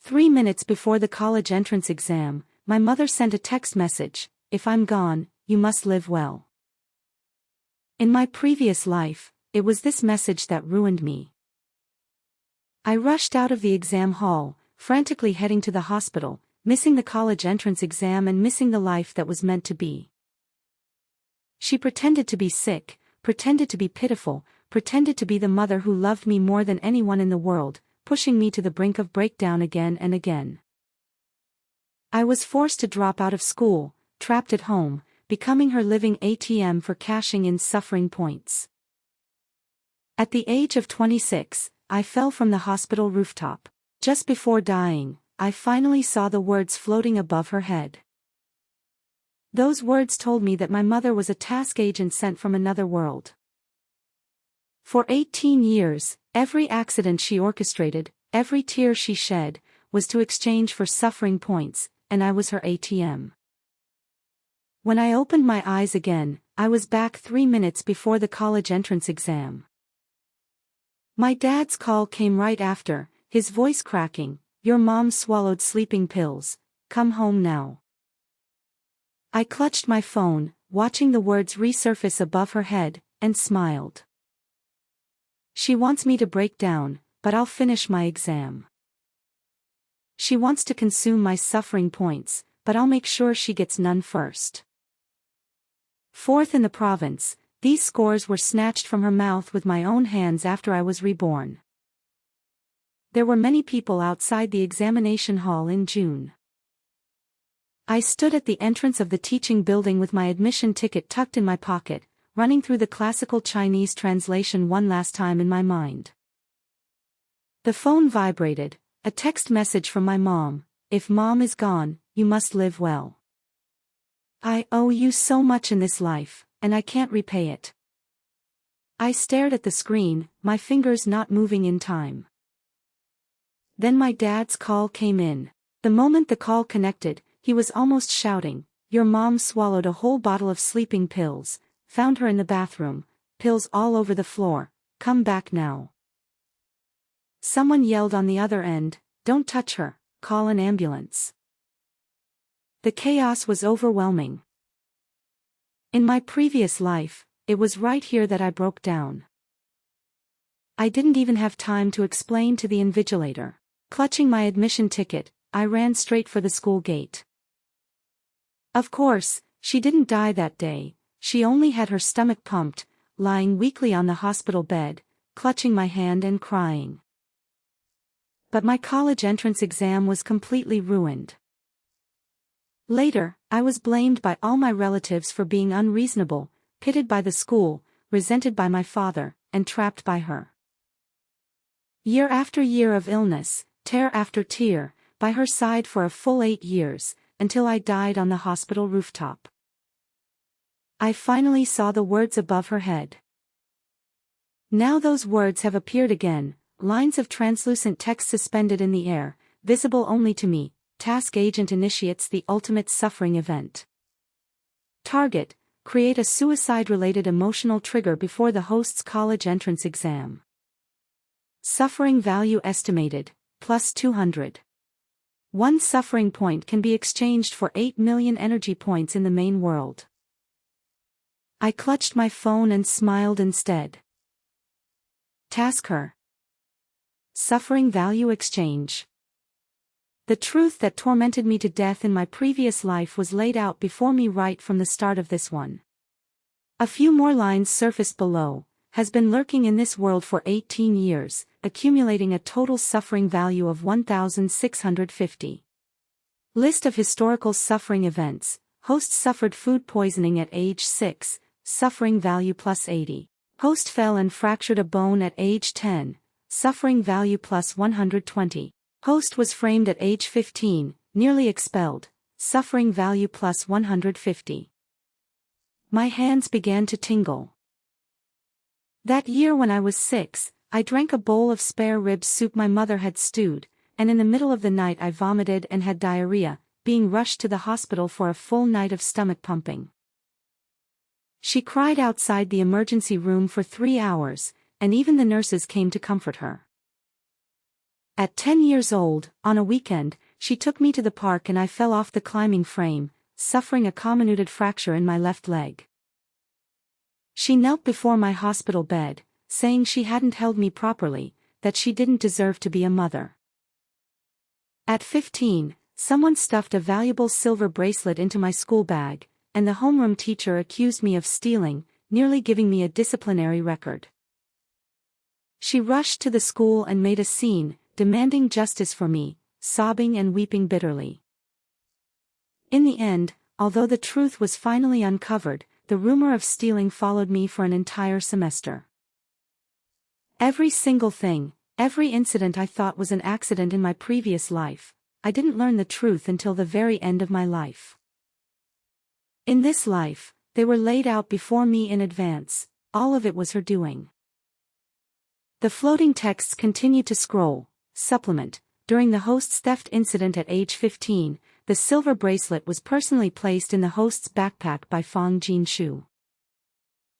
3 minutes before the college entrance exam, my mother sent a text message: "If I'm gone, you must live well." In my previous life, it was this message that ruined me. I rushed out of the exam hall, frantically heading to the hospital, missing the college entrance exam and missing the life that was meant to be. She pretended to be sick, pretended to be pitiful, pretended to be the mother who loved me more than anyone in the world, pushing me to the brink of breakdown again and again. I was forced to drop out of school, trapped at home, becoming her living ATM for cashing in suffering points. At the age of 26, I fell from the hospital rooftop. Just before dying, I finally saw the words floating above her head. Those words told me that my mother was a task agent sent from another world. For 18 years, every accident she orchestrated, every tear she shed, was to exchange for suffering points, and I was her ATM. When I opened my eyes again, I was back 3 minutes before the college entrance exam. My dad's call came right after, his voice cracking: "Your mom swallowed sleeping pills, come home now." I clutched my phone, watching the words resurface above her head, and smiled. She wants me to break down, but I'll finish my exam. She wants to consume my suffering points, but I'll make sure she gets none first. Fourth in the province, these scores were snatched from her mouth with my own hands after I was reborn. There were many people outside the examination hall in June. I stood at the entrance of the teaching building with my admission ticket tucked in my pocket, running through the classical Chinese translation one last time in my mind. The phone vibrated, a text message from my mom: "If mom is gone, you must live well. I owe you so much in this life, and I can't repay it." I stared at the screen, my fingers not moving in time. Then my dad's call came in. The moment the call connected, he was almost shouting: "Your mom swallowed a whole bottle of sleeping pills, found her in the bathroom, pills all over the floor, come back now." Someone yelled on the other end: "Don't touch her, call an ambulance." The chaos was overwhelming. In my previous life, it was right here that I broke down. I didn't even have time to explain to the invigilator. Clutching my admission ticket, I ran straight for the school gate. Of course, she didn't die that day. She only had her stomach pumped, lying weakly on the hospital bed, clutching my hand and crying. But my college entrance exam was completely ruined. Later, I was blamed by all my relatives for being unreasonable, pitted by the school, resented by my father, and trapped by her. Year after year of illness, tear after tear, by her side for a full 8 years, until I died on the hospital rooftop. I finally saw the words above her head. Now those words have appeared again, lines of translucent text suspended in the air, visible only to me. Task agent initiates the ultimate suffering event. Target: create a suicide-related emotional trigger before the host's college entrance exam. Suffering value estimated, plus 200. One suffering point can be exchanged for 8 million energy points in the main world. I clutched my phone and smiled instead. Task her. Suffering value exchange. The truth that tormented me to death in my previous life was laid out before me right from the start of this one. A few more lines surfaced below: has been lurking in this world for 18 years, accumulating a total suffering value of 1,650. List of historical suffering events: host suffered food poisoning at age 6, suffering value plus 80. Host fell and fractured a bone at age 10, suffering value plus 120. Host was framed at age 15, nearly expelled, suffering value plus 150. My hands began to tingle. That year when I was 6, I drank a bowl of spare rib soup my mother had stewed, and in the middle of the night I vomited and had diarrhea, being rushed to the hospital for a full night of stomach pumping. She cried outside the emergency room for 3 hours, and even the nurses came to comfort her. At 10 years old, on a weekend, she took me to the park and I fell off the climbing frame, suffering a comminuted fracture in my left leg. She knelt before my hospital bed, saying she hadn't held me properly, that she didn't deserve to be a mother. At 15, someone stuffed a valuable silver bracelet into my school bag, and the homeroom teacher accused me of stealing, nearly giving me a disciplinary record. She rushed to the school and made a scene, demanding justice for me, sobbing and weeping bitterly. In the end, although the truth was finally uncovered, the rumor of stealing followed me for an entire semester. Every single thing, every incident I thought was an accident in my previous life, I didn't learn the truth until the very end of my life. In this life, they were laid out before me in advance, all of it was her doing. The floating texts continued to scroll. Supplement: during the host's theft incident at age 15, the silver bracelet was personally placed in the host's backpack by Fang Jinshu.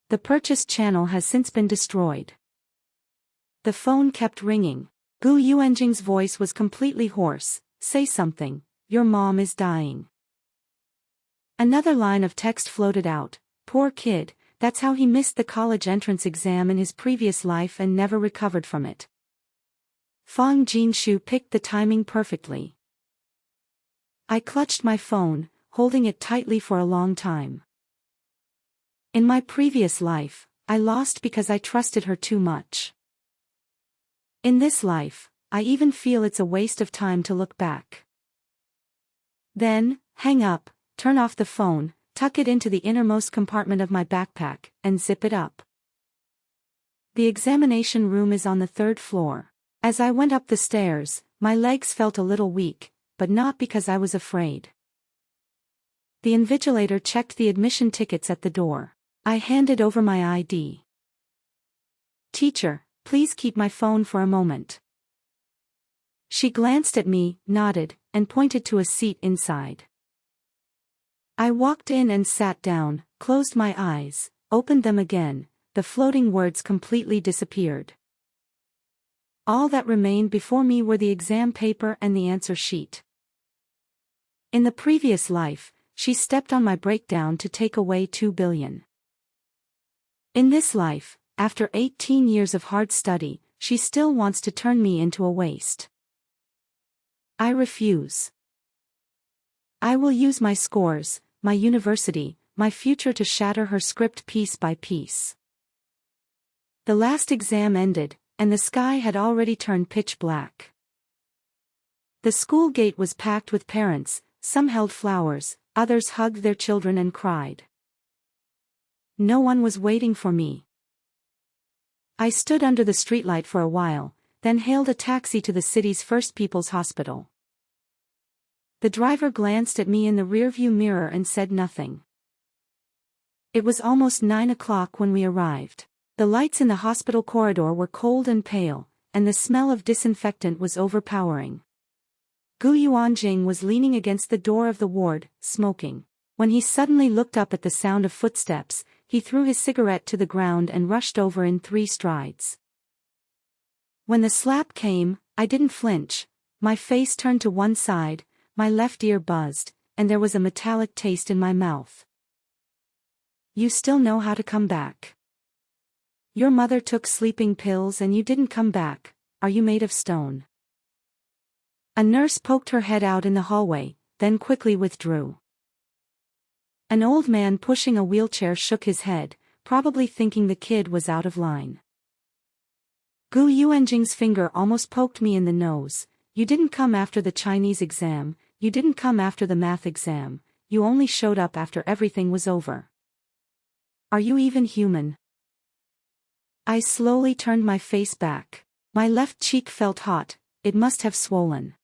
The purchased channel has since been destroyed. The phone kept ringing. Gu Yuanjing's voice was completely hoarse. Say something, your mom is dying. Another line of text floated out. Poor kid, that's how he missed the college entrance exam in his previous life and never recovered from it. Fang Jinshu picked the timing perfectly. I clutched my phone, holding it tightly for a long time. In my previous life, I lost because I trusted her too much. In this life, I even feel it's a waste of time to look back. Then, hang up, turn off the phone, tuck it into the innermost compartment of my backpack, and zip it up. The examination room is on the 3rd floor. As I went up the stairs, my legs felt a little weak, but not because I was afraid. The invigilator checked the admission tickets at the door. I handed over my ID. Teacher, please keep my phone for a moment. She glanced at me, nodded, and pointed to a seat inside. I walked in and sat down, closed my eyes, opened them again, the floating words completely disappeared. All that remained before me were the exam paper and the answer sheet. In the previous life, she stepped on my breakdown to take away 2 billion. In this life, after 18 years of hard study, she still wants to turn me into a waste. I refuse. I will use my scores, my university, my future to shatter her script piece by piece. The last exam ended, and the sky had already turned pitch black. The school gate was packed with parents, some held flowers, others hugged their children and cried. No one was waiting for me. I stood under the streetlight for a while, then hailed a taxi to the city's first people's hospital. The driver glanced at me in the rearview mirror and said nothing. It was almost 9 o'clock when we arrived. The lights in the hospital corridor were cold and pale, and the smell of disinfectant was overpowering. Gu Yuanjing was leaning against the door of the ward, smoking. When he suddenly looked up at the sound of footsteps, he threw his cigarette to the ground and rushed over in 3 strides. When the slap came, I didn't flinch. My face turned to one side, my left ear buzzed, and there was a metallic taste in my mouth. You still know how to come back. Your mother took sleeping pills and you didn't come back. Are you made of stone? A nurse poked her head out in the hallway, then quickly withdrew. An old man pushing a wheelchair shook his head, probably thinking the kid was out of line. Gu Yuanjing's finger almost poked me in the nose. You didn't come after the Chinese exam, you didn't come after the math exam, you only showed up after everything was over. Are you even human? I slowly turned my face back. My left cheek felt hot, it must have swollen.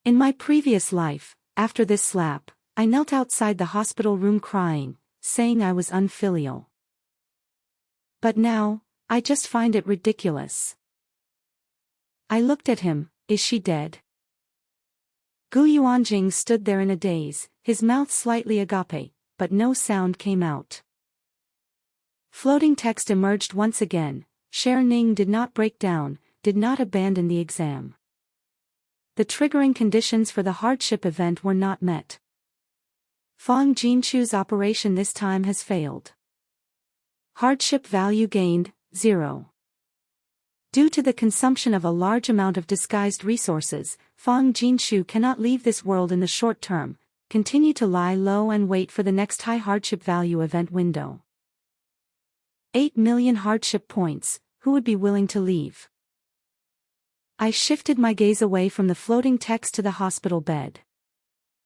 In my previous life, after this slap, I knelt outside the hospital room crying, saying I was unfilial. But now, I just find it ridiculous. I looked at him. Is she dead? Gu Yuanjing stood there in a daze, his mouth slightly agape, but no sound came out. Floating text emerged once again. Ning did not break down, did not abandon the exam. The triggering conditions for the hardship event were not met. Fang Jinchu's operation this time has failed. Hardship value gained, 0. Due to the consumption of a large amount of disguised resources, Fang Jinshu cannot leave this world in the short term. Continue to lie low and wait for the next high hardship value event window. 8 million hardship points, who would be willing to leave? I shifted my gaze away from the floating text to the hospital bed.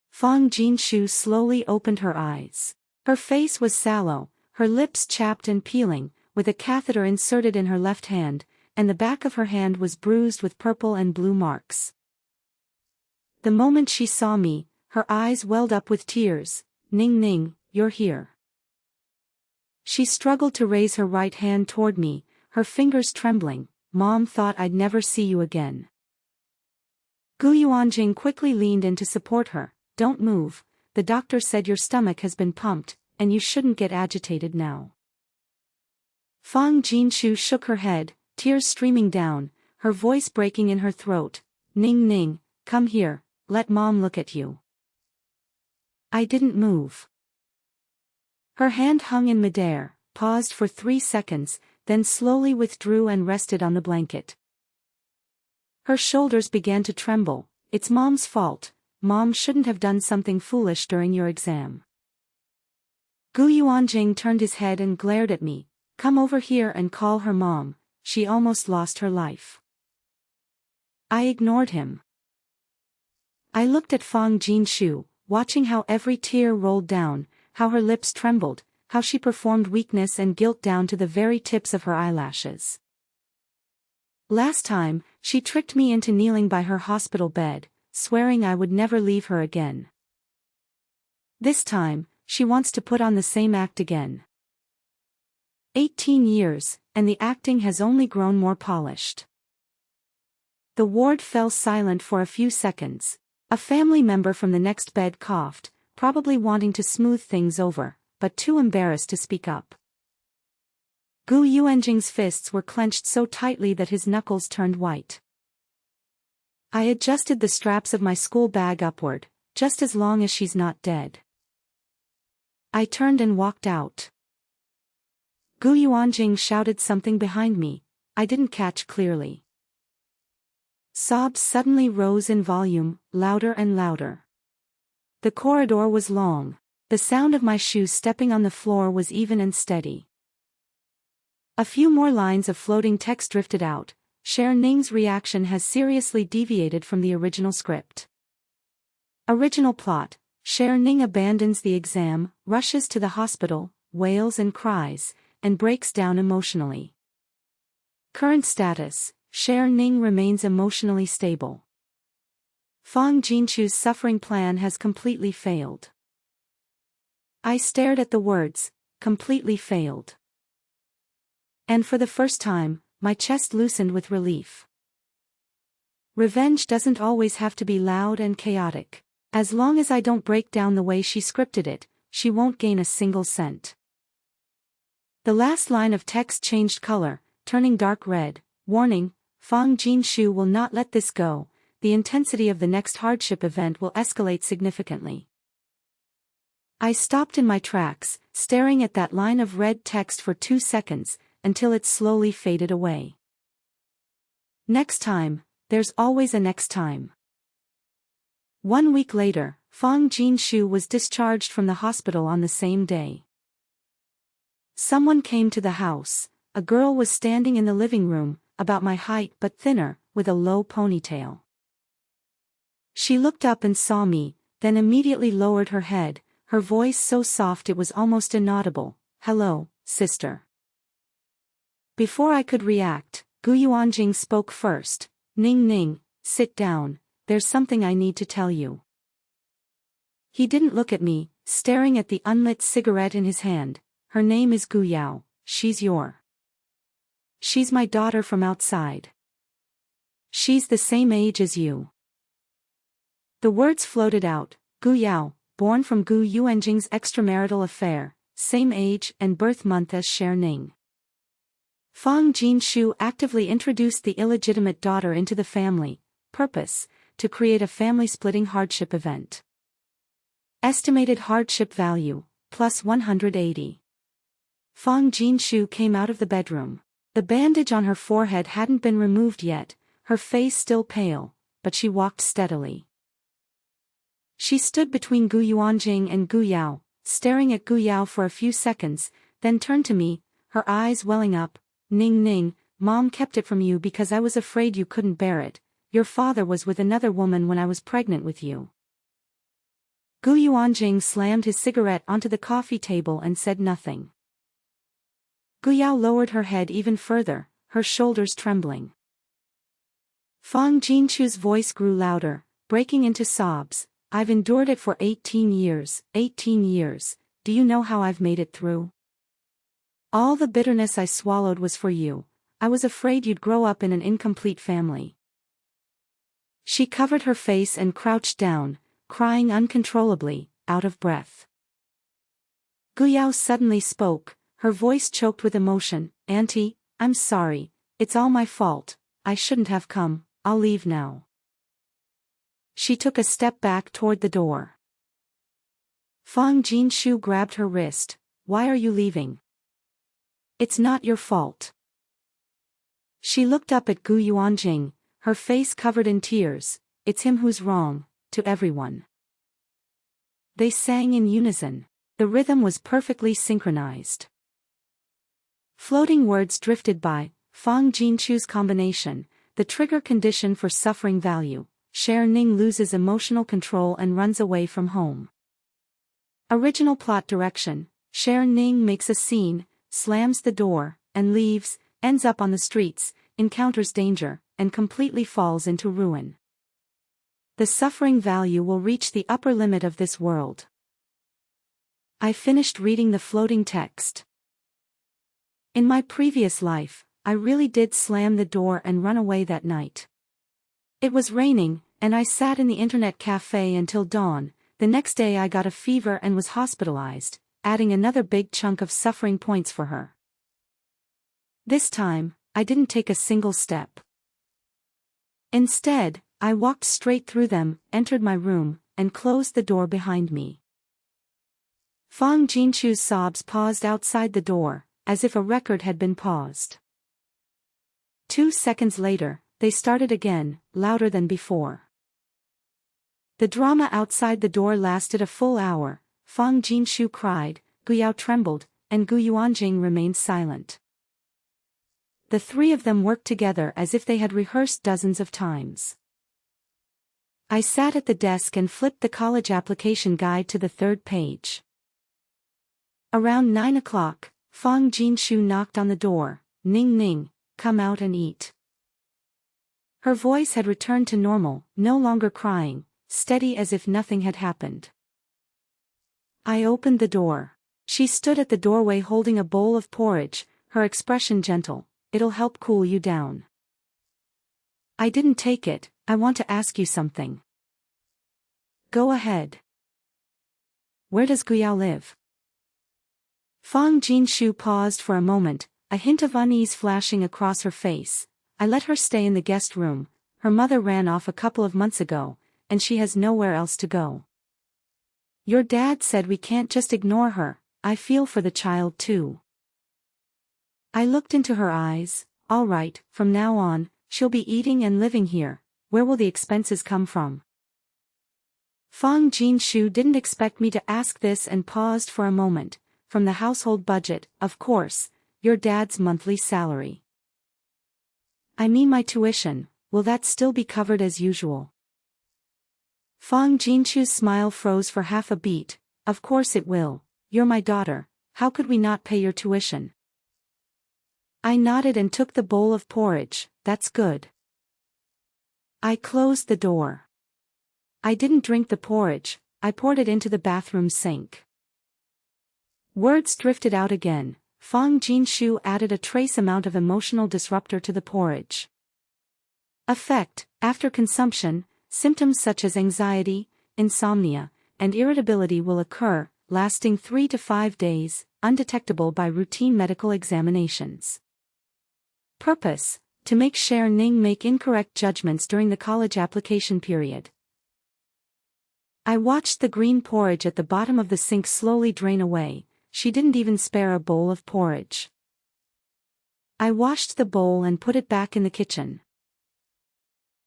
Fang Jinshu slowly opened her eyes. Her face was sallow, her lips chapped and peeling, with a catheter inserted in her left hand, and the back of her hand was bruised with purple and blue marks. The moment she saw me, her eyes welled up with tears. Ning Ning, you're here. She struggled to raise her right hand toward me, her fingers trembling. Mom thought I'd never see you again. Gu Yuanjing quickly leaned in to support her. Don't move, the doctor said your stomach has been pumped, and you shouldn't get agitated now. Fang Jinshu shook her head, tears streaming down, her voice breaking in her throat. Ning Ning, come here, let Mom look at you. I didn't move. Her hand hung in midair, paused for 3 seconds, then slowly withdrew and rested on the blanket. Her shoulders began to tremble. It's Mom's fault. Mom shouldn't have done something foolish during your exam. Gu Yuanjing turned his head and glared at me. Come over here and call her mom, she almost lost her life. I ignored him. I looked at Fang Jinshu, watching how every tear rolled down, how her lips trembled, how she performed weakness and guilt down to the very tips of her eyelashes. Last time, she tricked me into kneeling by her hospital bed, swearing I would never leave her again. This time, she wants to put on the same act again. 18 years, and the acting has only grown more polished. The ward fell silent for a few seconds. A family member from the next bed coughed, probably wanting to smooth things over, but too embarrassed to speak up. Gu Yuanjing's fists were clenched so tightly that his knuckles turned white. I adjusted the straps of my school bag upward, just as long as she's not dead. I turned and walked out. Gu Yuanjing shouted something behind me, I didn't catch clearly. Sobs suddenly rose in volume, louder and louder. The corridor was long. The sound of my shoes stepping on the floor was even and steady. A few more lines of floating text drifted out. Cher Ning's reaction has seriously deviated from the original script. Original plot: Cher Ning abandons the exam, rushes to the hospital, wails and cries, and breaks down emotionally. Current status: Cher Ning remains emotionally stable. Fang Jinshu's suffering plan has completely failed. I stared at the words, completely failed. And for the first time, my chest loosened with relief. Revenge doesn't always have to be loud and chaotic. As long as I don't break down the way she scripted it, she won't gain a single cent. The last line of text changed color, turning dark red. Warning, Fang Jinshu will not let this go. The intensity of the next hardship event will escalate significantly. I stopped in my tracks, staring at that line of red text for 2 seconds, until it slowly faded away. Next time, there's always a next time. 1 week later, Fang Jinshu was discharged from the hospital on the same day. Someone came to the house. A girl was standing in the living room, about my height but thinner, with a low ponytail. She looked up and saw me, then immediately lowered her head, her voice so soft it was almost inaudible. Hello, sister. Before I could react, Gu Yuanjing spoke first. Ning Ning, sit down, there's something I need to tell you. He didn't look at me, staring at the unlit cigarette in his hand. Her name is Gu Yao, she's my daughter from outside. She's the same age as you. The words floated out. Gu Yao, born from Gu Yuanjing's extramarital affair, same age and birth month as Cher Ning. Fang Jinshu actively introduced the illegitimate daughter into the family. Purpose: to create a family-splitting hardship event. Estimated hardship value, plus 180. Fang Jinshu came out of the bedroom. The bandage on her forehead hadn't been removed yet, her face still pale, but she walked steadily. She stood between Gu Yuanjing and Gu Yao, staring at Gu Yao for a few seconds, then turned to me, her eyes welling up. Ning Ning, Mom kept it from you because I was afraid you couldn't bear it. Your father was with another woman when I was pregnant with you. Gu Yuanjing slammed his cigarette onto the coffee table and said nothing. Gu Yao lowered her head even further, her shoulders trembling. Fang Jinshu's voice grew louder, breaking into sobs. I've endured it for 18 years, 18 years, do you know how I've made it through? All the bitterness I swallowed was for you. I was afraid you'd grow up in an incomplete family. She covered her face and crouched down, crying uncontrollably, out of breath. Gu Yao suddenly spoke, her voice choked with emotion. Auntie, I'm sorry, it's all my fault, I shouldn't have come, I'll leave now. She took a step back toward the door. Fang Jinshu grabbed her wrist. Why are you leaving? It's not your fault. She looked up at Gu Yuanjing, her face covered in tears. It's him who's wrong, to everyone. They sang in unison. The rhythm was perfectly synchronized. Floating words drifted by. Fang Jinshu's combination, the trigger condition for suffering value. Sher Ning loses emotional control and runs away from home. Original plot direction. Sher Ning makes a scene, slams the door, and leaves, ends up on the streets, encounters danger, and completely falls into ruin. The suffering value will reach the upper limit of this world. I finished reading the floating text. In my previous life, I really did slam the door and run away that night. It was raining, and I sat in the internet cafe until dawn. The next day I got a fever and was hospitalized, adding another big chunk of suffering points for her. This time, I didn't take a single step. Instead, I walked straight through them, entered my room, and closed the door behind me. Fang Jinshu's sobs paused outside the door, as if a record had been paused. 2 seconds later, they started again, louder than before. The drama outside the door lasted a full hour. Fang Jinshu cried, Gu Yao trembled, and Gu Yuanjing remained silent. The three of them worked together as if they had rehearsed dozens of times. I sat at the desk and flipped the college application guide to the 3rd page. Around 9 o'clock, Fang Jinshu knocked on the door. Ning Ning, come out and eat. Her voice had returned to normal, no longer crying, steady as if nothing had happened. I opened the door. She stood at the doorway holding a bowl of porridge, her expression gentle. It'll help cool you down. I didn't take it. I want to ask you something. Go ahead. Where does Gu Yao live? Fang Jinshu paused for a moment, a hint of unease flashing across her face. I let her stay in the guest room. Her mother ran off a couple of months ago, and she has nowhere else to go. Your dad said we can't just ignore her. I feel for the child too. I looked into her eyes. All right, from now on, she'll be eating and living here. Where will the expenses come from? Fang Jinshu didn't expect me to ask this and paused for a moment. From the household budget, of course, your dad's monthly salary. I mean my tuition, will that still be covered as usual? Fang Jinshu's smile froze for half a beat. Of course it will. You're my daughter, how could we not pay your tuition? I nodded and took the bowl of porridge. That's good. I closed the door. I didn't drink the porridge, I poured it into the bathroom sink. Words drifted out again. Fang Jinshu added a trace amount of emotional disruptor to the porridge. Effect: after consumption, symptoms such as anxiety, insomnia, and irritability will occur, lasting 3 to 5 days, undetectable by routine medical examinations. Purpose: to make Cher Ning make incorrect judgments during the college application period. I watched the green porridge at the bottom of the sink slowly drain away. She didn't even spare a bowl of porridge. I washed the bowl and put it back in the kitchen.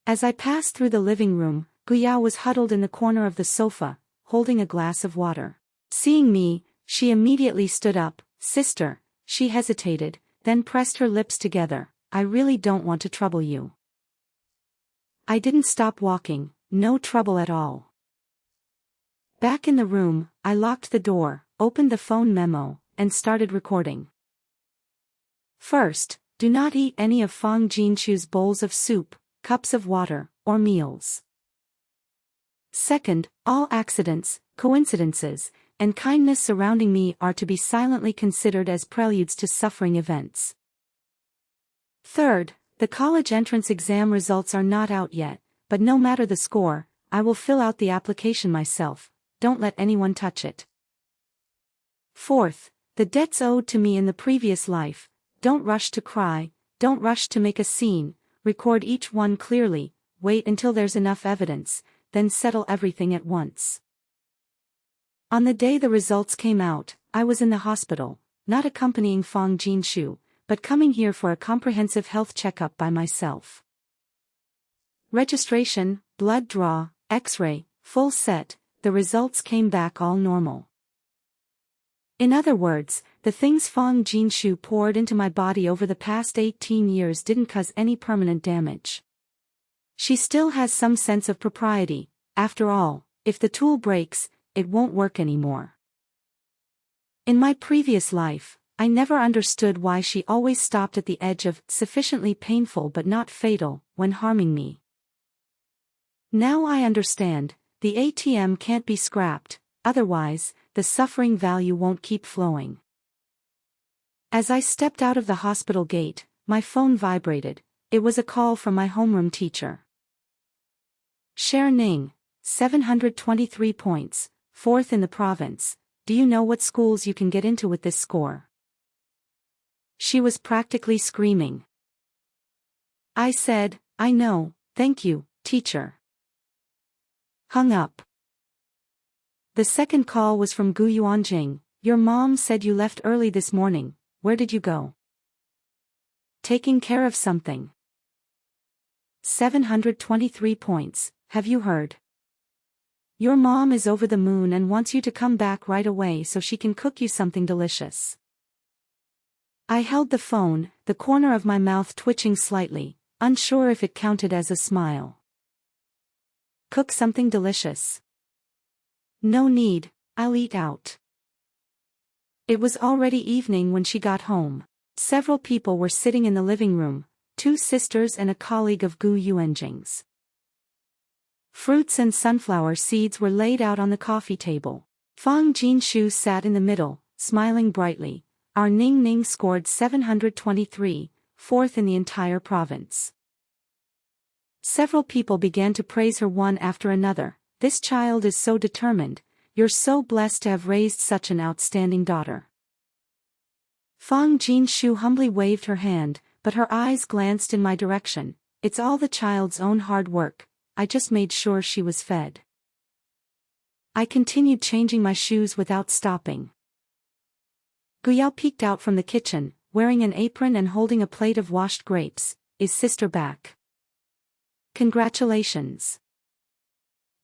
As I passed through the living room, Guyao was huddled in the corner of the sofa, holding a glass of water. Seeing me, she immediately stood up. "Sister," she hesitated, then pressed her lips together. "I really don't want to trouble you." I didn't stop walking, no trouble at all. Back in the room, I locked the door, opened the phone memo, and started recording. First, do not eat any of Fang Jinshu's bowls of soup, cups of water, or meals. Second, all accidents, coincidences, and kindness surrounding me are to be silently considered as preludes to suffering events. Third, the college entrance exam results are not out yet, but no matter the score, I will fill out the application myself. Don't let anyone touch it. Fourth, the debts owed to me in the previous life. Don't rush to cry, don't rush to make a scene, record each one clearly, wait until there's enough evidence, then settle everything at once. On the day the results came out, I was in the hospital, not accompanying Fang Jinshu, but coming here for a comprehensive health checkup by myself. Registration, blood draw, X-ray, full set. The results came back all normal. In other words, the things Fang Jinshu poured into my body over the past 18 years didn't cause any permanent damage. She still has some sense of propriety. After all, if the tool breaks, it won't work anymore. In my previous life, I never understood why she always stopped at the edge of sufficiently painful but not fatal when harming me. Now I understand. The ATM can't be scrapped, otherwise, the suffering value won't keep flowing. As I stepped out of the hospital gate, my phone vibrated. It was a call from my homeroom teacher. "Cher Ning, 723 points, 4th in the province. Do you know what schools you can get into with this score?" She was practically screaming. I said, "I know, thank you, teacher." Hung up. The second call was from Gu Yuanjing. "Your mom said you left early this morning. Where did you go?" "Taking care of something." 723 points, have you heard? Your mom is over the moon and wants you to come back right away so she can cook you something delicious. I held the phone, the corner of my mouth twitching slightly, unsure if it counted as a smile. Cook something delicious. No need, I'll eat out. It was already evening when she got home. Several people were sitting in the living room, 2 sisters and a colleague of Gu Yuanjing's. Fruits and sunflower seeds were laid out on the coffee table. Fang Jinshu sat in the middle, smiling brightly. Our Ning Ning scored 723, 4th in the entire province. Several people began to praise her one after another. "This child is so determined. You're so blessed to have raised such an outstanding daughter." Fang Jinshu humbly waved her hand, but her eyes glanced in my direction. "It's all the child's own hard work. I just made sure she was fed." I continued changing my shoes without stopping. Guyao peeked out from the kitchen, wearing an apron and holding a plate of washed grapes. "Is sister back?" "Congratulations."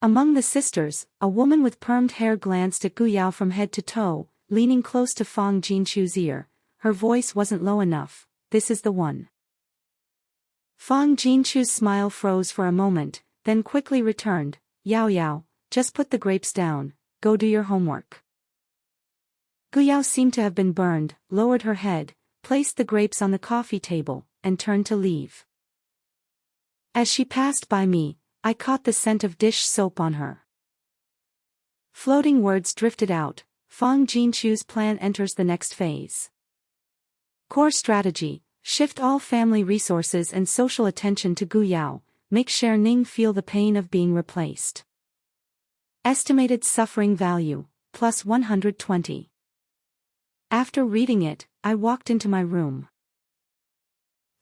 Among the sisters, a woman with permed hair glanced at Guyao from head to toe, leaning close to Fang Jinshu's ear. Her voice wasn't low enough. "This is the one." Fang Jinshu's smile froze for a moment, then quickly returned. "Yao Yao, just put the grapes down, go do your homework." Guyao seemed to have been burned, lowered her head, placed the grapes on the coffee table, and turned to leave. As she passed by me, I caught the scent of dish soap on her. Floating words drifted out. Fang Jinshu's plan enters the next phase. Core strategy: shift all family resources and social attention to Guyao, make Cher Ning feel the pain of being replaced. Estimated suffering value, plus 120. After reading it, I walked into my room.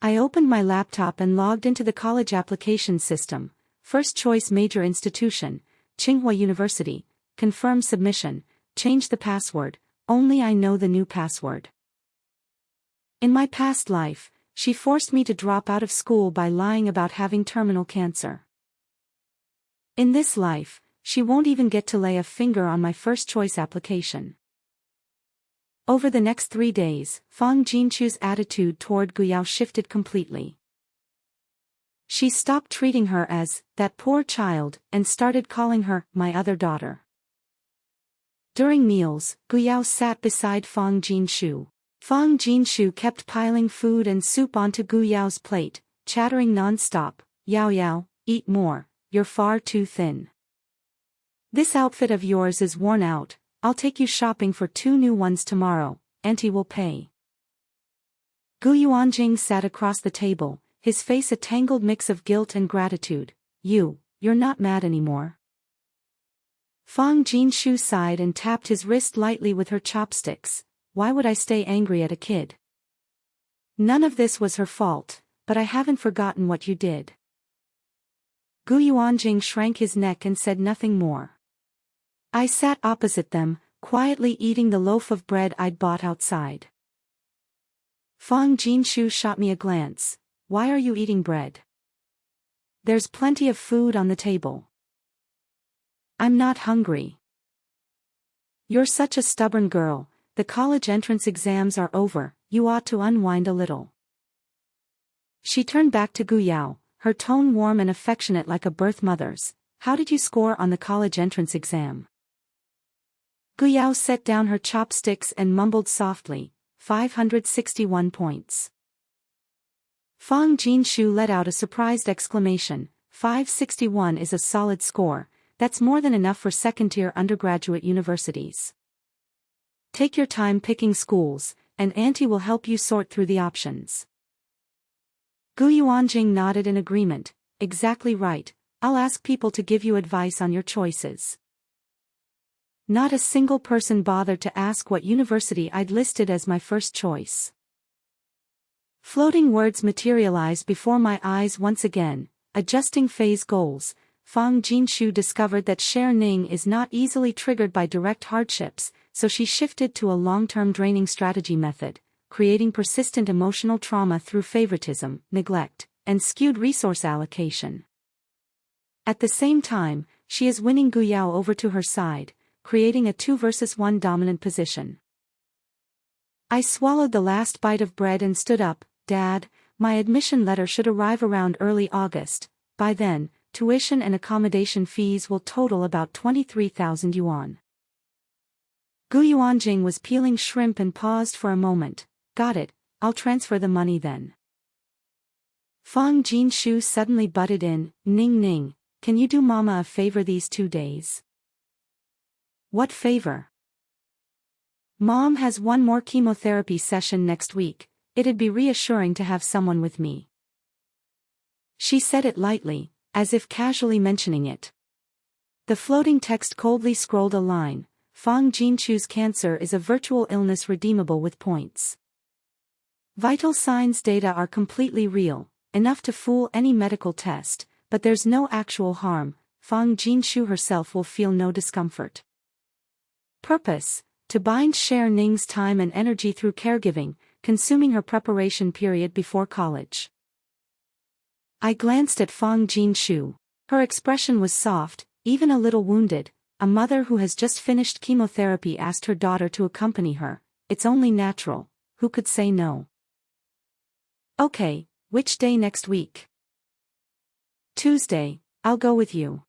I opened my laptop and logged into the college application system. First choice major institution, Tsinghua University. Confirm submission, change the password, only I know the new password. In my past life, she forced me to drop out of school by lying about having terminal cancer. In this life, she won't even get to lay a finger on my first choice application. Over the next 3 days, Fang Jinchu's attitude toward Guyao shifted completely. She stopped treating her as that poor child and started calling her my other daughter. During meals, Guyao sat beside Fang Jinshu. Fang Jinshu kept piling food and soup onto Guyao's plate, chattering non-stop, "Yao Yao, eat more, you're far too thin. This outfit of yours is worn out, I'll take you shopping for 2 new ones tomorrow, Auntie will pay." Gu Yuanjing sat across the table, his face a tangled mix of guilt and gratitude. You're not mad anymore?" Fang Jinshu sighed and tapped his wrist lightly with her chopsticks. "Why would I stay angry at a kid? None of this was her fault, but I haven't forgotten what you did." Gu Yuanjing shrank his neck and said nothing more. I sat opposite them, quietly eating the loaf of bread I'd bought outside. Fang Jinshu shot me a glance. "Why are you eating bread? There's plenty of food on the table." "I'm not hungry." "You're such a stubborn girl, the college entrance exams are over, you ought to unwind a little." She turned back to Guyao, her tone warm and affectionate like a birth mother's. "How did you score on the college entrance exam?" Guyao set down her chopsticks and mumbled softly, 561 points. Fang Jinshu let out a surprised exclamation. 561 is a solid score, that's more than enough for second-tier undergraduate universities. Take your time picking schools, and Auntie will help you sort through the options. Gu Yuanjing nodded in agreement. "Exactly right, I'll ask people to give you advice on your choices." Not a single person bothered to ask what university I'd listed as my first choice. Floating words materialized before my eyes once again. Adjusting phase goals, Fang Jinshu discovered that Sher Ning is not easily triggered by direct hardships, so she shifted to a long-term draining strategy method, creating persistent emotional trauma through favoritism, neglect, and skewed resource allocation. At the same time, she is winning Guyao over to her side, creating a 2 versus 1 dominant position. I swallowed the last bite of bread and stood up. "Dad, my admission letter should arrive around early August. By then, tuition and accommodation fees will total about 23,000 yuan. Gu Yuanjing was peeling shrimp and paused for a moment. "Got it, I'll transfer the money then." Fang Jinshu suddenly butted in. Ning, can you do Mama a favor these 2 days? "What favor?" "Mom has 1 more chemotherapy session next week, it'd be reassuring to have someone with me." She said it lightly, as if casually mentioning it. The floating text coldly scrolled a line. Fang Jinshu's cancer is a virtual illness redeemable with points. Vital signs data are completely real, enough to fool any medical test, but there's no actual harm. Fang Jinshu herself will feel no discomfort. Purpose: to bind Sher Ning's time and energy through caregiving, consuming her preparation period before college. I glanced at Fang Jinshu. Her expression was soft, even a little wounded. A mother who has just finished chemotherapy asked her daughter to accompany her. It's only natural, who could say no? "Okay, which day next week?" "Tuesday, I'll go with you."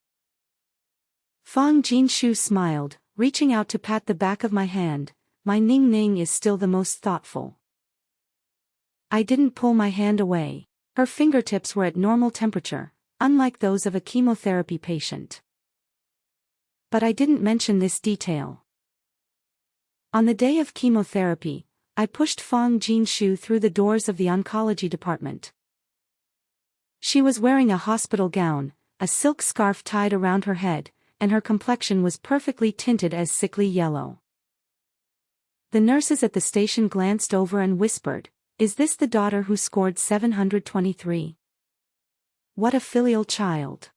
Fang Jinshu smiled, reaching out to pat the back of my hand. "My Ning is still the most thoughtful." I didn't pull my hand away. Her fingertips were at normal temperature, unlike those of a chemotherapy patient. But I didn't mention this detail. On the day of chemotherapy, I pushed Fang Jinshu through the doors of the oncology department. She was wearing a hospital gown, a silk scarf tied around her head, and her complexion was perfectly tinted as sickly yellow. The nurses at the station glanced over and whispered, Is this the daughter who scored 723? What a filial child.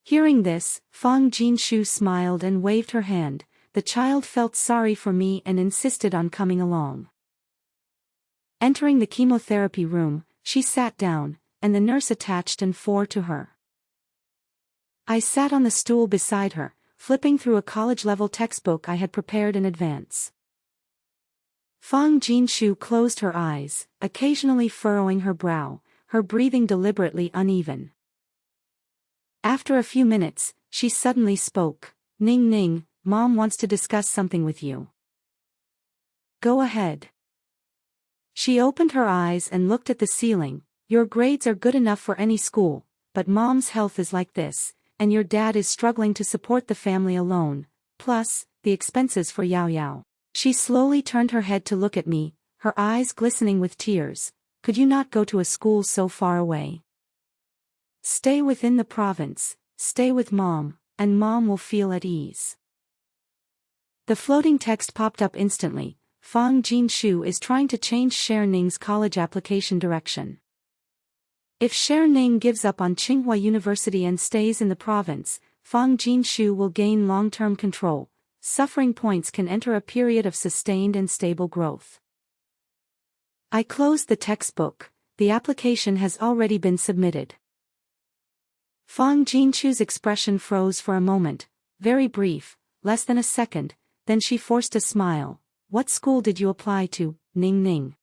Hearing this, Fang Jinshu smiled and waved her hand. The child felt sorry for me and insisted on coming along. Entering the chemotherapy room, she sat down, and the nurse attached an IV to her. I sat on the stool beside her, flipping through a college-level textbook I had prepared in advance. Fang Jinshu closed her eyes, occasionally furrowing her brow, her breathing deliberately uneven. After a few minutes, she suddenly spoke. Ning Ning, Mom wants to discuss something with you. Go ahead. She opened her eyes and looked at the ceiling. Your grades are good enough for any school, but Mom's health is like this, and your dad is struggling to support the family alone, plus, the expenses for Yao Yao. She slowly turned her head to look at me, her eyes glistening with tears. Could you not go to a school so far away? Stay within the province, stay with Mom, and Mom will feel at ease. The floating text popped up instantly. Fang Jinshu is trying to change Sher Ning's college application direction. If Sher Ning gives up on Tsinghua University and stays in the province, Fang Jinshu will gain long-term control. Suffering points can enter a period of sustained and stable growth. I closed the textbook. The application has already been submitted. Fang Jinshu's expression froze for a moment, very brief, less than a second, then she forced a smile. What school did you apply to, Ning Ning?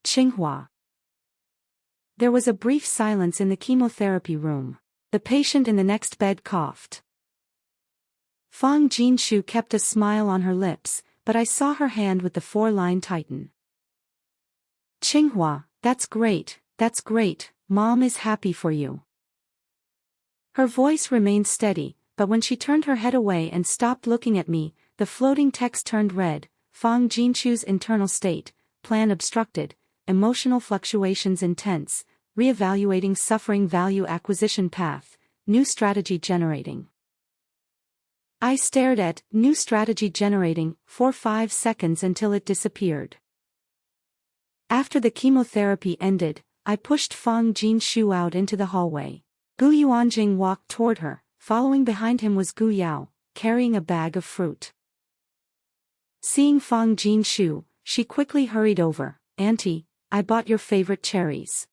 Tsinghua. There was a brief silence in the chemotherapy room. The patient in the next bed coughed. Fang Jinshu kept a smile on her lips, but I saw her hand with the four-line tighten. Tsinghua, that's great, Mom is happy for you. Her voice remained steady, but when she turned her head away and stopped looking at me, the floating text turned red. Fang Jinshu's internal state, plan obstructed, emotional fluctuations intense, reevaluating suffering value acquisition path, new strategy generating. I stared at new strategy generating for 5 seconds until it disappeared. After the chemotherapy ended, I pushed Fang Jinshu out into the hallway. Gu Yuanjing walked toward her, following behind him was Gu Yao, carrying a bag of fruit. Seeing Fang Jinshu, she quickly hurried over. Auntie, I bought your favorite cherries.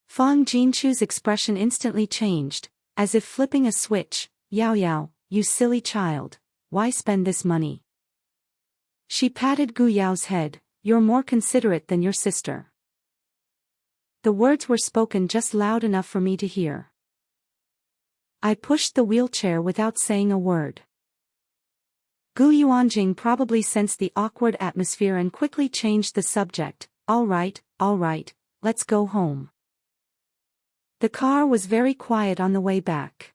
Fang Jinshu's expression instantly changed, as if flipping a switch. Yao Yao, you silly child, why spend this money? She patted Gu Yao's head. You're more considerate than your sister. The words were spoken just loud enough for me to hear. I pushed the wheelchair without saying a word. Gu Yuanjing probably sensed the awkward atmosphere and quickly changed the subject. All right, let's go home. The car was very quiet on the way back.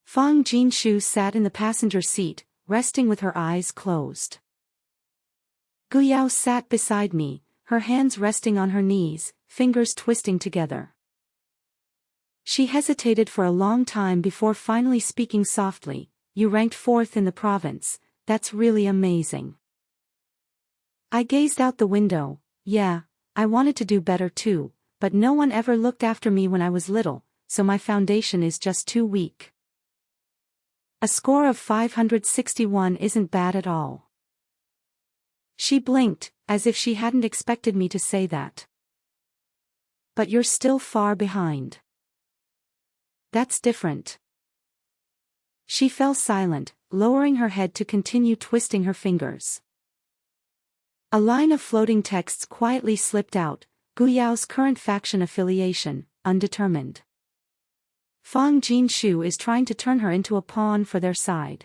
Fang Jinshu sat in the passenger seat, resting with her eyes closed. Gu Yao sat beside me, her hands resting on her knees, fingers twisting together. She hesitated for a long time before finally speaking softly. You ranked 4th in the province, that's really amazing. I gazed out the window. Yeah, I wanted to do better too, but no one ever looked after me when I was little, so my foundation is just too weak. A score of 561 isn't bad at all. She blinked, as if she hadn't expected me to say that. But you're still far behind. That's different. She fell silent, lowering her head to continue twisting her fingers. A line of floating texts quietly slipped out. Gu Yao's current faction affiliation, undetermined. Fang Jinshu is trying to turn her into a pawn for their side.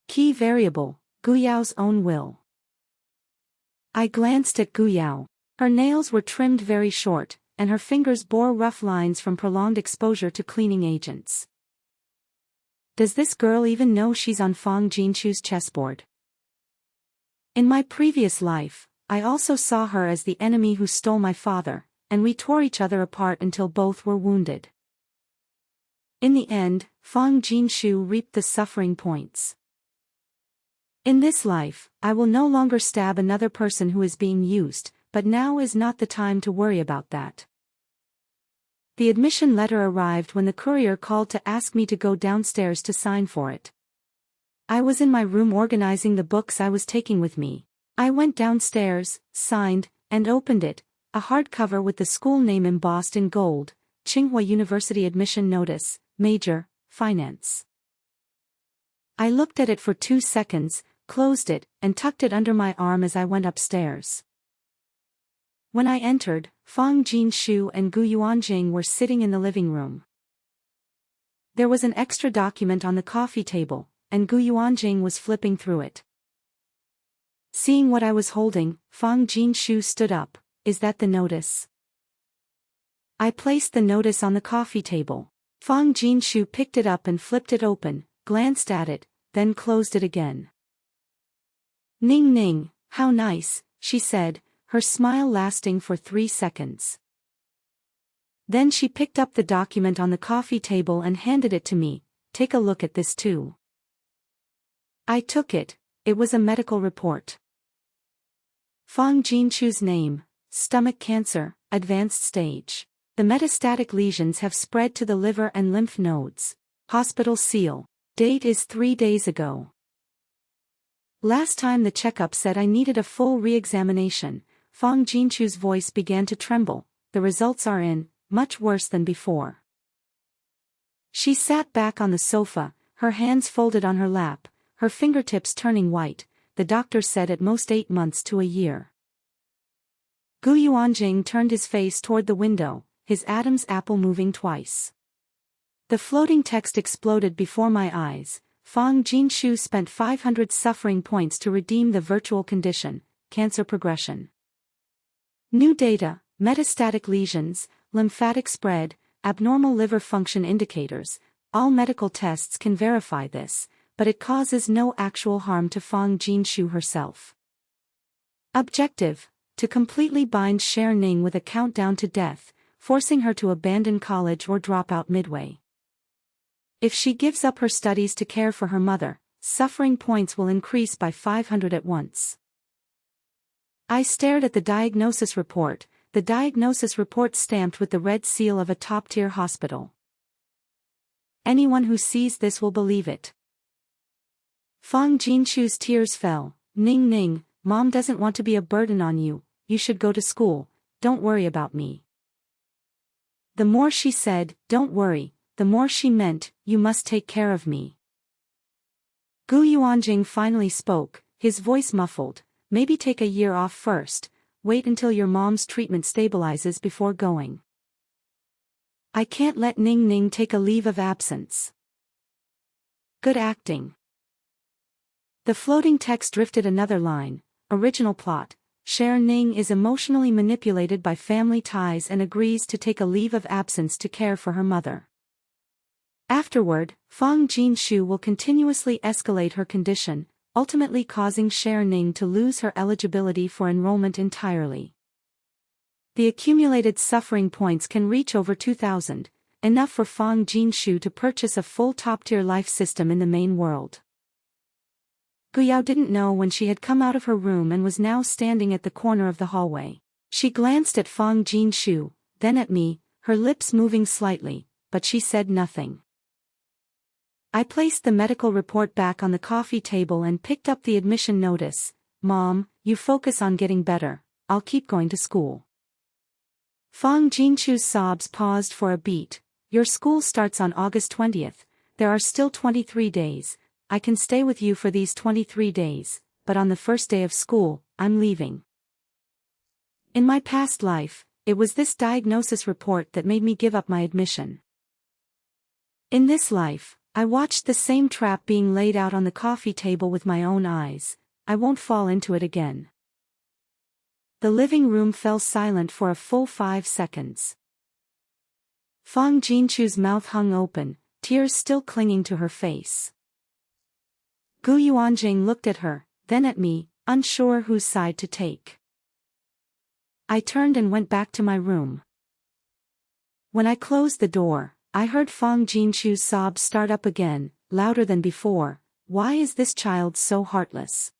Key variable, Gu Yao's own will. I glanced at Gu Yao. Her nails were trimmed very short, and her fingers bore rough lines from prolonged exposure to cleaning agents. Does this girl even know she's on Fang Jinshu's chessboard? In my previous life, I also saw her as the enemy who stole my father, and we tore each other apart until both were wounded. In the end, Fang Jinshu reaped the suffering points. In this life, I will no longer stab another person who is being used, but now is not the time to worry about that. The admission letter arrived when the courier called to ask me to go downstairs to sign for it. I was in my room organizing the books I was taking with me. I went downstairs, signed, and opened it, a hardcover with the school name embossed in gold, Tsinghua University Admission Notice, Major, Finance. I looked at it for 2 seconds, closed it, and tucked it under my arm as I went upstairs. When I entered, Fang Jinshu and Gu Yuanjing were sitting in the living room. There was an extra document on the coffee table, and Gu Yuanjing was flipping through it. Seeing what I was holding, Fang Jinshu stood up. Is that the notice? I placed the notice on the coffee table. Fang Jinshu picked it up and flipped it open, glanced at it, then closed it again. Ning Ning, how nice, she said, her smile lasting for 3 seconds. Then she picked up the document on the coffee table and handed it to me. Take a look at this too. I took it. It was a medical report. Fang Jinshu's name, stomach cancer, advanced stage. The metastatic lesions have spread to the liver and lymph nodes. Hospital seal. Date is 3 days ago. Last time the checkup said I needed a full re-examination. Fang Jinshu's voice began to tremble. The results are in, much worse than before. She sat back on the sofa, her hands folded on her lap, her fingertips turning white. The doctor said at most 8 months to a year. Gu Yuanjing turned his face toward the window, his Adam's apple moving twice. The floating text exploded before my eyes. Fang Jinshu spent 500 suffering points to redeem the virtual condition, cancer progression. New data, metastatic lesions, lymphatic spread, abnormal liver function indicators. All medical tests can verify this, but it causes no actual harm to Fang Jinshu herself. Objective: to completely bind Cher Ning with a countdown to death, forcing her to abandon college or drop out midway. If she gives up her studies to care for her mother, suffering points will increase by 500 at once. I stared at the diagnosis report, stamped with the red seal of a top-tier hospital. Anyone who sees this will believe it. Fang Jinshu's tears fell. Ning Ning, Mom doesn't want to be a burden on you, you should go to school, don't worry about me. The more she said, don't worry, the more she meant, you must take care of me. Gu Yuanjing finally spoke, his voice muffled. Maybe take a year off first, wait until your mom's treatment stabilizes before going. I can't let Ning Ning take a leave of absence. Good acting. The floating text drifted another line. Original plot. Cher Ning is emotionally manipulated by family ties and agrees to take a leave of absence to care for her mother. Afterward, Fang Jinshu will continuously escalate her condition, ultimately causing Cher Ning to lose her eligibility for enrollment entirely. The accumulated suffering points can reach over 2,000, enough for Fang Jinshu to purchase a full top-tier life system in the main world. Guyao didn't know when she had come out of her room and was now standing at the corner of the hallway. She glanced at Fang Jinshu, then at me, her lips moving slightly, but she said nothing. I placed the medical report back on the coffee table and picked up the admission notice. Mom, you focus on getting better, I'll keep going to school. Fang Jinshu's sobs paused for a beat. Your school starts on August 20th, there are still 23 days, I can stay with you for these 23 days, but on the first day of school, I'm leaving. In my past life, it was this diagnosis report that made me give up my admission. In this life, I watched the same trap being laid out on the coffee table with my own eyes. I won't fall into it again. The living room fell silent for a full 5 seconds. Fang Jinshu's mouth hung open, tears still clinging to her face. Gu Yuanjing looked at her, then at me, unsure whose side to take. I turned and went back to my room. When I closed the door, I heard Fang Jinshu's sobs start up again, louder than before. why is this child so heartless?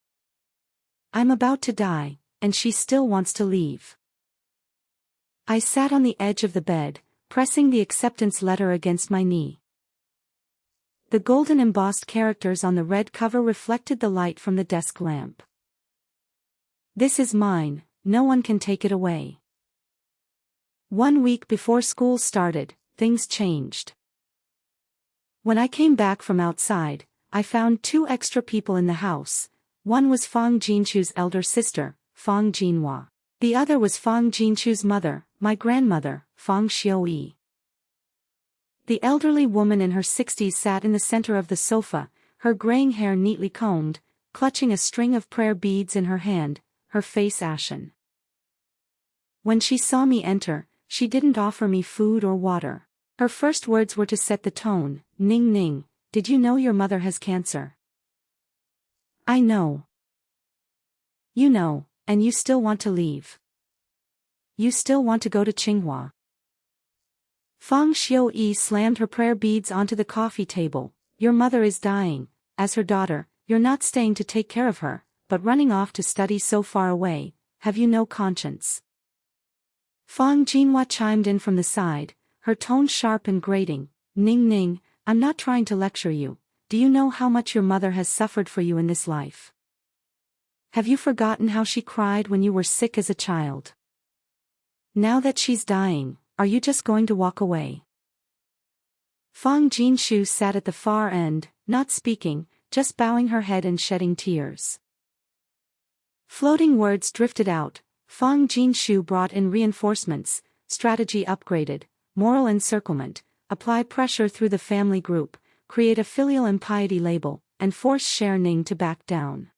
I'm about to die, and she still wants to leave. I sat on the edge of the bed, pressing the acceptance letter against my knee. The golden embossed characters on the red cover reflected the light from the desk lamp. This is mine, no one can take it away. 1 week before school started, things changed. When I came back from outside, I found 2 extra people in the house. One was Fang Jinchu's elder sister, Fang Jinhua. The other was Fang Jinchu's mother, my grandmother, Fang Xiuyi. The elderly woman in her 60s sat in the center of the sofa, her graying hair neatly combed, clutching a string of prayer beads in her hand, her face ashen. When she saw me enter, she didn't offer me food or water. Her first words were to set the tone. Ning Ning, did you know your mother has cancer? I know. You know, and you still want to leave. You still want to go to Tsinghua. Fang Xiuyi slammed her prayer beads onto the coffee table. Your mother is dying. As her daughter, you're not staying to take care of her, but running off to study so far away. Have you no conscience? Fang Jinhua chimed in from the side, her tone sharp and grating. Ning Ning, I'm not trying to lecture you. Do you know how much your mother has suffered for you in this life? Have you forgotten how she cried when you were sick as a child? Now that she's dying, are you just going to walk away? Fang Jinshu sat at the far end, not speaking, just bowing her head and shedding tears. Floating words drifted out. Fang Jinshu brought in reinforcements, strategy upgraded, moral encirclement, apply pressure through the family group, create a filial impiety label, and force Sher Ning to back down.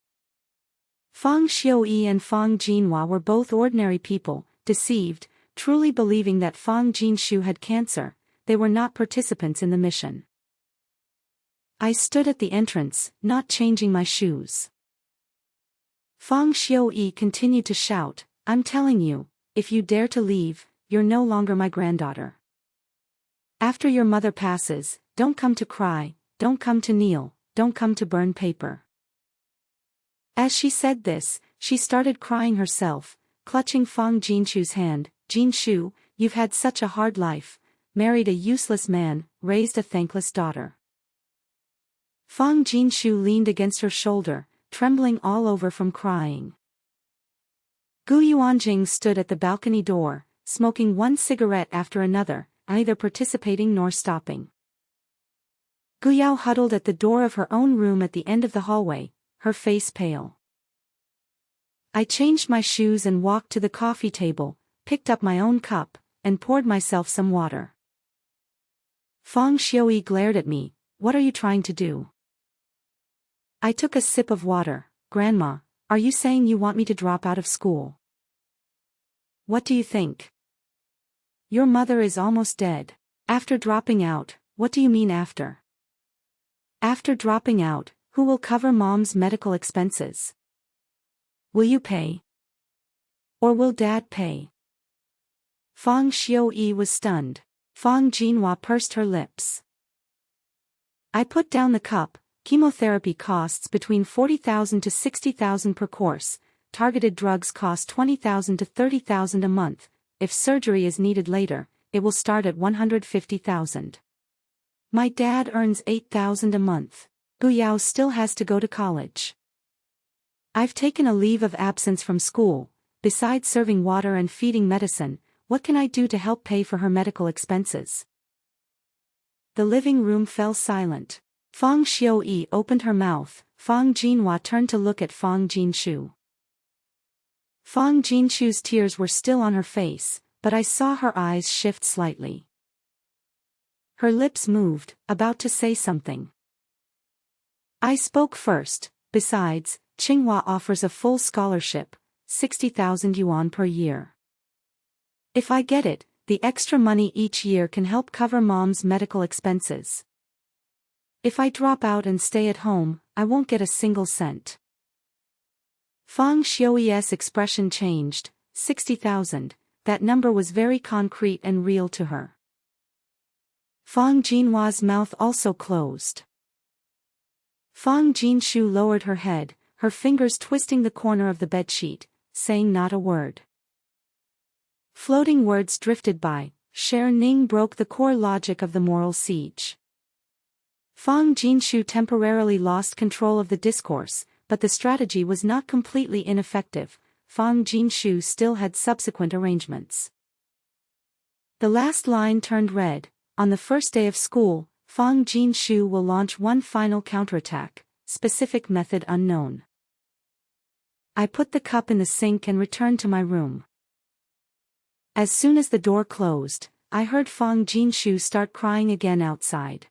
Fang Xiuyi and Fang Jinhua were both ordinary people, deceived, truly believing that Fang Jinshu had cancer. They were not participants in the mission. I stood at the entrance, not changing my shoes. Fang Xiuyi continued to shout, I'm telling you, if you dare to leave, you're no longer my granddaughter. After your mother passes, don't come to cry, don't come to kneel, don't come to burn paper. As she said this, she started crying herself, clutching Fang Jinshu's hand. Jinshu, you've had such a hard life, married a useless man, raised a thankless daughter. Fang Jinshu leaned against her shoulder, trembling all over from crying. Gu Yuanjing stood at the balcony door, smoking one cigarette after another, neither participating nor stopping. Gu Yao huddled at the door of her own room at the end of the hallway, her face pale. I changed my shoes and walked to the coffee table, picked up my own cup, and poured myself some water. Fang Xiuyi glared at me. What are you trying to do? I took a sip of water. Grandma, are you saying you want me to drop out of school? What do you think? Your mother is almost dead. After dropping out, what do you mean after? After dropping out, who will cover mom's medical expenses? Will you pay? Or will dad pay? Fang Xiuyi was stunned. Fang Jinhua pursed her lips. I put down the cup. Chemotherapy costs between 40,000 to 60,000 per course. Targeted drugs cost 20,000 to 30,000 a month. If surgery is needed later, it will start at 150,000. My dad earns 8,000 a month. Gu Yao still has to go to college. I've taken a leave of absence from school. Besides serving water and feeding medicine, what can I do to help pay for her medical expenses? The living room fell silent. Fang Xiuyi opened her mouth. Fang Jinhua turned to look at Fang Jinshu. Fang Jinshu's tears were still on her face, but I saw her eyes shift slightly. Her lips moved, about to say something. I spoke first. Besides, Tsinghua offers a full scholarship, 60,000 yuan per year. If I get it, the extra money each year can help cover mom's medical expenses. If I drop out and stay at home, I won't get a single cent. Fang Xiuyi's expression changed. 60,000, that number was very concrete and real to her. Fang Jinhua's mouth also closed. Fang Jinshu lowered her head, her fingers twisting the corner of the bedsheet, saying not a word. Floating words drifted by. Cher Ning broke the core logic of the moral siege. Fang Jinshu temporarily lost control of the discourse, but the strategy was not completely ineffective. Fang Jinshu still had subsequent arrangements. The last line turned red. On the first day of school, Fang Jinshu will launch one final counterattack, specific method unknown. I put the cup in the sink and returned to my room. As soon as the door closed, I heard Fang Jinshu start crying again outside.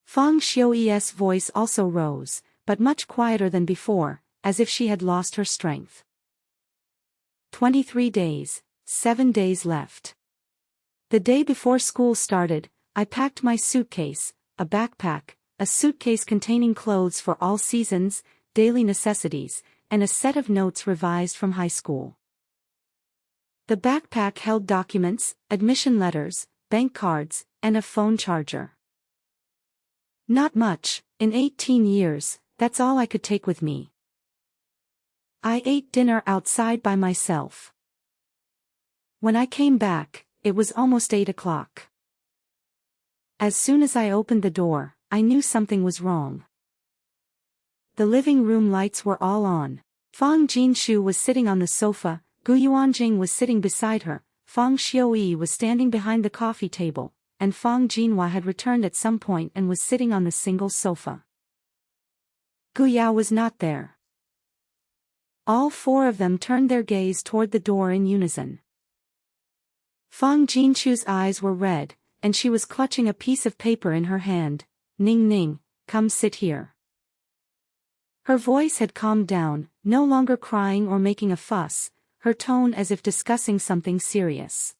Fang Xiuyi's voice also rose, but much quieter than before, as if she had lost her strength. 23 days, 7 days left. The day before school started, I packed my suitcase, a backpack, a suitcase containing clothes for all seasons, daily necessities, and a set of notes revised from high school. The backpack held documents, admission letters, bank cards, and a phone charger. Not much, in 18 years, that's all I could take with me. I ate dinner outside by myself. When I came back, it was almost 8 o'clock. As soon as I opened the door, I knew something was wrong. The living room lights were all on. Fang Jinshu was sitting on the sofa, Gu Yuanjing was sitting beside her, Fang Xiuyi was standing behind the coffee table, and Fang Jinhua had returned at some point and was sitting on the single sofa. Gu Yao was not there. All four of them turned their gaze toward the door in unison. Fang Jinshu's eyes were red, and she was clutching a piece of paper in her hand. Ning Ning, come sit here. Her voice had calmed down, no longer crying or making a fuss, her tone as if discussing something serious.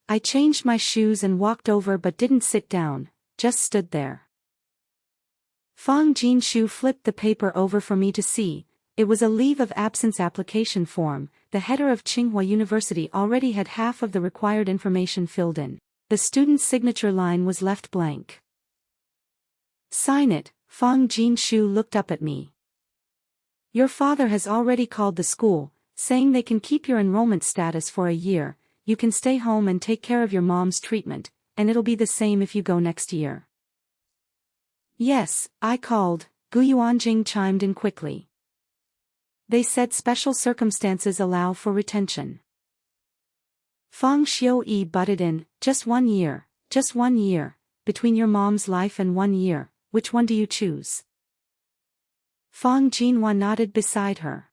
I changed my shoes and walked over but didn't sit down, just stood there. Fang Jinshu flipped the paper over for me to see. It was a leave of absence application form. The header of Tsinghua University already had half of the required information filled in. The student's signature line was left blank. Sign it, Fang Jinshu looked up at me. Your father has already called the school, saying they can keep your enrollment status for a year. You can stay home and take care of your mom's treatment, and it'll be the same if you go next year. Yes, I called, Gu Yuanjing chimed in quickly. They said special circumstances allow for retention. Fang Xiuyi butted in, just 1 year, between your mom's life and 1 year, which one do you choose? Fang Jinhua nodded beside her.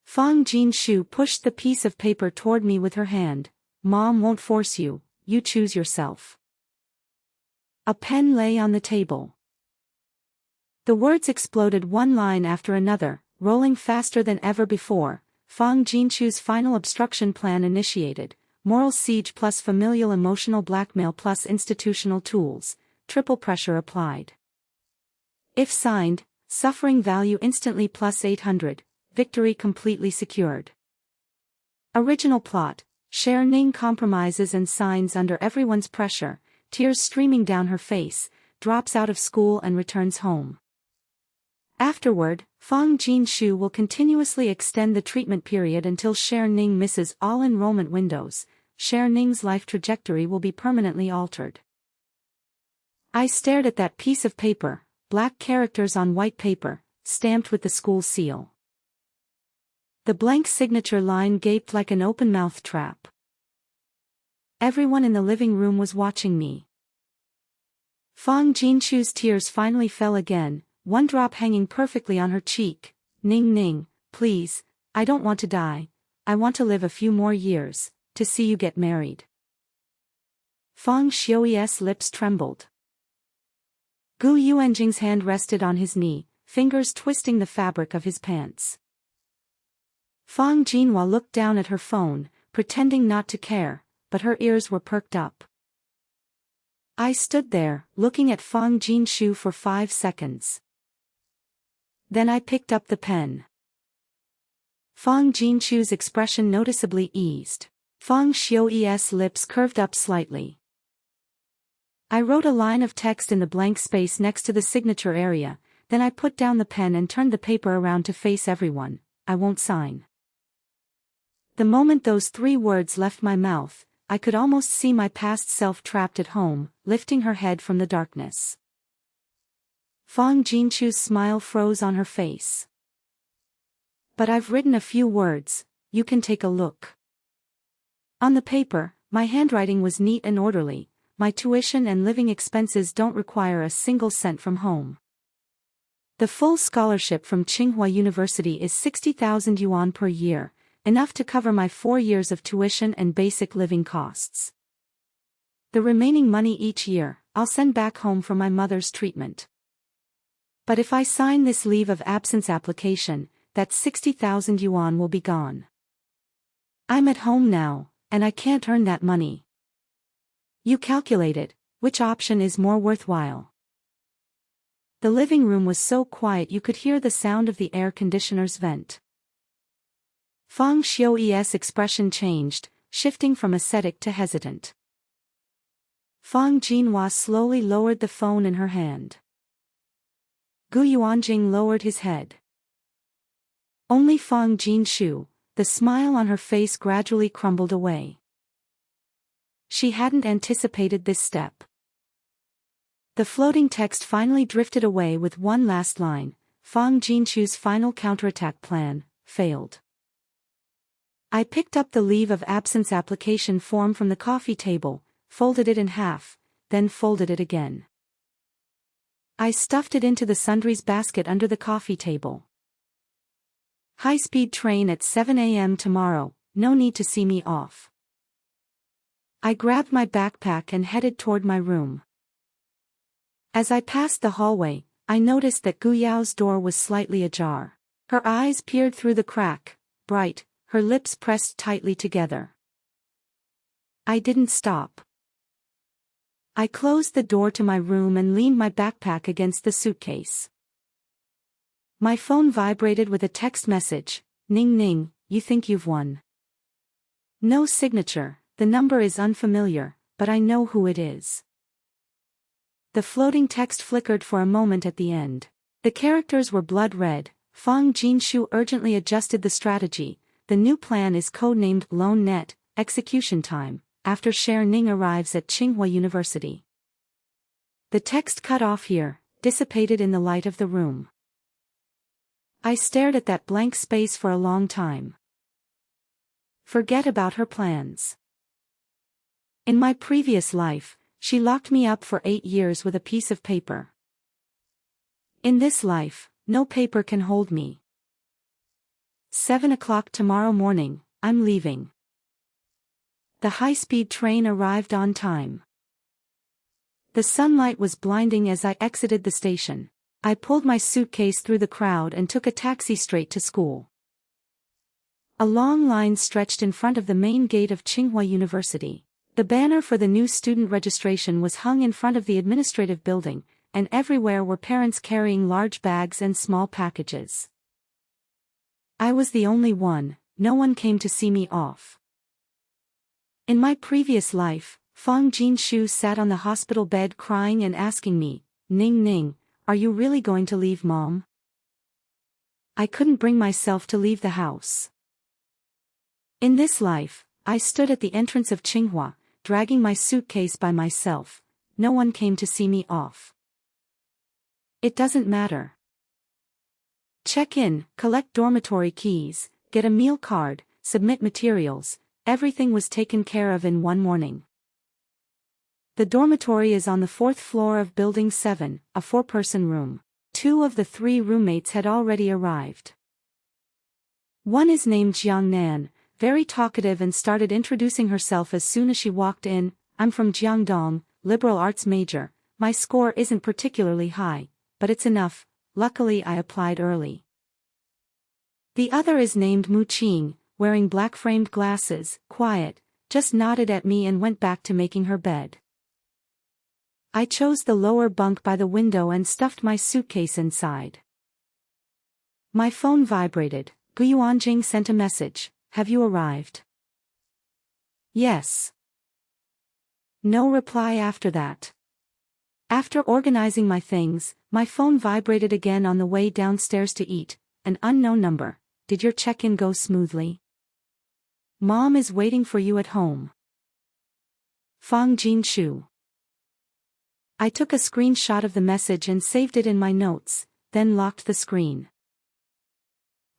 Fang Jinshu pushed the piece of paper toward me with her hand. Mom won't force you, you choose yourself. A pen lay on the table. The words exploded one line after another, rolling faster than ever before. Fang Jinshu's final obstruction plan initiated. Moral siege plus familial emotional blackmail plus institutional tools. Triple pressure applied. If signed, suffering value instantly plus 800. Victory completely secured. Original plot. Cher Ning compromises and signs under everyone's pressure, tears streaming down her face, drops out of school and returns home. Afterward, Fang Jinshu will continuously extend the treatment period until Cher Ning misses all enrollment windows. Cher Ning's life trajectory will be permanently altered. I stared at that piece of paper, black characters on white paper, stamped with the school seal. The blank signature line gaped like an open-mouthed trap. Everyone in the living room was watching me. Fang Jinshu's tears finally fell again, one drop hanging perfectly on her cheek. Ning Ning, please, I don't want to die. I want to live a few more years, to see you get married. Fang Xiuyi's lips trembled. Gu Yuanjing's hand rested on his knee, fingers twisting the fabric of his pants. Fang Jinhua looked down at her phone, pretending not to care, but her ears were perked up. I stood there, looking at Fang Jinshu for 5 seconds. Then I picked up the pen. Fang Jinshu's expression noticeably eased. Fang Xiuyi's lips curved up slightly. I wrote a line of text in the blank space next to the signature area, then I put down the pen and turned the paper around to face everyone. I won't sign. The moment those 3 words left my mouth, I could almost see my past self trapped at home, lifting her head from the darkness. Fong Jinchu's smile froze on her face. But I've written a few words, you can take a look. On the paper, my handwriting was neat and orderly. My tuition and living expenses don't require a single cent from home. The full scholarship from Tsinghua University is 60,000 yuan per year, enough to cover my 4 years of tuition and basic living costs. The remaining money each year, I'll send back home for my mother's treatment. But if I sign this leave of absence application, that 60,000 yuan will be gone. I'm at home now, and I can't earn that money. You calculate it, which option is more worthwhile? The living room was so quiet you could hear the sound of the air conditioner's vent. Fang Xiu's expression changed, shifting from ascetic to hesitant. Fang Jinhua slowly lowered the phone in her hand. Gu Yuanjing lowered his head. Only Fang Jinshu, the smile on her face gradually crumbled away. She hadn't anticipated this step. The floating text finally drifted away with one last line: Fang Jinshu's final counterattack plan failed. I picked up the leave of absence application form from the coffee table, folded it in half, then folded it again. I stuffed it into the sundries basket under the coffee table. High-speed train at 7 a.m. tomorrow, no need to see me off. I grabbed my backpack and headed toward my room. As I passed the hallway, I noticed that Gu Yao's door was slightly ajar. Her eyes peered through the crack, bright, her lips pressed tightly together. I didn't stop. I closed the door to my room and leaned my backpack against the suitcase. My phone vibrated with a text message: Ning Ning, you think you've won. No signature, the number is unfamiliar, but I know who it is. The floating text flickered for a moment at the end. The characters were blood red. Fang Jinshu urgently adjusted the strategy. The new plan is codenamed Lone Net, execution time, after Sher Ning arrives at Tsinghua University. The text cut off here, dissipated in the light of the room. I stared at that blank space for a long time. Forget about her plans. In my previous life, she locked me up for 8 years with a piece of paper. In this life, no paper can hold me. 7 o'clock tomorrow morning, I'm leaving. The high-speed train arrived on time. The sunlight was blinding as I exited the station. I pulled my suitcase through the crowd and took a taxi straight to school. A long line stretched in front of the main gate of Tsinghua University. The banner for the new student registration was hung in front of the administrative building, and everywhere were parents carrying large bags and small packages. I was the only one, no one came to see me off. In my previous life, Fang Jinshu sat on the hospital bed crying and asking me, Ning Ning, are you really going to leave Mom? I couldn't bring myself to leave the house. In this life, I stood at the entrance of Tsinghua, dragging my suitcase by myself. No one came to see me off. It doesn't matter. Check in, collect dormitory keys, get a meal card, submit materials, everything was taken care of in one morning. The dormitory is on the 4th floor of Building 7, a 4-person room. 2 of the 3 roommates had already arrived. One is named Jiang Nan, very talkative and started introducing herself as soon as she walked in. I'm from Jiangdong, liberal arts major, my score isn't particularly high, but it's enough, luckily I applied early. The other is named Mu Qing, wearing black-framed glasses, quiet, just nodded at me and went back to making her bed. I chose the lower bunk by the window and stuffed my suitcase inside. My phone vibrated. Gu Yuanjing sent a message. Have you arrived? Yes. No reply after that. After organizing my things, my phone vibrated again on the way downstairs to eat. An unknown number. Did your check-in go smoothly? Mom is waiting for you at home. Fang Jinshu. I took a screenshot of the message and saved it in my notes, then locked the screen.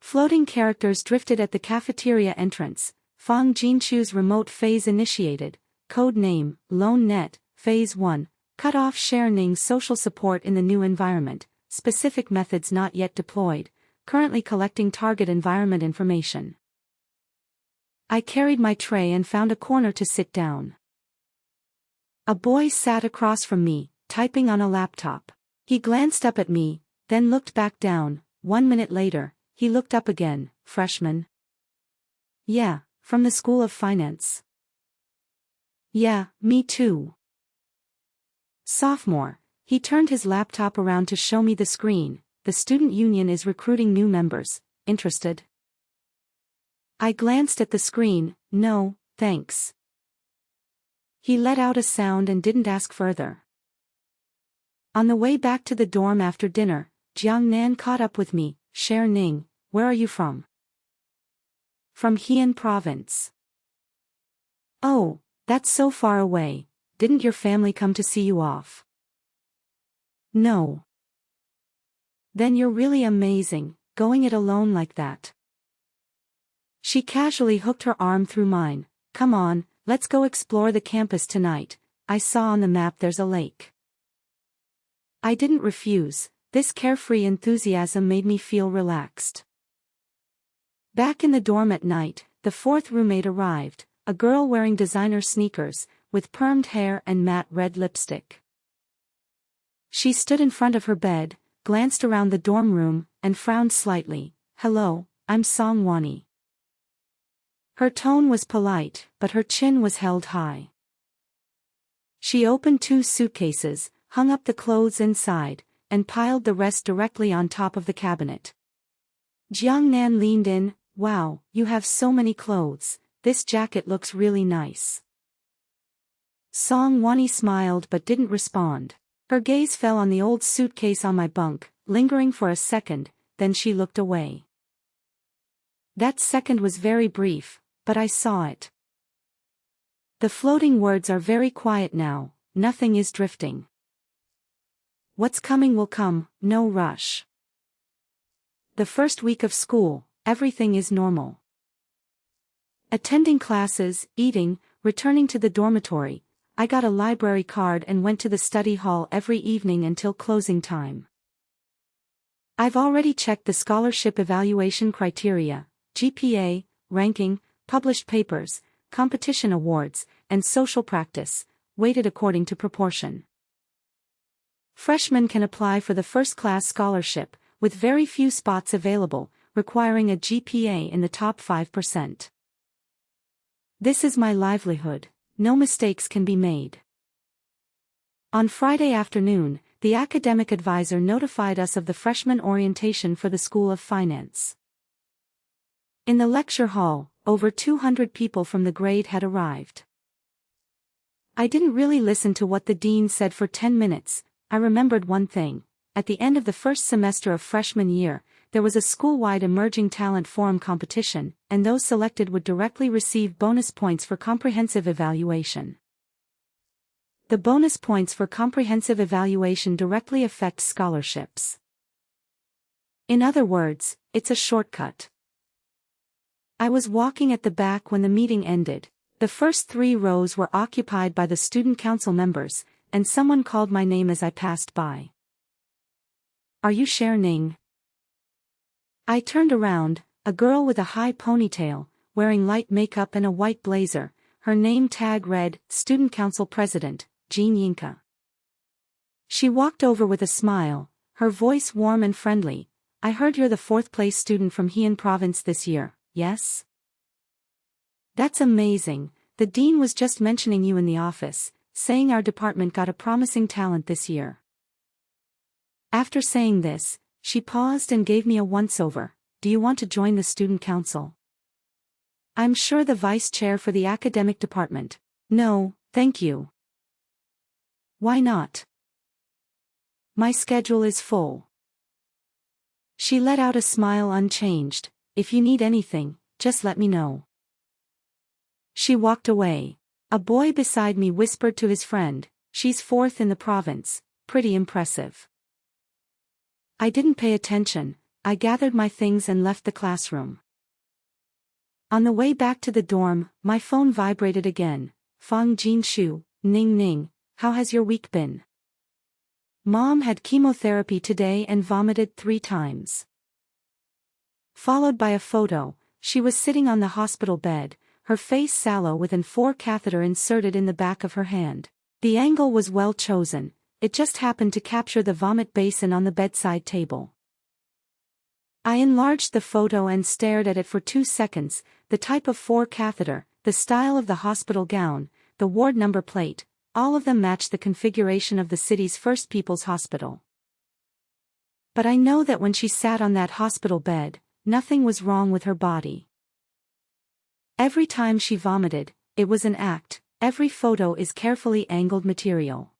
Floating characters drifted at the cafeteria entrance. Fang Jinshu's remote phase initiated. Code name, Lone Net, Phase 1. Cut off sharing social support in the new environment. Specific methods not yet deployed. Currently collecting target environment information. I carried my tray and found a corner to sit down. A boy sat across from me, typing on a laptop. He glanced up at me, then looked back down. 1 minute later, he looked up again. Freshman? Yeah, from the School of Finance. Yeah, me too. Sophomore. He turned his laptop around to show me the screen. The student union is recruiting new members. Interested? I glanced at the screen. No, thanks. He let out a sound and didn't ask further. On the way back to the dorm after dinner, Jiangnan caught up with me. Ning, where are you from? From Heian province. Oh, that's so far away. Didn't your family come to see you off? No. Then you're really amazing, going it alone like that. She casually hooked her arm through mine. Come on, let's go explore the campus tonight. I saw on the map there's a lake. I didn't refuse. This carefree enthusiasm made me feel relaxed. Back in the dorm at night, the fourth roommate arrived, a girl wearing designer sneakers, with permed hair and matte red lipstick. She stood in front of her bed, glanced around the dorm room, and frowned slightly. Hello, I'm Song Wani. Her tone was polite, but her chin was held high. She opened 2 suitcases, hung up the clothes inside, and piled the rest directly on top of the cabinet. Jiangnan leaned in. Wow, you have so many clothes. This jacket looks really nice. Song Wani smiled but didn't respond. Her gaze fell on the old suitcase on my bunk, lingering for a second, then she looked away. That second was very brief, but I saw it. The floating words are very quiet now, nothing is drifting. What's coming will come, no rush. The first week of school, everything is normal. Attending classes, eating, returning to the dormitory. I got a library card and went to the study hall every evening until closing time. I've already checked the scholarship evaluation criteria, GPA, ranking, published papers, competition awards, and social practice, weighted according to proportion. Freshmen can apply for the first-class scholarship, with very few spots available, requiring a GPA in the top 5%. This is my livelihood, no mistakes can be made. On Friday afternoon, the academic advisor notified us of the freshman orientation for the School of Finance. In the lecture hall, over 200 people from the grade had arrived. I didn't really listen to what the dean said for 10 minutes. I remembered one thing. At the end of the first semester of freshman year, there was a school-wide Emerging Talent Forum competition, and those selected would directly receive bonus points for comprehensive evaluation. The bonus points for comprehensive evaluation directly affect scholarships. In other words, it's a shortcut. I was walking at the back when the meeting ended. The first 3 rows were occupied by the student council members, and someone called my name as I passed by. Are you Ning? I turned around, a girl with a high ponytail, wearing light makeup and a white blazer, her name tag read, Student Council President, Jean Yinka. She walked over with a smile, her voice warm and friendly. I heard you're the 4th place student from Heian province this year, yes? That's amazing, the dean was just mentioning you in the office, saying our department got a promising talent this year. After saying this, she paused and gave me a once-over. Do you want to join the student council? I'm sure the vice chair for the academic department. No, thank you. Why not? My schedule is full. She let out a smile unchanged. If you need anything, just let me know. She walked away. A boy beside me whispered to his friend, she's fourth in the province, pretty impressive. I didn't pay attention. I gathered my things and left the classroom. On the way back to the dorm, my phone vibrated again. Fang Jinshu, Ning Ning, how has your week been? Mom had chemotherapy today and vomited 3 times. Followed by a photo. She was sitting on the hospital bed, her face sallow with an 4 catheter inserted in the back of her hand. The angle was well chosen, it just happened to capture the vomit basin on the bedside table. I enlarged the photo and stared at it for 2 seconds, the type of 4 catheter, the style of the hospital gown, the ward number plate, all of them matched the configuration of the city's first people's hospital. But I know that when she sat on that hospital bed, nothing was wrong with her body. Every time she vomited, it was an act. Every photo is carefully angled material.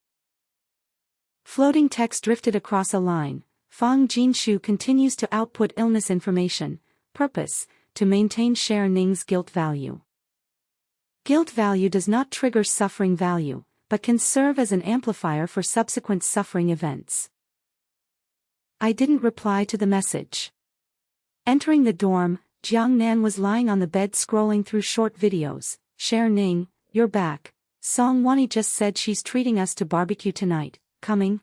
Floating text drifted across a line. Fang Jinshu continues to output illness information. Purpose, to maintain Cher Ning's guilt value. Guilt value does not trigger suffering value, but can serve as an amplifier for subsequent suffering events. I didn't reply to the message. Entering the dorm, Jiang Nan was lying on the bed scrolling through short videos. Cher Ning, you're back. Song Wani just said she's treating us to barbecue tonight. Coming?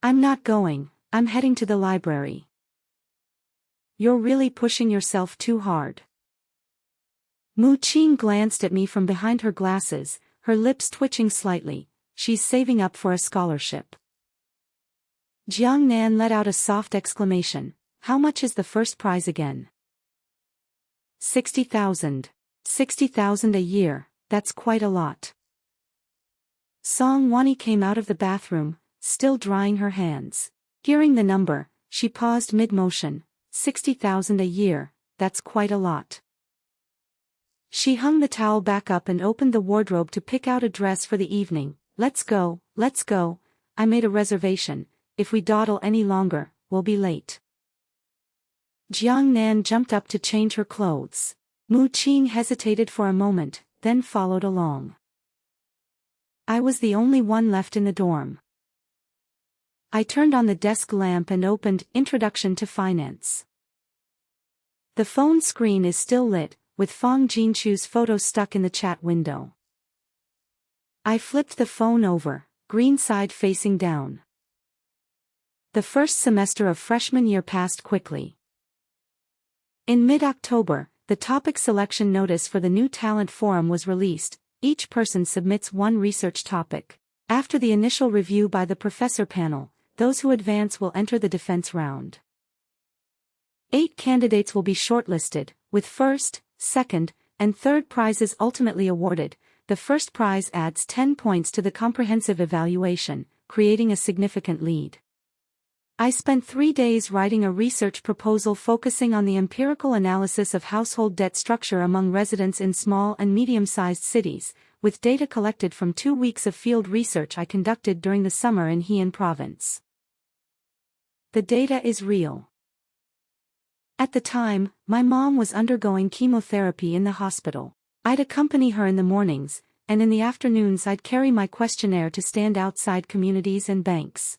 I'm not going, I'm heading to the library. You're really pushing yourself too hard. Mu Qing glanced at me from behind her glasses, her lips twitching slightly. She's saving up for a scholarship. Jiang Nan let out a soft exclamation. How much is the first prize again? 60,000. 60,000 a year, that's quite a lot. Song Wani came out of the bathroom, still drying her hands. Hearing the number, she paused mid-motion. 60,000 a year, that's quite a lot. She hung the towel back up and opened the wardrobe to pick out a dress for the evening. Let's go, I made a reservation. If we dawdle any longer, we'll be late. Jiang Nan jumped up to change her clothes. Mu Qing hesitated for a moment, then followed along. I was the only one left in the dorm. I turned on the desk lamp and opened Introduction to Finance. The phone screen is still lit, with Fang Jinshu's photo stuck in the chat window. I flipped the phone over, green side facing down. The first semester of freshman year passed quickly. In mid-October, the topic selection notice for the new talent forum was released. Each person submits one research topic. After the initial review by the professor panel, those who advance will enter the defense round. 8 candidates will be shortlisted, with first, second, and third prizes ultimately awarded. The first prize adds 10 points to the comprehensive evaluation, creating a significant lead. I spent 3 days writing a research proposal focusing on the empirical analysis of household debt structure among residents in small and medium-sized cities, with data collected from 2 weeks of field research I conducted during the summer in Heian Province. The data is real. At the time, my mom was undergoing chemotherapy in the hospital. I'd accompany her in the mornings, and in the afternoons I'd carry my questionnaire to stand outside communities and banks.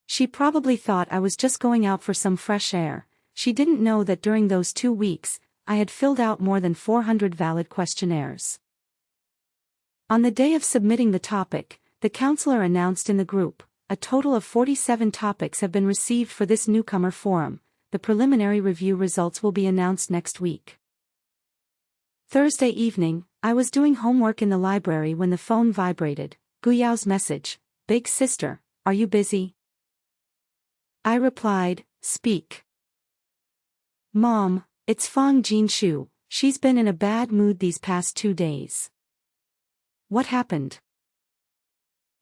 She probably thought I was just going out for some fresh air. She didn't know that during those 2 weeks, I had filled out more than 400 valid questionnaires. On the day of submitting the topic, the counselor announced in the group, a total of 47 topics have been received for this newcomer forum. The preliminary review results will be announced next week. Thursday evening, I was doing homework in the library when the phone vibrated. Guyao's message, Big sister, are you busy? I replied, speak. Mom, it's Fang Jinshu, she's been in a bad mood these past 2 days. What happened?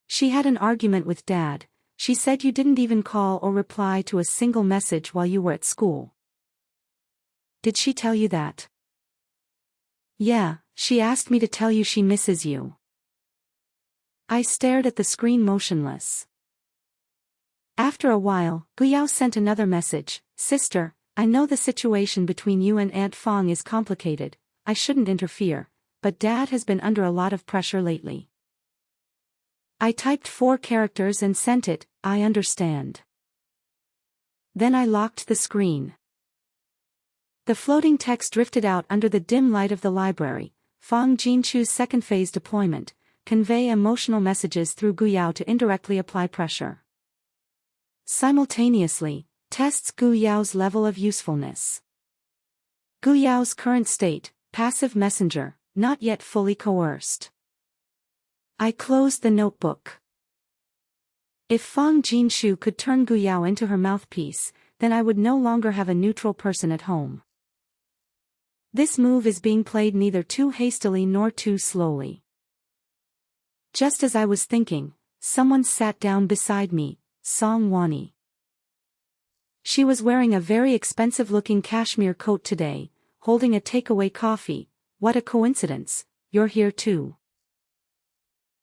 She had an argument with Dad. She said you didn't even call or reply to a single message while you were at school. Did she tell you that? Yeah, she asked me to tell you she misses you. I stared at the screen motionless. After a while, Guyao sent another message. Sister, I know the situation between you and Aunt Fong is complicated, I shouldn't interfere, but Dad has been under a lot of pressure lately. I typed 4 characters and sent it, I understand. Then I locked the screen. The floating text drifted out under the dim light of the library. Fong Jinchu's second phase deployment. Convey emotional messages through Guyao to indirectly apply pressure. Simultaneously, tests Guyao's level of usefulness. Guyao's current state, passive messenger, not yet fully coerced. I closed the notebook. If Fong Jinshu could turn Guyao into her mouthpiece, then I would no longer have a neutral person at home. This move is being played neither too hastily nor too slowly. Just as I was thinking, someone sat down beside me, Song Wani. She was wearing a very expensive-looking cashmere coat today, holding a takeaway coffee. What a coincidence, you're here too.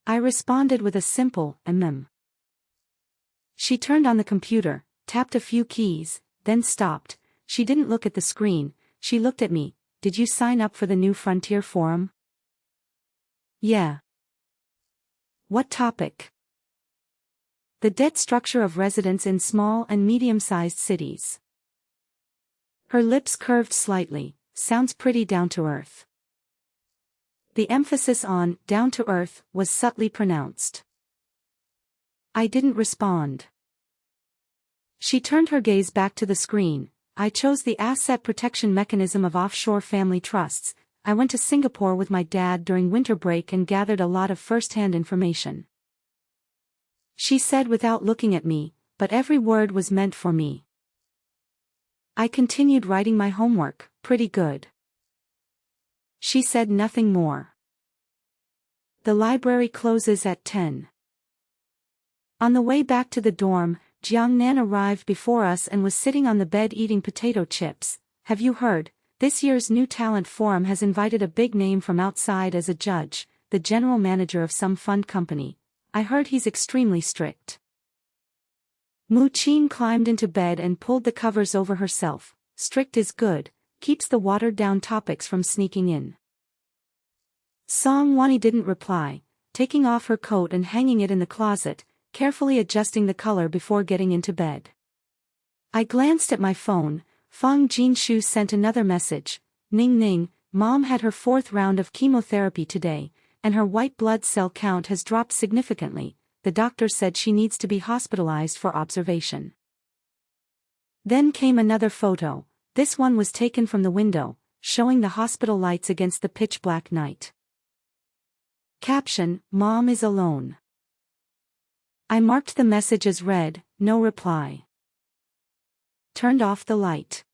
I responded with a simple, She turned on the computer, tapped a few keys, then stopped. She didn't look at the screen, she looked at me. Did you sign up for the New Frontier Forum? Yeah. What topic? The debt structure of residents in small and medium-sized cities. Her lips curved slightly. Sounds pretty down to earth. The emphasis on down to earth was subtly pronounced. I didn't respond. She turned her gaze back to the screen. I chose the asset protection mechanism of offshore family trusts. I went to Singapore with my dad during winter break and gathered a lot of first-hand information. She said without looking at me, but every word was meant for me. I continued writing my homework, pretty good. She said nothing more. The library closes at 10. On the way back to the dorm, Jiangnan arrived before us and was sitting on the bed eating potato chips. Have you heard? This year's new talent forum has invited a big name from outside as a judge, the general manager of some fund company. I heard he's extremely strict. Mu Qin climbed into bed and pulled the covers over herself. Strict is good, keeps the watered-down topics from sneaking in. Song Wani didn't reply, taking off her coat and hanging it in the closet, carefully adjusting the color before getting into bed. I glanced at my phone. Fong Jinshu sent another message. Ning Ning, Mom had her 4th round of chemotherapy today, and her white blood cell count has dropped significantly. The doctor said she needs to be hospitalized for observation. Then came another photo. This one was taken from the window, showing the hospital lights against the pitch-black night. Caption: Mom is alone. I marked the message as read, no reply. Turned off the light.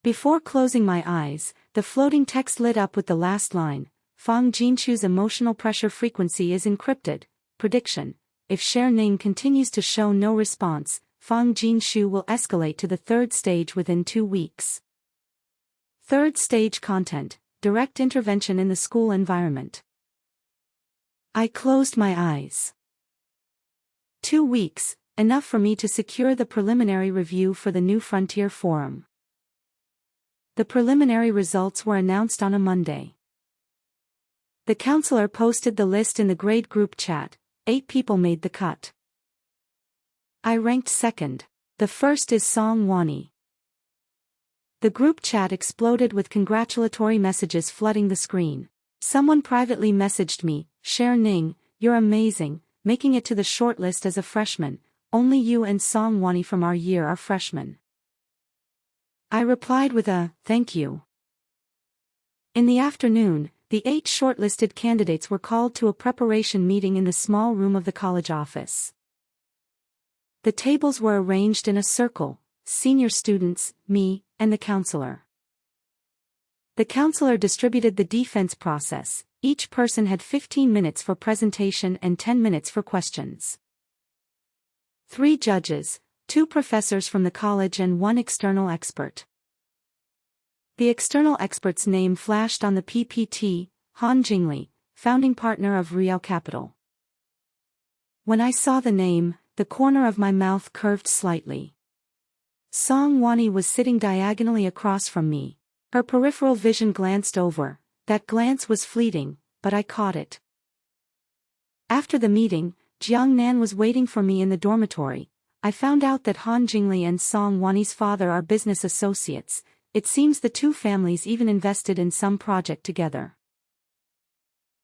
Before closing my eyes, the floating text lit up with the last line. Fong Jinshu's emotional pressure frequency is encrypted. Prediction: if Sher Ning continues to show no response, Fong Jinshu will escalate to the 3rd stage within 2 weeks. 3rd stage content: direct intervention in the school environment. I closed my eyes. 2 weeks, enough for me to secure the preliminary review for the New Frontier Forum. The preliminary results were announced on a Monday. The counselor posted the list in the grade group chat. 8 people made the cut. I ranked 2nd. The first is Song Wani. The group chat exploded with congratulatory messages flooding the screen. Someone privately messaged me, Sher Ning, you're amazing, making it to the shortlist as a freshman. Only you and Song Wani from our year are freshmen. I replied with a, thank you. In the afternoon, the 8 shortlisted candidates were called to a preparation meeting in the small room of the college office. The tables were arranged in a circle, senior students, me, and the counselor. The counselor distributed the defense process. Each person had 15 minutes for presentation and 10 minutes for questions. 3 judges, 2 professors from the college and 1 external expert. The external expert's name flashed on the PPT, Han Jingli, founding partner of Real Capital. When I saw the name, the corner of my mouth curved slightly. Song Wani was sitting diagonally across from me. Her peripheral vision glanced over. That glance was fleeting, but I caught it. After the meeting, Jiang Nan was waiting for me in the dormitory. I found out that Han Jingli and Song Wani's father are business associates. It seems the two families even invested in some project together.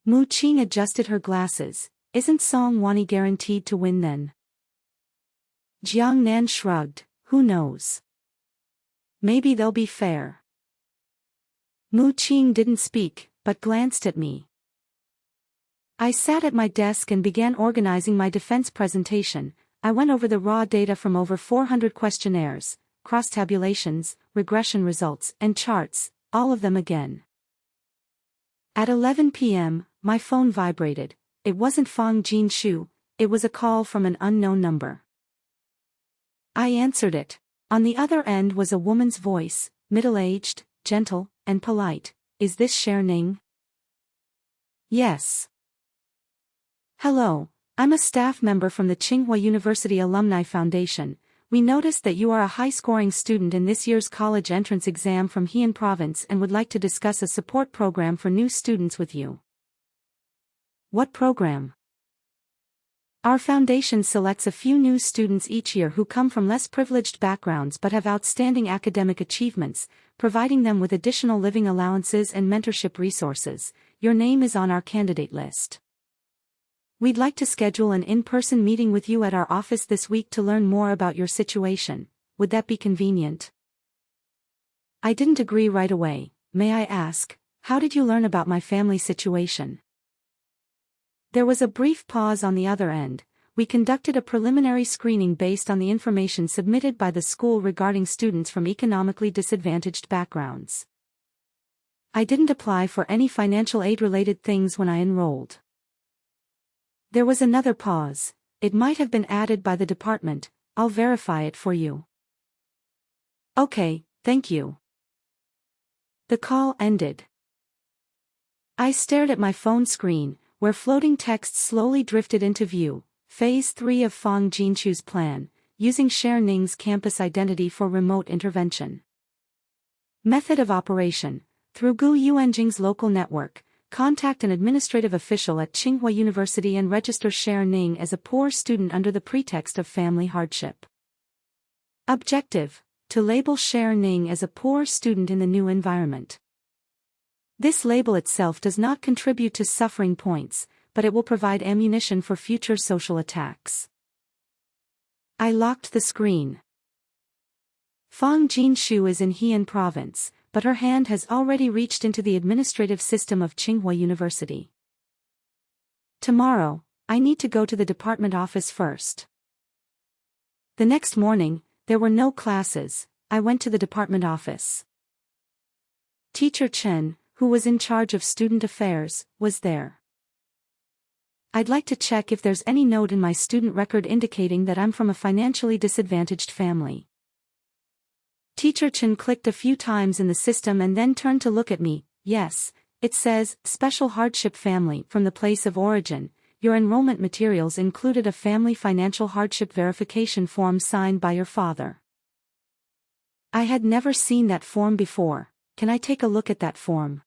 Mu Qing adjusted her glasses. Isn't Song Wani guaranteed to win then? Jiang Nan shrugged. Who knows? Maybe they'll be fair. Mu Qing didn't speak, but glanced at me. I sat at my desk and began organizing my defense presentation. I went over the raw data from over 400 questionnaires, cross-tabulations, regression results, and charts, all of them again. At 11 p.m., my phone vibrated. It wasn't Fang Jinshu, it was a call from an unknown number. I answered it. On the other end was a woman's voice, middle-aged, gentle, and polite. Is this Cher Ning? Yes. Hello, I'm a staff member from the Tsinghua University Alumni Foundation. We noticed that you are a high-scoring student in this year's college entrance exam from Heian Province and would like to discuss a support program for new students with you. What program? Our foundation selects a few new students each year who come from less privileged backgrounds but have outstanding academic achievements, providing them with additional living allowances and mentorship resources. Your name is on our candidate list. We'd like to schedule an in-person meeting with you at our office this week to learn more about your situation. Would that be convenient? I didn't agree right away. May I ask, how did you learn about my family situation? There was a brief pause on the other end. We conducted a preliminary screening based on the information submitted by the school regarding students from economically disadvantaged backgrounds. I didn't apply for any financial aid-related things when I enrolled. There was another pause. It might have been added by the department. I'll verify it for you. Okay, thank you. The call ended. I stared at my phone screen, where floating text slowly drifted into view. Phase 3 of Fang Jinshu's plan, using Cher Ning's campus identity for remote intervention. Method of operation: through Gu Yuanjing's local network, contact an administrative official at Tsinghua University and register Cher Ning as a poor student under the pretext of family hardship. Objective: to label Cher Ning as a poor student in the new environment. This label itself does not contribute to suffering points, but it will provide ammunition for future social attacks. I locked the screen. Fang Jinshu is in Heian Province, but her hand has already reached into the administrative system of Tsinghua University. Tomorrow, I need to go to the department office first. The next morning, there were no classes. I went to the department office. Teacher Chen, who was in charge of student affairs, was there. I'd like to check if there's any note in my student record indicating that I'm from a financially disadvantaged family. Teacher Chen clicked a few times in the system and then turned to look at me. Yes, it says, Special Hardship Family from the place of origin. Your enrollment materials included a family financial hardship verification form signed by your father. I had never seen that form before. Can I take a look at that form?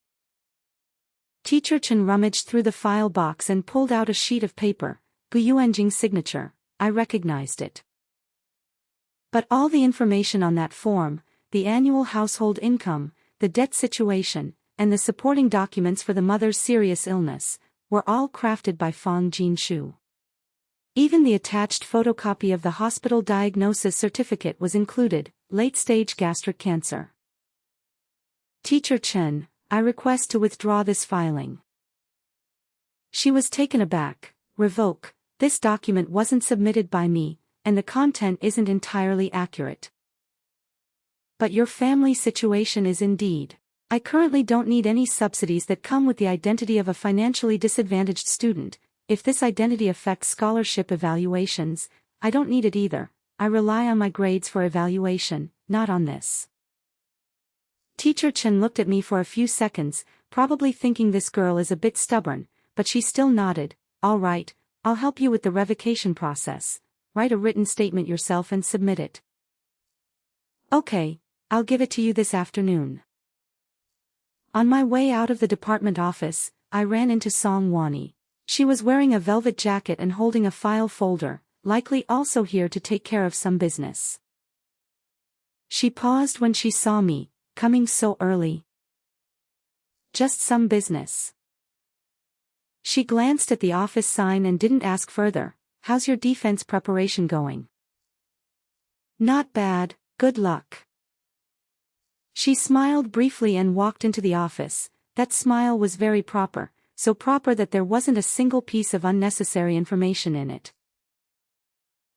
Teacher Chen rummaged through the file box and pulled out a sheet of paper. Gu Yuanjing's signature. I recognized it. But all the information on that form, the annual household income, the debt situation, and the supporting documents for the mother's serious illness, were all crafted by Fang Jinshu. Even the attached photocopy of the hospital diagnosis certificate was included: late-stage gastric cancer. Teacher Chen, I request to withdraw this filing. She was taken aback. Revoke. This document wasn't submitted by me, and the content isn't entirely accurate. But your family situation is indeed. I currently don't need any subsidies that come with the identity of a financially disadvantaged student. If this identity affects scholarship evaluations, I don't need it either. I rely on my grades for evaluation, not on this. Teacher Chen looked at me for a few seconds, probably thinking this girl is a bit stubborn, but she still nodded. All right, I'll help you with the revocation process. write a written statement yourself and submit it. Okay, I'll give it to you this afternoon. On my way out of the department office, I ran into Song Wani. She was wearing a velvet jacket and holding a file folder, likely also here to take care of some business. She paused when she saw me, coming so early. Just some business. She glanced at the office sign and didn't ask further. How's your defense preparation going? Not bad, good luck. She smiled briefly and walked into the office. That smile was very proper, so proper that there wasn't a single piece of unnecessary information in it.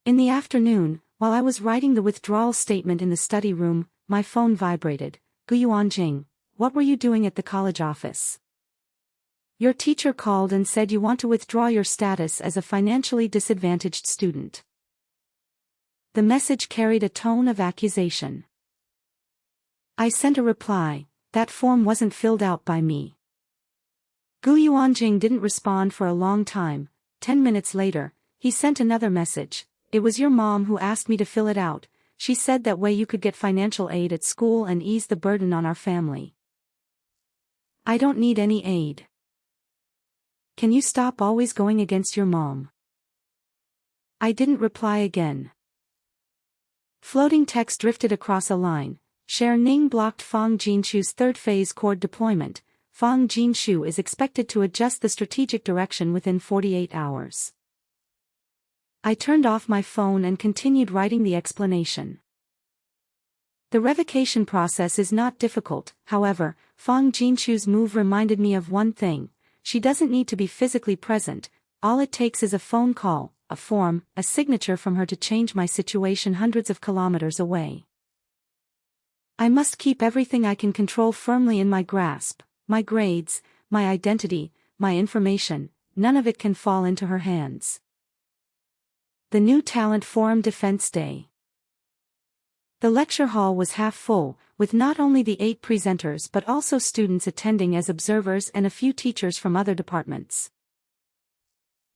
In the afternoon, while I was writing the withdrawal statement in the study room, my phone vibrated. Guyuanjing, what were you doing at the college office? Your teacher called and said you want to withdraw your status as a financially disadvantaged student. The message carried a tone of accusation. I sent a reply. That form wasn't filled out by me. Guyuanjing didn't respond for a long time. 10 minutes later, he sent another message. It was your mom who asked me to fill it out. She said that way you could get financial aid at school and ease the burden on our family. I don't need any aid. Can you stop always going against your mom? I didn't reply again. Floating text drifted across a line. Cher Ning blocked Fang Jinshu's third phase cord deployment. Fang Jinshu is expected to adjust the strategic direction within 48 hours. I turned off my phone and continued writing the explanation. The revocation process is not difficult, however, Fang Jinshu's move reminded me of one thing. She doesn't need to be physically present, all it takes is a phone call, a form, a signature from her to change my situation hundreds of kilometers away. I must keep everything I can control firmly in my grasp, my grades, my identity, my information, none of it can fall into her hands. The New Talent Forum Defense Day. The lecture hall was half full, with not only the 8 presenters but also students attending as observers and a few teachers from other departments.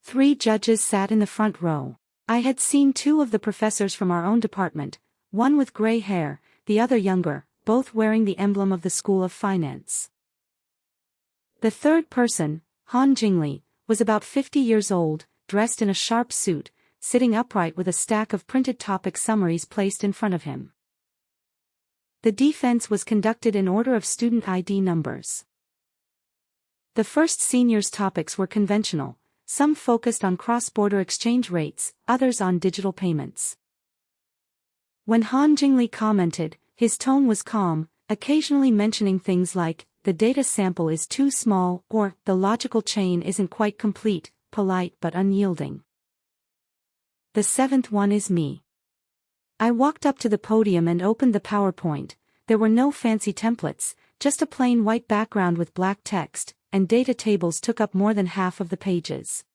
3 judges sat in the front row. I had seen 2 of the professors from our own department, one with gray hair, the other younger, both wearing the emblem of the School of Finance. The third person, Han Jingli, was about 50 years old, dressed in a sharp suit, sitting upright with a stack of printed topic summaries placed in front of him. The defense was conducted in order of student ID numbers. The first senior's topics were conventional, some focused on cross-border exchange rates, others on digital payments. When Han Jingli commented, his tone was calm, occasionally mentioning things like, the data sample is too small, or, the logical chain isn't quite complete, polite but unyielding. The 7th one is me. I walked up to the podium and opened the PowerPoint. There were no fancy templates, just a plain white background with black text, and data tables took up more than half of the pages.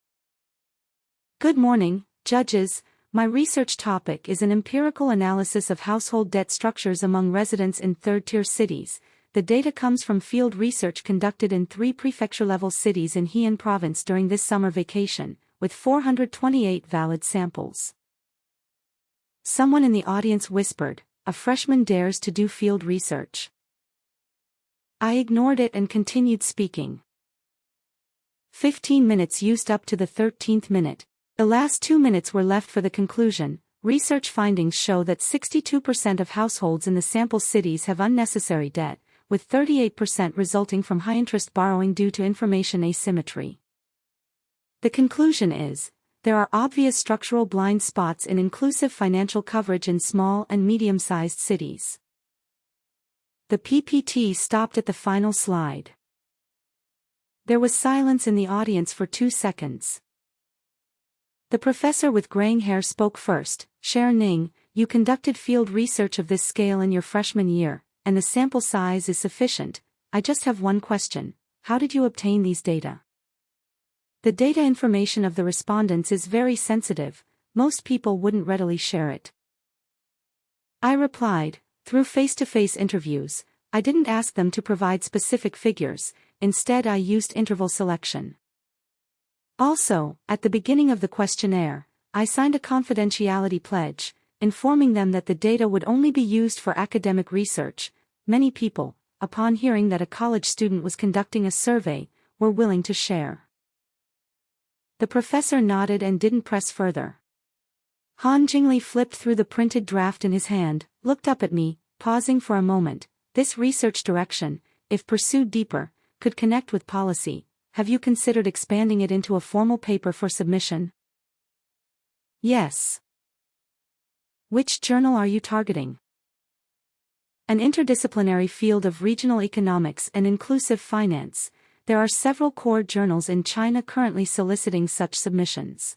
Good morning, judges. My research topic is an empirical analysis of household debt structures among residents in third-tier cities. The data comes from field research conducted in 3 prefecture-level cities in Heian Province during this summer vacation, with 428 valid samples. Someone in the audience whispered, a freshman dares to do field research. I ignored it and continued speaking. 15 minutes used up to the 13th minute. The last 2 minutes were left for the conclusion. Research findings show that 62% of households in the sample cities have unnecessary debt, with 38% resulting from high-interest borrowing due to information asymmetry. The conclusion is, there are obvious structural blind spots in inclusive financial coverage in small and medium-sized cities. The PPT stopped at the final slide. There was silence in the audience for 2 seconds. The professor with graying hair spoke first. Cher Ning, you conducted field research of this scale in your freshman year, and the sample size is sufficient. I just have one question. How did you obtain these data? The data information of the respondents is very sensitive, most people wouldn't readily share it. I replied, through face-to-face interviews, I didn't ask them to provide specific figures, instead I used interval selection. Also, at the beginning of the questionnaire, I signed a confidentiality pledge, informing them that the data would only be used for academic research. Many people, upon hearing that a college student was conducting a survey, were willing to share. The professor nodded and didn't press further. Han Jingli flipped through the printed draft in his hand, looked up at me, pausing for a moment. This research direction, if pursued deeper, could connect with policy. Have you considered expanding it into a formal paper for submission? Yes. Which journal are you targeting? An interdisciplinary field of regional economics and inclusive finance. There are several core journals in China currently soliciting such submissions.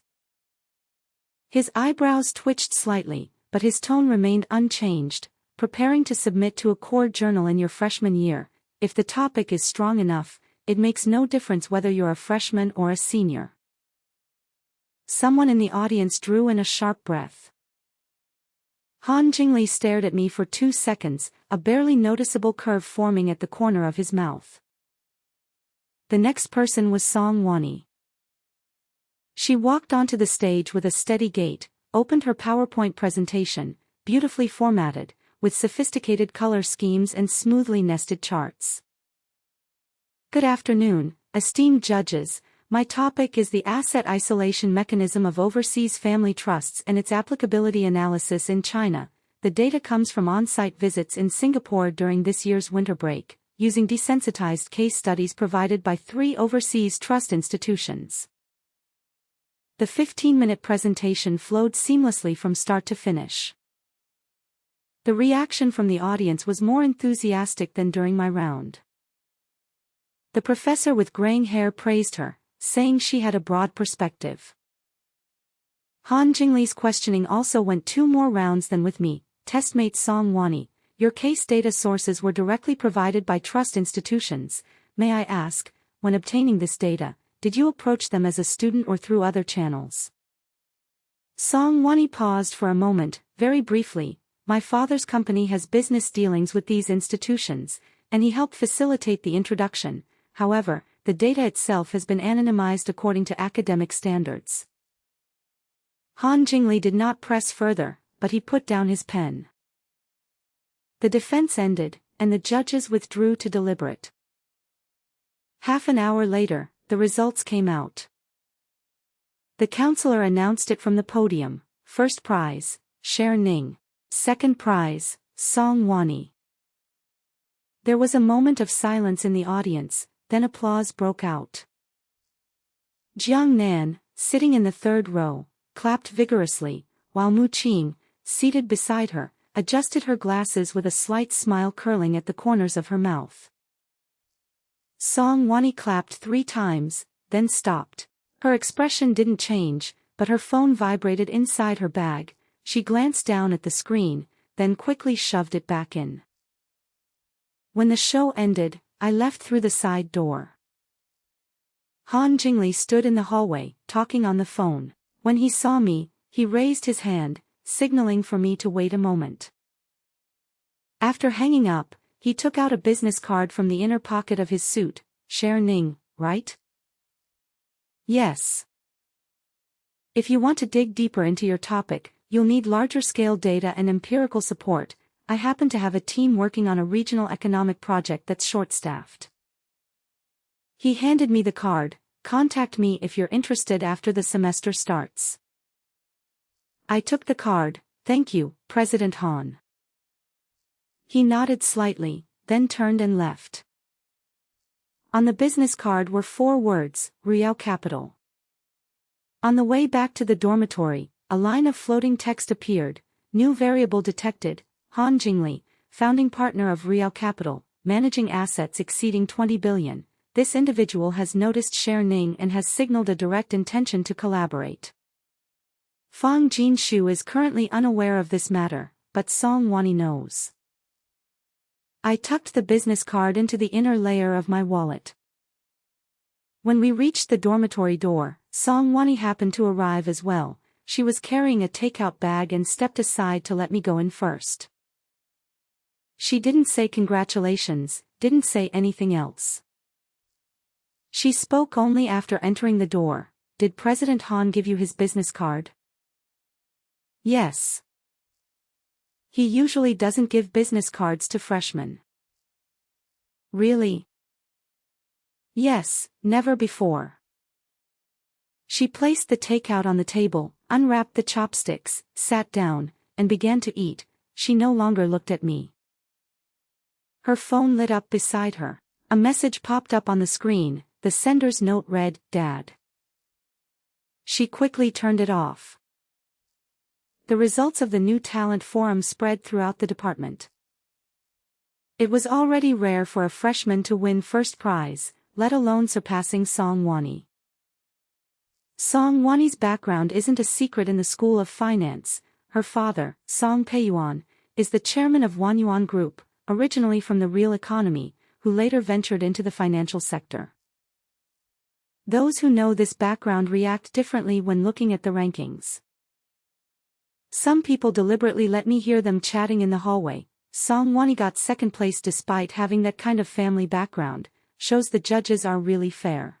His eyebrows twitched slightly, but his tone remained unchanged. Preparing to submit to a core journal in your freshman year, if the topic is strong enough, it makes no difference whether you're a freshman or a senior. Someone in the audience drew in a sharp breath. Han Jingli stared at me for 2 seconds, a barely noticeable curve forming at the corner of his mouth. The next person was Song Wani. She walked onto the stage with a steady gait, opened her PowerPoint presentation, beautifully formatted, with sophisticated color schemes and smoothly nested charts. Good afternoon, esteemed judges. My topic is the asset isolation mechanism of overseas family trusts and its applicability analysis in China. The data comes from on-site visits in Singapore during this year's winter break, using desensitized case studies provided by 3 overseas trust institutions. The 15-minute presentation flowed seamlessly from start to finish. The reaction from the audience was more enthusiastic than during my round. The professor with graying hair praised her, saying she had a broad perspective. Han Jingli's questioning also went 2 more rounds than with me. Testmate Song Wani, your case data sources were directly provided by trust institutions. May I ask, when obtaining this data, did you approach them as a student or through other channels? Song Wani paused for a moment, very briefly. My father's company has business dealings with these institutions, and he helped facilitate the introduction. However, the data itself has been anonymized according to academic standards. Han Jingli did not press further, but he put down his pen. The defense ended, and the judges withdrew to deliberate. Half an hour later, the results came out. The counselor announced it from the podium. First prize, Sher Ning. Second prize, Song Wani. There was a moment of silence in the audience, then applause broke out. Jiang Nan, sitting in the 3rd row, clapped vigorously, while Mu Qing, seated beside her, adjusted her glasses with a slight smile curling at the corners of her mouth. Song Wani clapped 3 times, then stopped. Her expression didn't change, but her phone vibrated inside her bag. She glanced down at the screen, then quickly shoved it back in. When the show ended, I left through the side door. Han Jingli stood in the hallway, talking on the phone. When he saw me, he raised his hand, signaling for me to wait a moment. After hanging up, he took out a business card from the inner pocket of his suit. Sher Ning, right? Yes. If you want to dig deeper into your topic, you'll need larger-scale data and empirical support. I happen to have a team working on a regional economic project that's short-staffed. He handed me the card. Contact me if you're interested after the semester starts. I took the card. Thank you, President Han. He nodded slightly, then turned and left. On the business card were 4 words, Real Capital. On the way back to the dormitory, a line of floating text appeared. New variable detected. Han Jingli, founding partner of Real Capital, managing assets exceeding 20 billion. This individual has noticed Sher Ning and has signaled a direct intention to collaborate. Fang Jinshu is currently unaware of this matter, but Song Wani knows. I tucked the business card into the inner layer of my wallet. When we reached the dormitory door, Song Wani happened to arrive as well. She was carrying a takeout bag and stepped aside to let me go in first. She didn't say congratulations, didn't say anything else. She spoke only after entering the door. Did President Han give you his business card? Yes. He usually doesn't give business cards to freshmen. Really? Yes, never before. She placed the takeout on the table, unwrapped the chopsticks, sat down, and began to eat. She no longer looked at me. Her phone lit up beside her. A message popped up on the screen. The sender's note read, "Dad." She quickly turned it off. The results of the new talent forum spread throughout the department. It was already rare for a freshman to win first prize, let alone surpassing Song Wani. Song Wani's background isn't a secret in the School of Finance. Her father, Song Peiyuan, is the chairman of Wanyuan Group, originally from the real economy, who later ventured into the financial sector. Those who know this background react differently when looking at the rankings. Some people deliberately let me hear them chatting in the hallway. Song Wani got second place despite having that kind of family background, shows the judges are really fair.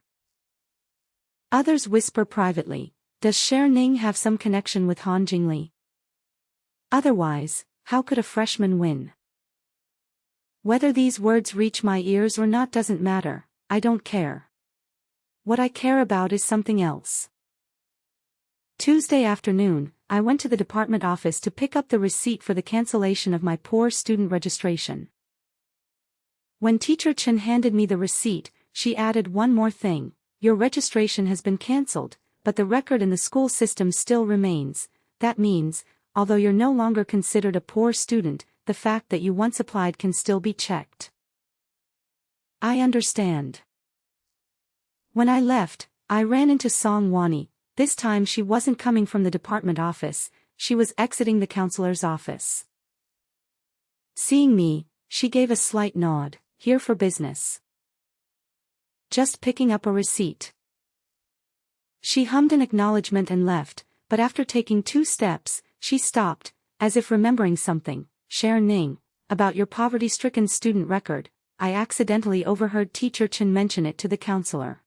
Others whisper privately, does Sher Ning have some connection with Han Jingli? Otherwise, how could a freshman win? Whether these words reach my ears or not doesn't matter, I don't care. What I care about is something else. Tuesday afternoon, I went to the department office to pick up the receipt for the cancellation of my poor student registration. When Teacher Chen handed me the receipt, she added one more thing. Your registration has been cancelled, but the record in the school system still remains. That means, although you're no longer considered a poor student, the fact that you once applied can still be checked. I understand. When I left, I ran into Song Wani. This time she wasn't coming from the department office, she was exiting the counselor's office. Seeing me, she gave a slight nod, here for business. Just picking up a receipt. She hummed an acknowledgement and left, but after taking 2 steps, she stopped, as if remembering something. Sher Ning, about your poverty-stricken student record, I accidentally overheard Teacher Chen mention it to the counselor.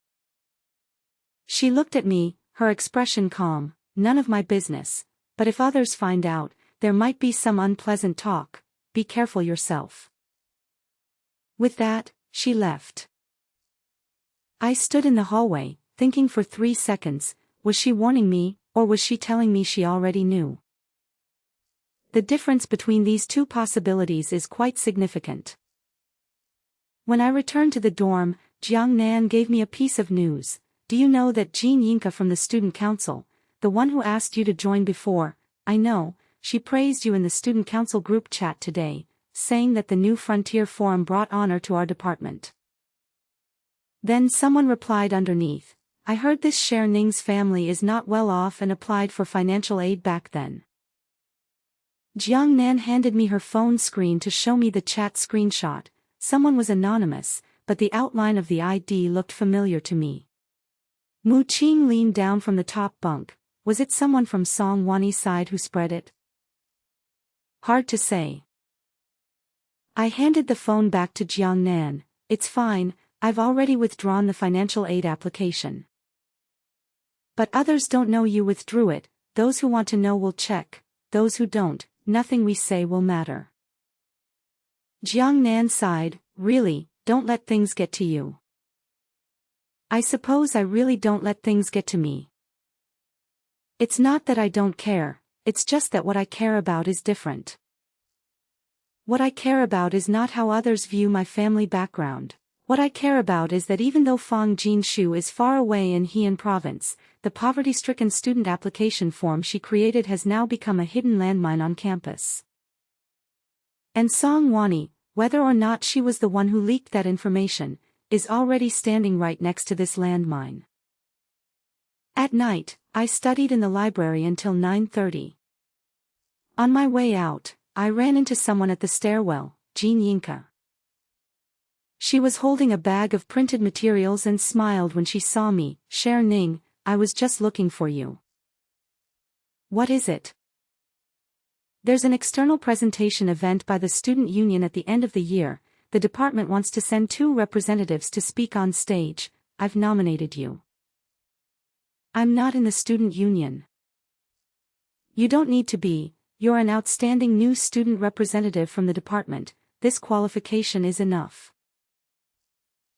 She looked at me, her expression calm, none of my business, but if others find out, there might be some unpleasant talk, be careful yourself. With that, she left. I stood in the hallway, thinking for 3 seconds, was she warning me, or was she telling me she already knew? The difference between these two possibilities is quite significant. When I returned to the dorm, Jiang Nan gave me a piece of news. Do you know that Jean Yinka from the student council, the one who asked you to join before, I know, she praised you in the student council group chat today, saying that the new Frontier Forum brought honor to our department. Then someone replied underneath, I heard this Sher Ning's family is not well off and applied for financial aid back then. Jiang Nan handed me her phone screen to show me the chat screenshot. Someone was anonymous, but the outline of the ID looked familiar to me. Mu Qing leaned down from the top bunk. Was it someone from Song Wani's side who spread it? Hard to say. I handed the phone back to Jiang Nan. It's fine, I've already withdrawn the financial aid application. But others don't know you withdrew it, those who want to know will check, those who don't, nothing we say will matter. Jiang Nan sighed, really, don't let things get to you. I suppose I really don't let things get to me. It's not that I don't care, it's just that what I care about is different. What I care about is not how others view my family background. What I care about is that even though Fang Jinshu is far away in Heian province, the poverty-stricken student application form she created has now become a hidden landmine on campus. And Song Wani, whether or not she was the one who leaked that information, is already standing right next to this landmine. At night, I studied in the library until 9:30. On my way out, I ran into someone at the stairwell, Jean Yinka. She was holding a bag of printed materials and smiled when she saw me. Sher Ning, I was just looking for you. What is it? There's an external presentation event by the student union at the end of the year. The department wants to send 2 representatives to speak on stage. I've nominated you. I'm not in the student union. You don't need to be, you're an outstanding new student representative from the department, this qualification is enough.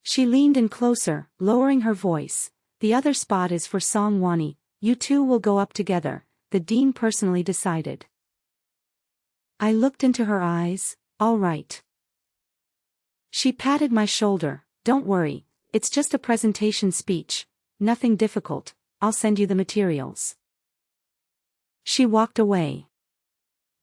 She leaned in closer, lowering her voice. The other spot is for Songwani, you two will go up together, the dean personally decided. I looked into her eyes, all right. She patted my shoulder, don't worry, it's just a presentation speech, nothing difficult, I'll send you the materials. She walked away.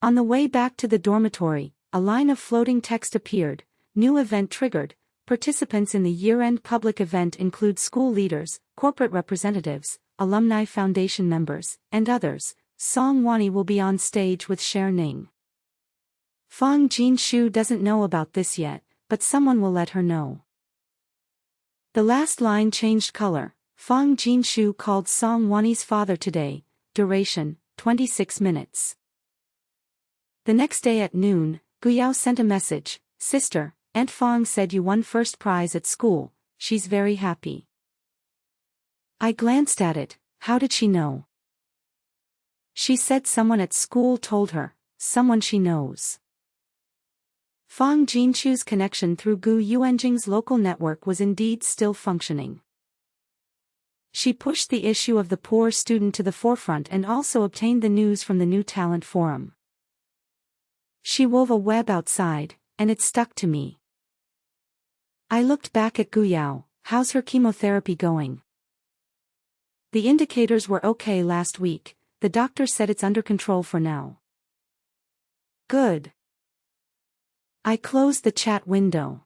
On the way back to the dormitory, a line of floating text appeared, new event triggered, participants in the year-end public event include school leaders, corporate representatives, alumni foundation members, and others. Songwani will be on stage with Cher Ning. Fang Jinshu doesn't know about this yet, but someone will let her know. The last line changed color. Fang Jinshu called Songwani's father today, duration, 26 minutes. The next day at noon, Guyao sent a message, Sister, Aunt Fang said you won first prize at school, she's very happy. I glanced at it, how did she know? She said someone at school told her, someone she knows. Fang Jinshu's connection through Gu Yuanjing's local network was indeed still functioning. She pushed the issue of the poor student to the forefront and also obtained the news from the New Talent Forum. She wove a web outside, and it stuck to me. I looked back at Guyao, how's her chemotherapy going? The indicators were okay last week, the doctor said it's under control for now. Good. I closed the chat window.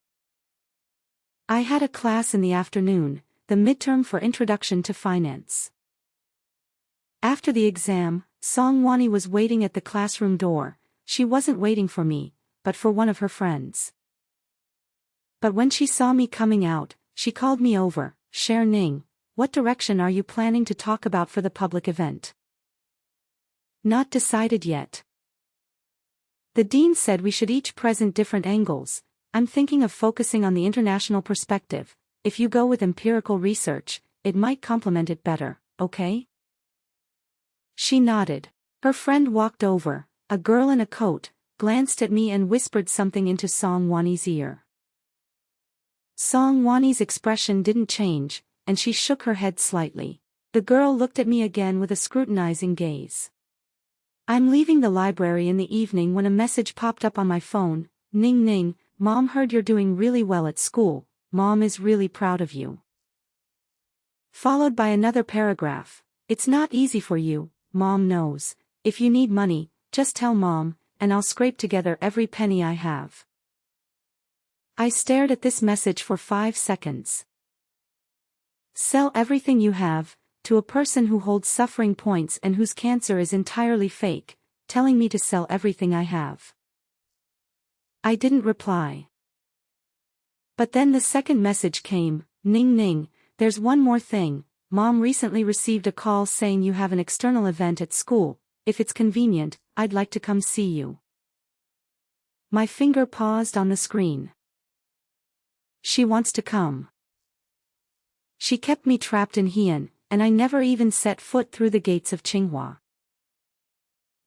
I had a class in the afternoon, the midterm for Introduction to Finance. After the exam, Songwani was waiting at the classroom door. She wasn't waiting for me, but for one of her friends. But when she saw me coming out, she called me over. Cher Ning, what direction are you planning to talk about for the public event? Not decided yet. The dean said we should each present different angles. I'm thinking of focusing on the international perspective. If you go with empirical research, it might complement it better, okay? She nodded. Her friend walked over, a girl in a coat, glanced at me and whispered something into Songwani's ear. Songwani's expression didn't change, and she shook her head slightly. The girl looked at me again with a scrutinizing gaze. I'm leaving the library in the evening when a message popped up on my phone. Ning Ning, Mom heard you're doing really well at school, Mom is really proud of you. Followed by another paragraph. It's not easy for you, Mom knows. If you need money, just tell Mom, and I'll scrape together every penny I have. I stared at this message for 5 seconds. Sell everything you have, to a person who holds suffering points and whose cancer is entirely fake, telling me to sell everything I have. I didn't reply. But then the second message came, Ning Ning, there's one more thing, Mom recently received a call saying you have an external event at school, if it's convenient, I'd like to come see you. My finger paused on the screen. She wants to come. She kept me trapped in Heian, and I never even set foot through the gates of Tsinghua.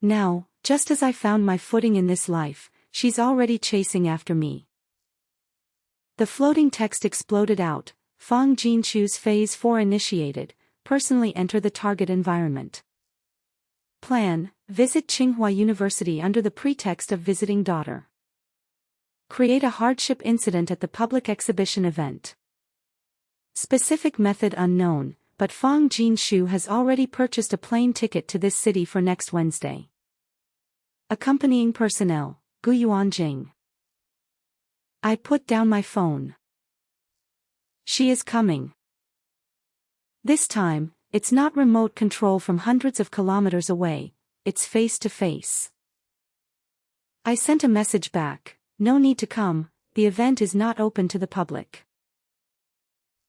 Now, just as I found my footing in this life, she's already chasing after me. The floating text exploded out. Fang Jinshu's Phase 4 initiated, personally enter the target environment. Plan, visit Tsinghua University under the pretext of visiting daughter. Create a hardship incident at the public exhibition event. Specific method unknown, but Fang Jinshu has already purchased a plane ticket to this city for next Wednesday. Accompanying personnel, Gu Yuanjing. I put down my phone. She is coming. This time, it's not remote control from hundreds of kilometers away, it's face to face. I sent a message back, no need to come, the event is not open to the public.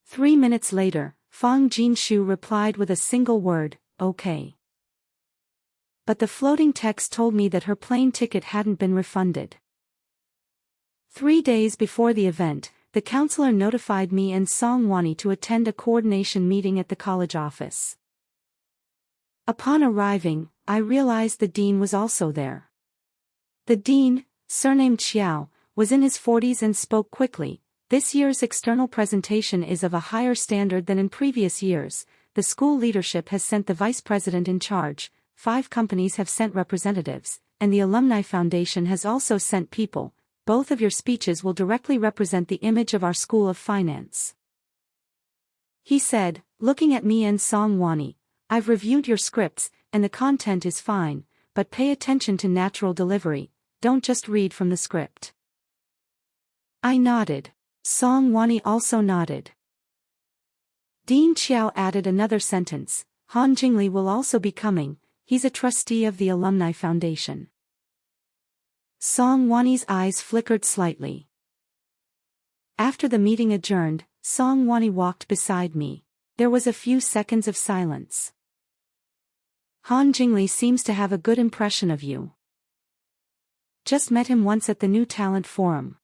3 minutes later, Fang Jinshu replied with a single word, okay. But the floating text told me that her plane ticket hadn't been refunded. 3 days before the event, the counselor notified me and Songwani to attend a coordination meeting at the college office. Upon arriving, I realized the dean was also there. The dean, surnamed Xiao, was in his 40s and spoke quickly. This year's external presentation is of a higher standard than in previous years. The school leadership has sent the vice president in charge, 5 companies have sent representatives, and the Alumni Foundation has also sent people. Both of your speeches will directly represent the image of our School of Finance. He said, looking at me and Song Wani, I've reviewed your scripts, and the content is fine, but pay attention to natural delivery, don't just read from the script. I nodded. Song Wani also nodded. Dean Xiao added another sentence, Han Jingli will also be coming, he's a trustee of the Alumni Foundation. Song Wani's eyes flickered slightly. After the meeting adjourned, Song Wani walked beside me. There was a few seconds of silence. Han Jingli seems to have a good impression of you. Just met him once at the New Talent Forum.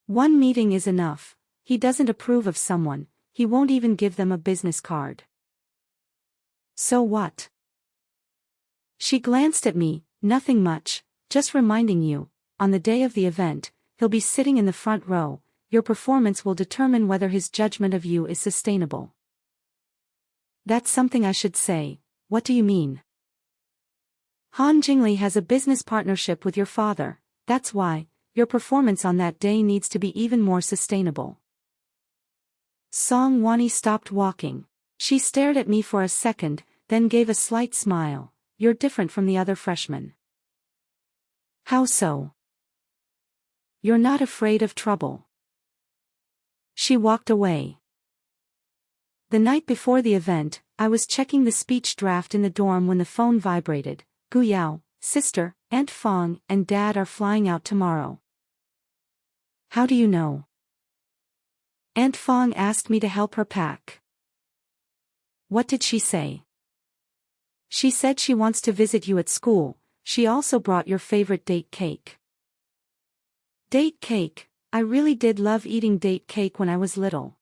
One meeting is enough. He doesn't approve of someone, he won't even give them a business card. So what? She glanced at me, nothing much, just reminding you, on the day of the event, he'll be sitting in the front row, your performance will determine whether his judgment of you is sustainable. That's something I should say, what do you mean? Han Jingli has a business partnership with your father, that's why, your performance on that day needs to be even more sustainable. Song Wani stopped walking. She stared at me for a second, then gave a slight smile. You're different from the other freshmen. How so? You're not afraid of trouble. She walked away. The night before the event, I was checking the speech draft in the dorm when the phone vibrated. Gu Yao, sister, Aunt Fong, and Dad are flying out tomorrow. How do you know? Aunt Fong asked me to help her pack. What did she say? She said she wants to visit you at school. She also brought your favorite date cake. Date cake, I really did love eating date cake when I was little.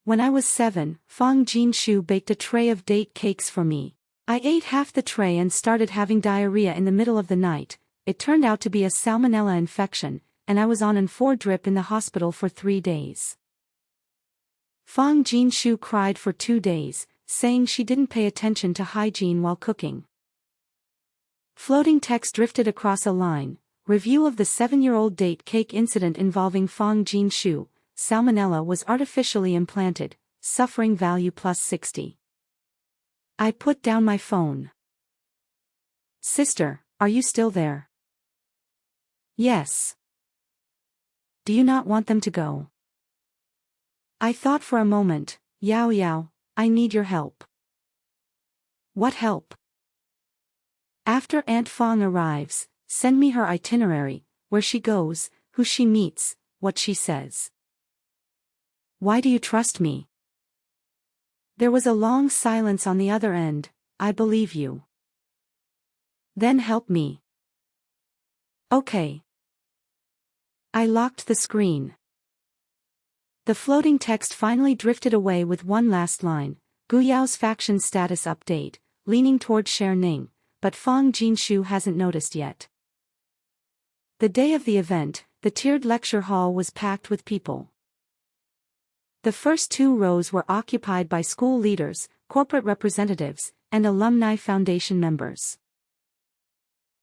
When I was 7, Fong Jinshu baked a tray of date cakes for me. I ate half the tray and started having diarrhea in the middle of the night. It turned out to be a salmonella infection, and I was on N4 drip in the hospital for 3 days. Fong Jinshu cried for 2 days, saying she didn't pay attention to hygiene while cooking. Floating text drifted across a line. Review of the 7-year-old date cake incident involving Fong Jinshu. Salmonella was artificially implanted. Suffering value +60. I put down my phone. Sister, are you still there? Yes. Do you not want them to go? I thought for a moment. Yao Yao, I need your help. What help? After Aunt Fong arrives, send me her itinerary, where she goes, who she meets, what she says. Why do you trust me? There was a long silence on the other end. I believe you. Then help me. Okay. I locked the screen. The floating text finally drifted away with one last line. Gu Yao's faction status update, leaning toward Ning, but Fong Jinshu hasn't noticed yet. The day of the event, the tiered lecture hall was packed with people. The first 2 rows were occupied by school leaders, corporate representatives, and Alumni Foundation members.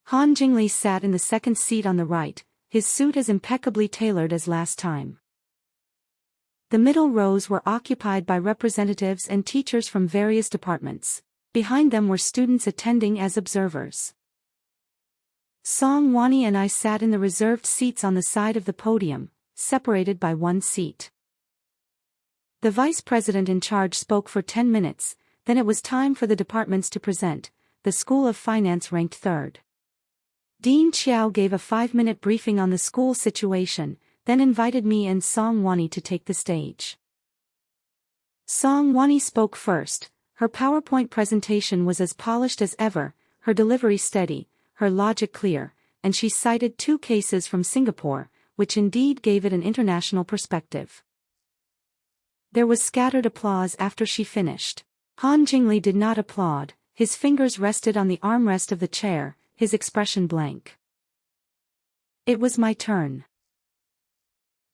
Han Jingli sat in the second seat on the right, his suit as impeccably tailored as last time. The middle rows were occupied by representatives and teachers from various departments. Behind them were students attending as observers. Song Wani and I sat in the reserved seats on the side of the podium, separated by 1 seat. The vice president in charge spoke for 10 minutes, then it was time for the departments to present. The School of Finance ranked 3rd. Dean Xiao gave a 5-minute briefing on the school situation, then invited me and Song Wani to take the stage. Song Wani spoke first. Her PowerPoint presentation was as polished as ever, her delivery steady, her logic clear, and she cited 2 cases from Singapore, which indeed gave it an international perspective. There was scattered applause after she finished. Han Jingli did not applaud, his fingers rested on the armrest of the chair, his expression blank. It was my turn.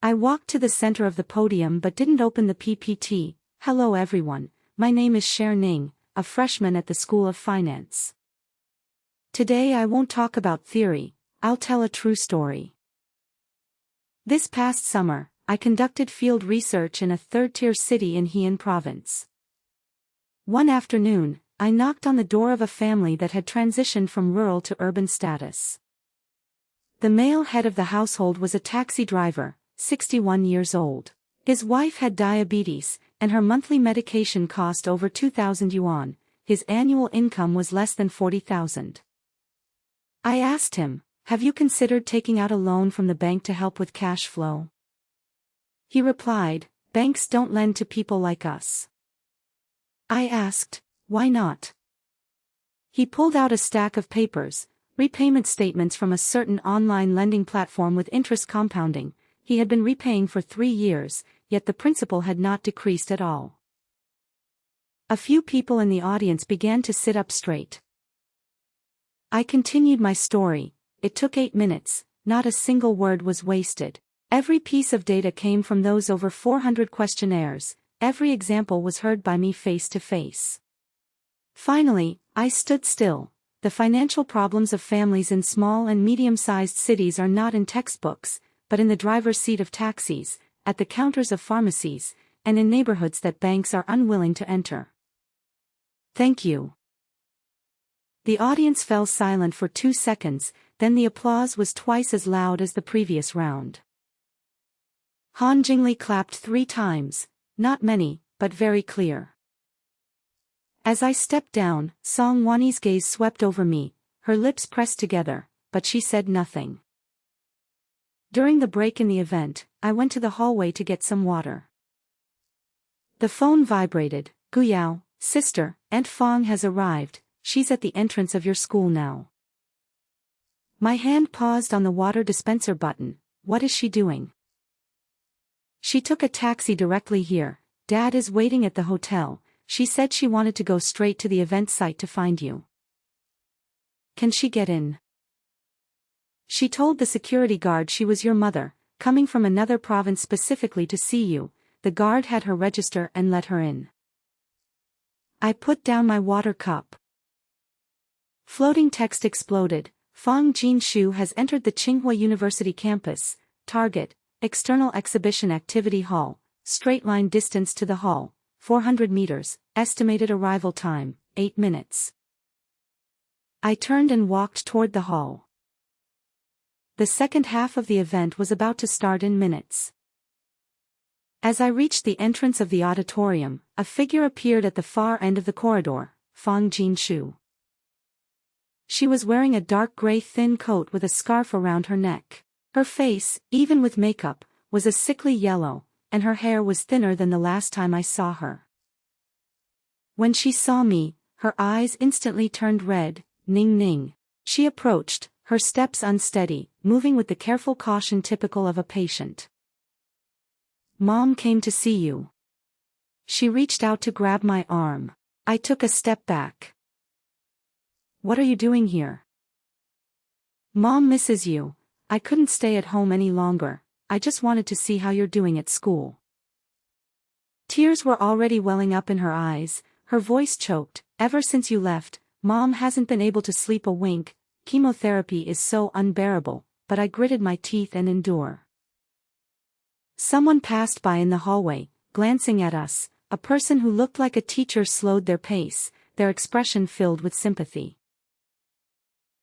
I walked to the center of the podium but didn't open the PPT. Hello everyone, my name is Sher Ning, a freshman at the School of Finance. Today I won't talk about theory, I'll tell a true story. This past summer, I conducted field research in a third-tier city in Heian province. One afternoon, I knocked on the door of a family that had transitioned from rural to urban status. The male head of the household was a taxi driver, 61 years old. His wife had diabetes, and her monthly medication cost over 2,000 yuan. His annual income was less than 40,000. I asked him, "Have you considered taking out a loan from the bank to help with cash flow?" He replied, "Banks don't lend to people like us." I asked, "Why not?" He pulled out a stack of papers, repayment statements from a certain online lending platform with interest compounding. He had been repaying for 3 years, yet the principal had not decreased at all. A few people in the audience began to sit up straight. I continued my story. It took 8 minutes, not a single word was wasted. Every piece of data came from those over 400 questionnaires, every example was heard by me face to face. Finally, I stood still. The financial problems of families in small and medium-sized cities are not in textbooks, but in the driver's seat of taxis, at the counters of pharmacies, and in neighborhoods that banks are unwilling to enter. Thank you. The audience fell silent for 2 seconds, then the applause was twice as loud as the previous round. Han Jingli clapped 3 times, not many, but very clear. As I stepped down, Song Wani's gaze swept over me, her lips pressed together, but she said nothing. During the break in the event, I went to the hallway to get some water. The phone vibrated. "Guyao, sister, Aunt Fong has arrived, she's at the entrance of your school now." My hand paused on the water dispenser button. What is she doing? "She took a taxi directly here. Dad is waiting at the hotel. She said she wanted to go straight to the event site to find you." "Can she get in?" "She told the security guard she was your mother, coming from another province specifically to see you. The guard had her register and let her in." I put down my water cup. Floating text exploded. Fang Jinshu has entered the Tsinghua University campus. Target, External Exhibition Activity Hall, straight line distance to the hall, 400 meters, estimated arrival time, 8 minutes. I turned and walked toward the hall. The second half of the event was about to start in minutes. As I reached the entrance of the auditorium, a figure appeared at the far end of the corridor, Fang Jinshu. She was wearing a dark gray thin coat with a scarf around her neck. Her face, even with makeup, was a sickly yellow, and her hair was thinner than the last time I saw her. When she saw me, her eyes instantly turned red. "Ning Ning." She approached, her steps unsteady, moving with the careful caution typical of a patient. "Mom came to see you." She reached out to grab my arm. I took a step back. "What are you doing here?" "Mom misses you. I couldn't stay at home any longer. I just wanted to see how you're doing at school." Tears were already welling up in her eyes, her voice choked. "Ever since you left, Mom hasn't been able to sleep a wink. Chemotherapy is so unbearable, but I gritted my teeth and endure." Someone passed by in the hallway, glancing at us. A person who looked like a teacher slowed their pace, their expression filled with sympathy.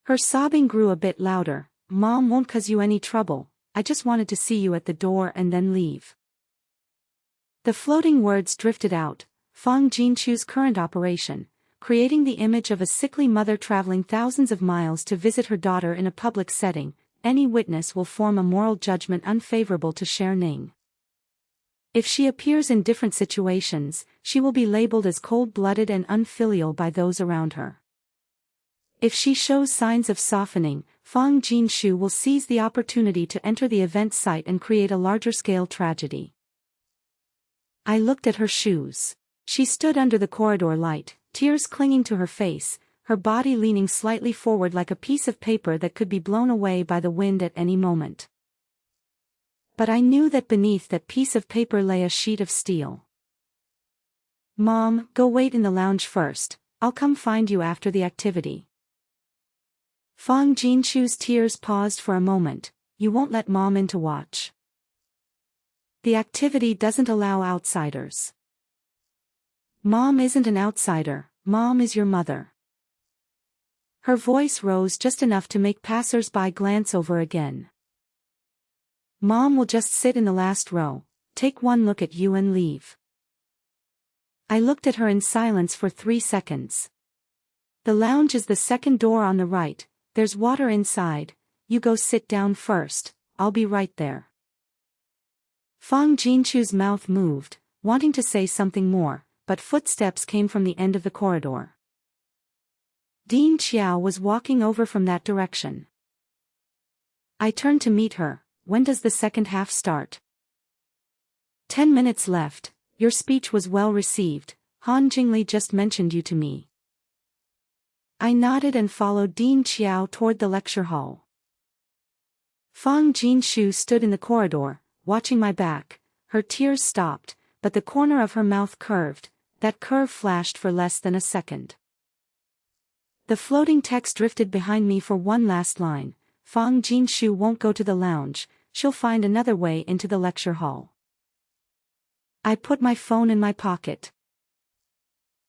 Her sobbing grew a bit louder. "Mom won't cause you any trouble. I just wanted to see you at the door and then leave." The floating words drifted out. Fang Jinshu's current operation, creating the image of a sickly mother traveling thousands of miles to visit her daughter in a public setting. Any witness will form a moral judgment unfavorable to Sher Ning. If she appears in different situations, she will be labeled as cold-blooded and unfilial by those around her. If she shows signs of softening, Fang Jinshu will seize the opportunity to enter the event site and create a larger-scale tragedy. I looked at her shoes. She stood under the corridor light, tears clinging to her face, her body leaning slightly forward like a piece of paper that could be blown away by the wind at any moment. But I knew that beneath that piece of paper lay a sheet of steel. "Mom, go wait in the lounge first, I'll come find you after the activity." Fang Jinshu's tears paused for a moment. "You won't let Mom in to watch? The activity doesn't allow outsiders." "Mom isn't an outsider, Mom is your mother." Her voice rose just enough to make passers-by glance over again. "Mom will just sit in the last row, take one look at you and leave." I looked at her in silence for 3 seconds. "The lounge is the second door on the right, there's water inside, you go sit down first, I'll be right there." Fang Jinshu's mouth moved, wanting to say something more, but footsteps came from the end of the corridor. Dean Xiao was walking over from that direction. I turned to meet her. "When does the second half start?" "10 minutes left, your speech was well received, Han Jingli just mentioned you to me." I nodded and followed Dean Xiao toward the lecture hall. Fang Jinshu stood in the corridor, watching my back. Her tears stopped, but the corner of her mouth curved. That curve flashed for less than a second. The floating text drifted behind me for one last line. "Fang Jinshu won't go to the lounge, she'll find another way into the lecture hall." I put my phone in my pocket.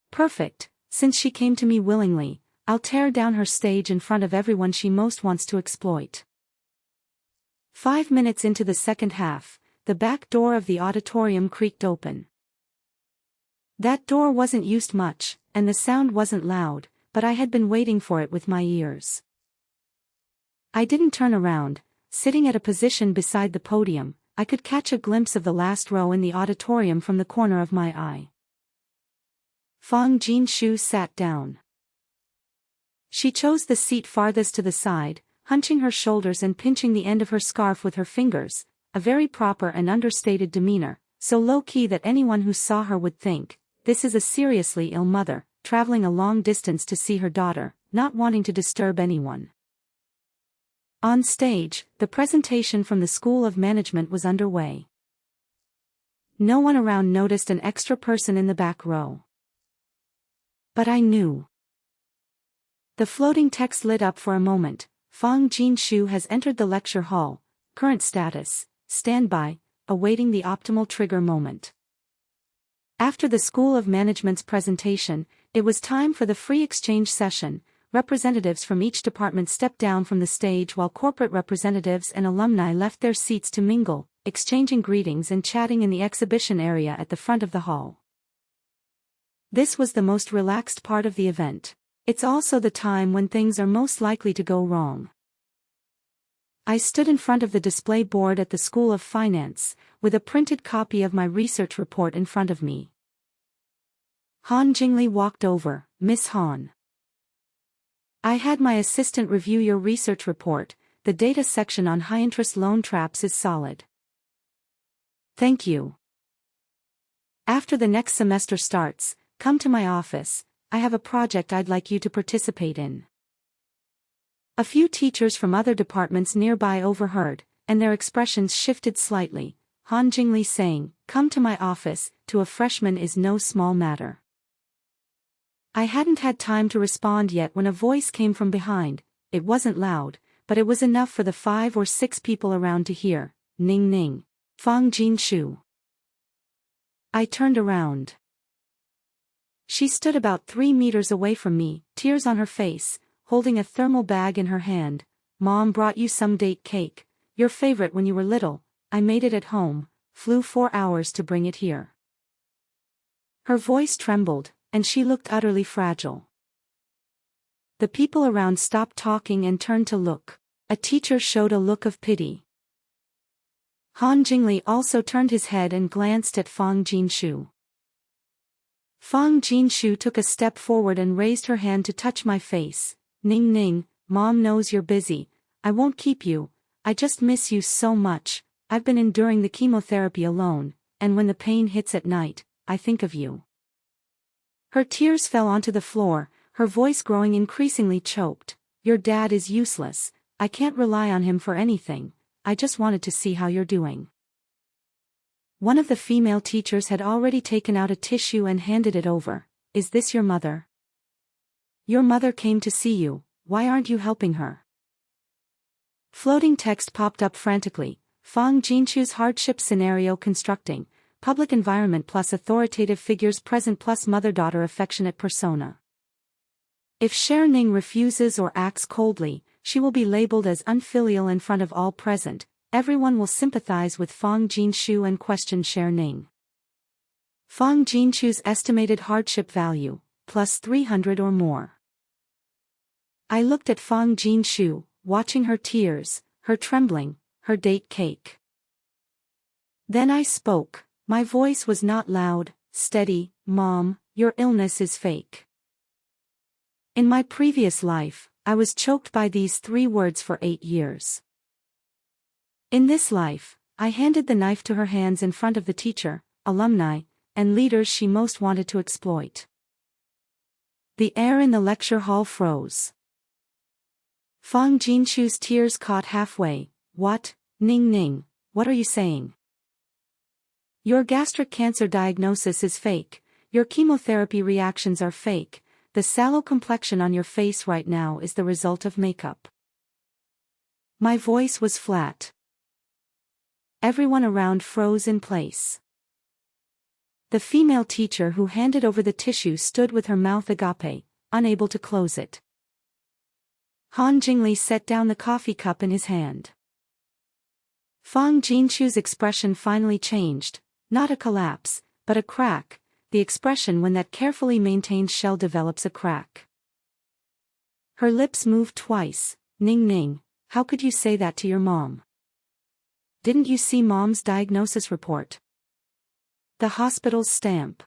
Perfect, since she came to me willingly, I'll tear down her stage in front of everyone she most wants to exploit. 5 minutes into the second half, the back door of the auditorium creaked open. That door wasn't used much, and the sound wasn't loud, but I had been waiting for it with my ears. I didn't turn around. Sitting at a position beside the podium, I could catch a glimpse of the last row in the auditorium from the corner of my eye. Fang Jinshu sat down. She chose the seat farthest to the side, hunching her shoulders and pinching the end of her scarf with her fingers, a very proper and understated demeanor, so low-key that anyone who saw her would think, this is a seriously ill mother, traveling a long distance to see her daughter, not wanting to disturb anyone. On stage, the presentation from the School of Management was underway. No one around noticed an extra person in the back row. But I knew. The floating text lit up for a moment. Fang Jinshu has entered the lecture hall. Current status, standby, awaiting the optimal trigger moment. After the School of Management's presentation, it was time for the free exchange session. Representatives from each department stepped down from the stage while corporate representatives and alumni left their seats to mingle, exchanging greetings and chatting in the exhibition area at the front of the hall. This was the most relaxed part of the event. It's also the time when things are most likely to go wrong. I stood in front of the display board at the School of Finance, with a printed copy of my research report in front of me. Han Jingli walked over. "Miss Han. I had my assistant review your research report. The data section on high-interest loan traps is solid." "Thank you. After the next semester starts, come to my office. I have a project I'd like you to participate in." A few teachers from other departments nearby overheard, and their expressions shifted slightly. Han Jingli saying, "Come to my office," to a freshman is no small matter. I hadn't had time to respond yet when a voice came from behind. It wasn't loud, but it was enough for the 5 or 6 people around to hear. "Ning Ning. Fang Jinshu." I turned around. She stood about 3 meters away from me, tears on her face, holding a thermal bag in her hand. "Mom brought you some date cake, your favorite when you were little. I made it at home, flew 4 hours to bring it here." Her voice trembled, and she looked utterly fragile. The people around stopped talking and turned to look. A teacher showed a look of pity. Han Jingli also turned his head and glanced at Fang Jinshu. Fang Jinshu took a step forward and raised her hand to touch my face. "Ning Ning, Mom knows you're busy. I won't keep you. I just miss you so much. I've been enduring the chemotherapy alone, and when the pain hits at night, I think of you." Her tears fell onto the floor, her voice growing increasingly choked. Your dad is useless, I can't rely on him for anything, I just wanted to see how you're doing. One of the female teachers had already taken out a tissue and handed it over. Is this your mother? Your mother came to see you, why aren't you helping her? Floating text popped up frantically. Fang Jinchu's hardship scenario constructing, public environment plus authoritative figures present plus mother-daughter affectionate persona. If Ning refuses or acts coldly, she will be labeled as unfilial in front of all present. Everyone will sympathize with Fang Jinshu and question Ning. Fang Jinshu's estimated hardship value, plus 300 or more. I looked at Fang Jinshu, watching her tears, her trembling, her date cake. Then I spoke. My voice was not loud, steady. Mom, your illness is fake. In my previous life, I was choked by these 3 words for 8 years. In this life, I handed the knife to her hands in front of the teacher, alumni, and leaders she most wanted to exploit. The air in the lecture hall froze. Fang Jinshu's tears caught halfway. What, Ning, what are you saying? Your gastric cancer diagnosis is fake, your chemotherapy reactions are fake, the sallow complexion on your face right now is the result of makeup. My voice was flat. Everyone around froze in place. The female teacher who handed over the tissue stood with her mouth agape, unable to close it. Han Jingli set down the coffee cup in his hand. Fang Jinshu's expression finally changed, not a collapse, but a crack, the expression when that carefully maintained shell develops a crack. Her lips moved twice. Ning, how could you say that to your mom? Didn't you see mom's diagnosis report? The hospital's stamp.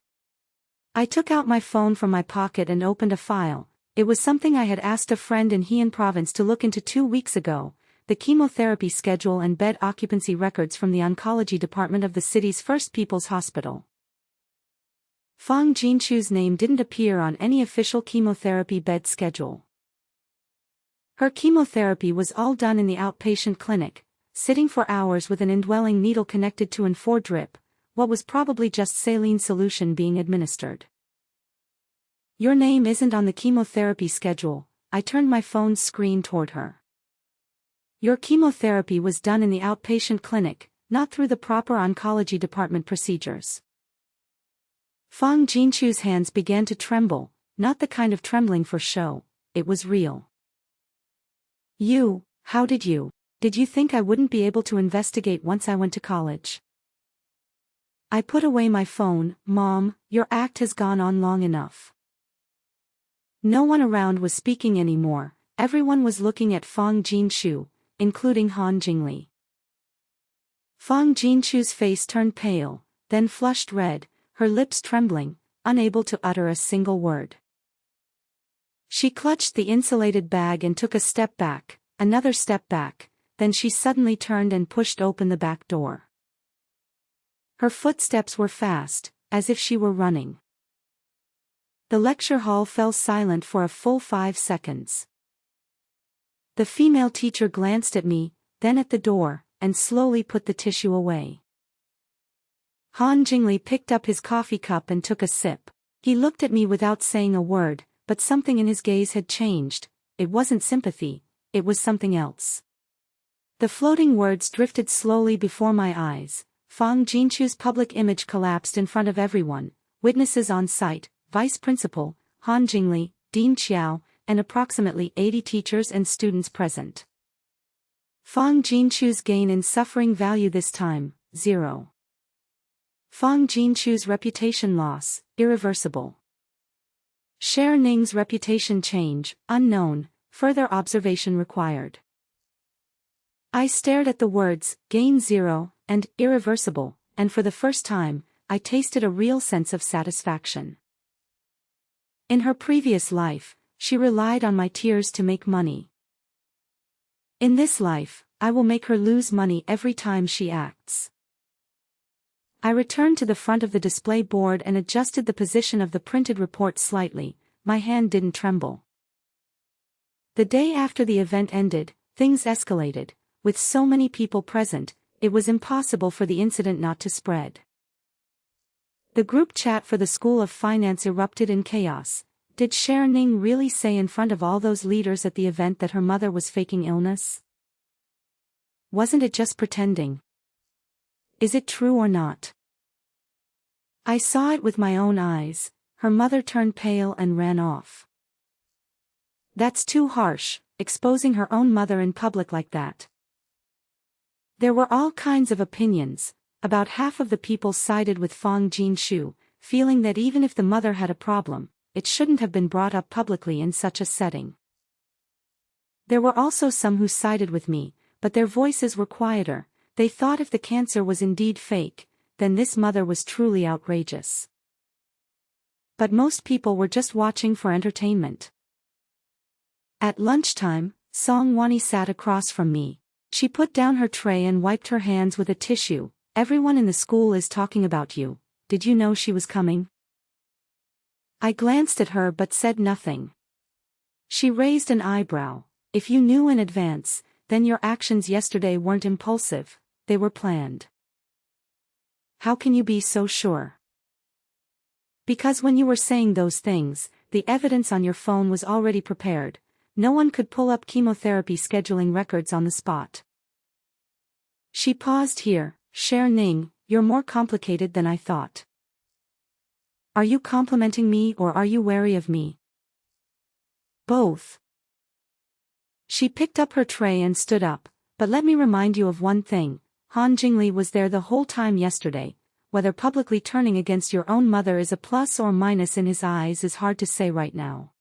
I took out my phone from my pocket and opened a file. It was something I had asked a friend in Heian province to look into 2 weeks ago, the chemotherapy schedule and bed occupancy records from the oncology department of the city's First People's Hospital. Fang Jinshu's name didn't appear on any official chemotherapy bed schedule. Her chemotherapy was all done in the outpatient clinic, sitting for hours with an indwelling needle connected to an 4-drip, what was probably just saline solution being administered. Your name isn't on the chemotherapy schedule. I turned my phone's screen toward her. Your chemotherapy was done in the outpatient clinic, not through the proper oncology department procedures. Fang Jinshu's hands began to tremble, not the kind of trembling for show, it was real. How did you think I wouldn't be able to investigate once I went to college? I put away my phone. Mom, your act has gone on long enough. No one around was speaking anymore, everyone was looking at Fang Jinshu, including Han Jingli. Fang Jinshu's face turned pale, then flushed red, her lips trembling, unable to utter a single word. She clutched the insulated bag and took a step back, another step back, then she suddenly turned and pushed open the back door. Her footsteps were fast, as if she were running. The lecture hall fell silent for a full 5 seconds. The female teacher glanced at me, then at the door, and slowly put the tissue away. Han Jingli picked up his coffee cup and took a sip. He looked at me without saying a word, but something in his gaze had changed. It wasn't sympathy, it was something else. The floating words drifted slowly before my eyes. Fang Jinshu's public image collapsed in front of everyone, witnesses on site, Vice Principal, Han Jingli, Dean Qiao, and approximately 80 teachers and students present. Fang Jinshu's gain in suffering value this time, 0. Fang Jinshu's reputation loss, irreversible. Ning's reputation change, unknown, further observation required. I stared at the words, gain 0, and irreversible, and for the first time, I tasted a real sense of satisfaction. In her previous life, she relied on my tears to make money. In this life, I will make her lose money every time she acts. I returned to the front of the display board and adjusted the position of the printed report slightly. My hand didn't tremble. The day after the event ended, things escalated. With so many people present, it was impossible for the incident not to spread. The group chat for the School of Finance erupted in chaos. Did Ning really say in front of all those leaders at the event that her mother was faking illness? Wasn't it just pretending? Is it true or not? I saw it with my own eyes. Her mother turned pale and ran off. That's too harsh, exposing her own mother in public like that. There were all kinds of opinions. About half of the people sided with Fang Jinshu, feeling that even if the mother had a problem, it shouldn't have been brought up publicly in such a setting. There were also some who sided with me, but their voices were quieter. They thought if the cancer was indeed fake, then this mother was truly outrageous. But most people were just watching for entertainment. At lunchtime, Song Wani sat across from me. She put down her tray and wiped her hands with a tissue. Everyone in the school is talking about you. Did you know she was coming? I glanced at her but said nothing. She raised an eyebrow. If you knew in advance, then your actions yesterday weren't impulsive, they were planned. How can you be so sure? Because when you were saying those things, the evidence on your phone was already prepared. No one could pull up chemotherapy scheduling records on the spot. She paused here. Ning, you're more complicated than I thought. Are you complimenting me or are you wary of me? Both. She picked up her tray and stood up, but let me remind you of one thing. Han Jingli was there the whole time yesterday. Whether publicly turning against your own mother is a plus or minus in his eyes is hard to say right now.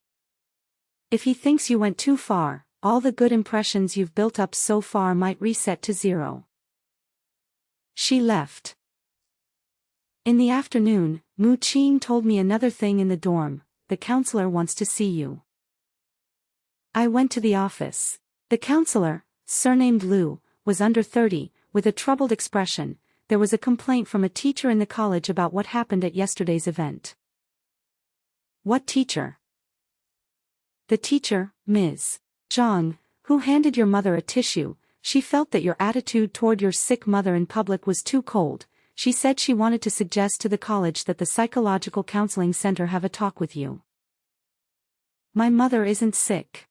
If he thinks you went too far, all the good impressions you've built up so far might reset to zero. She left. In the afternoon, Mu Qing told me another thing in the dorm. The counselor wants to see you. I went to the office. The counselor, surnamed Liu, was under 30, with a troubled expression. There was a complaint from a teacher in the college about what happened at yesterday's event. What teacher? The teacher, Ms. Zhang, who handed your mother a tissue. She felt that your attitude toward your sick mother in public was too cold. She said she wanted to suggest to the college that the psychological counseling center have a talk with you. My mother isn't sick.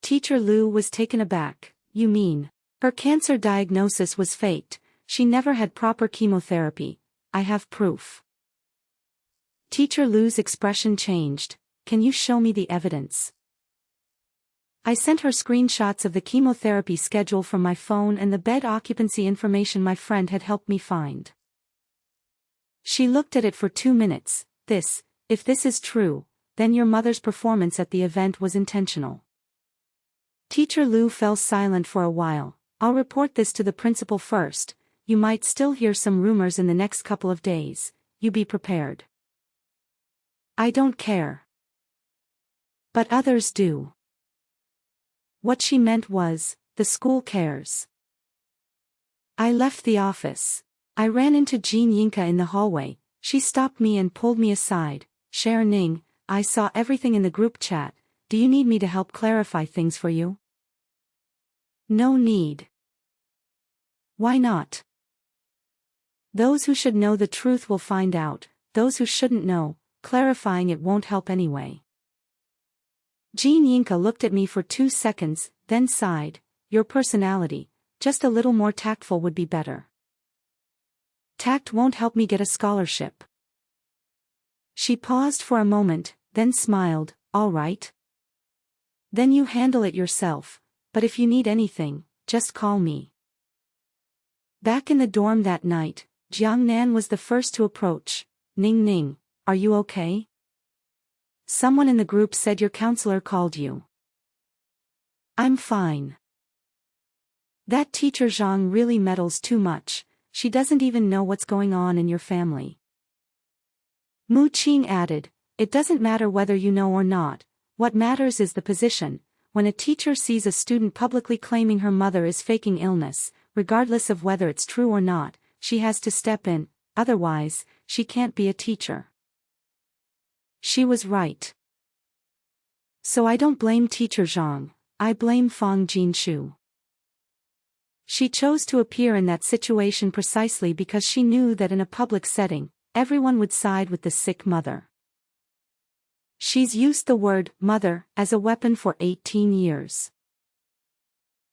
Teacher Liu was taken aback. You mean, her cancer diagnosis was faked, she never had proper chemotherapy. I have proof. Teacher Liu's expression changed. Can you show me the evidence? I sent her screenshots of the chemotherapy schedule from my phone and the bed occupancy information my friend had helped me find. She looked at it for 2 minutes. If this is true, then your mother's performance at the event was intentional. Teacher Liu fell silent for a while. I'll report this to the principal first. You might still hear some rumors in the next couple of days. You be prepared. I don't care. But others do. What she meant was, the school cares. I left the office. I ran into Jean Yinka in the hallway. She stopped me and pulled me aside. Ning, I saw everything in the group chat. Do you need me to help clarify things for you? No need. Why not? Those who should know the truth will find out. Those who shouldn't know, clarifying it won't help anyway. Jean Yinka looked at me for 2 seconds, then sighed. Your personality, just a little more tactful would be better. Tact won't help me get a scholarship. She paused for a moment, then smiled. All right. Then you handle it yourself, but if you need anything, just call me. Back in the dorm that night, Jiang Nan was the first to approach. Ning, are you okay? Someone in the group said your counselor called you. I'm fine. That teacher Zhang really meddles too much. She doesn't even know what's going on in your family. Mu Qing added, it doesn't matter whether you know or not. What matters is the position. When a teacher sees a student publicly claiming her mother is faking illness, regardless of whether it's true or not, she has to step in, otherwise, she can't be a teacher. She was right. So I don't blame teacher Zhang, I blame Fang Jinshu. She chose to appear in that situation precisely because she knew that in a public setting, everyone would side with the sick mother. She's used the word mother as a weapon for 18 years.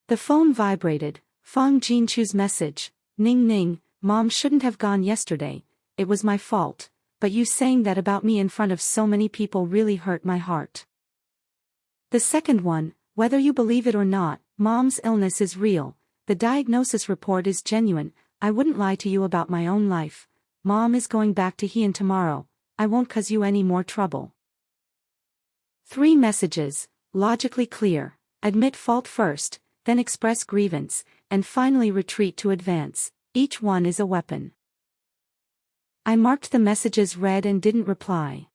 The phone vibrated. Fang Jinshu's message, Ning Ning, Mom shouldn't have gone yesterday, it was my fault, but you saying that about me in front of so many people really hurt my heart. The second one, whether you believe it or not, Mom's illness is real, the diagnosis report is genuine, I wouldn't lie to you about my own life, Mom is going back to Heian tomorrow, I won't cause you any more trouble. 3 messages, logically clear, admit fault first, then express grievance, and finally retreat to advance, each one is a weapon. I marked the messages read and didn't reply.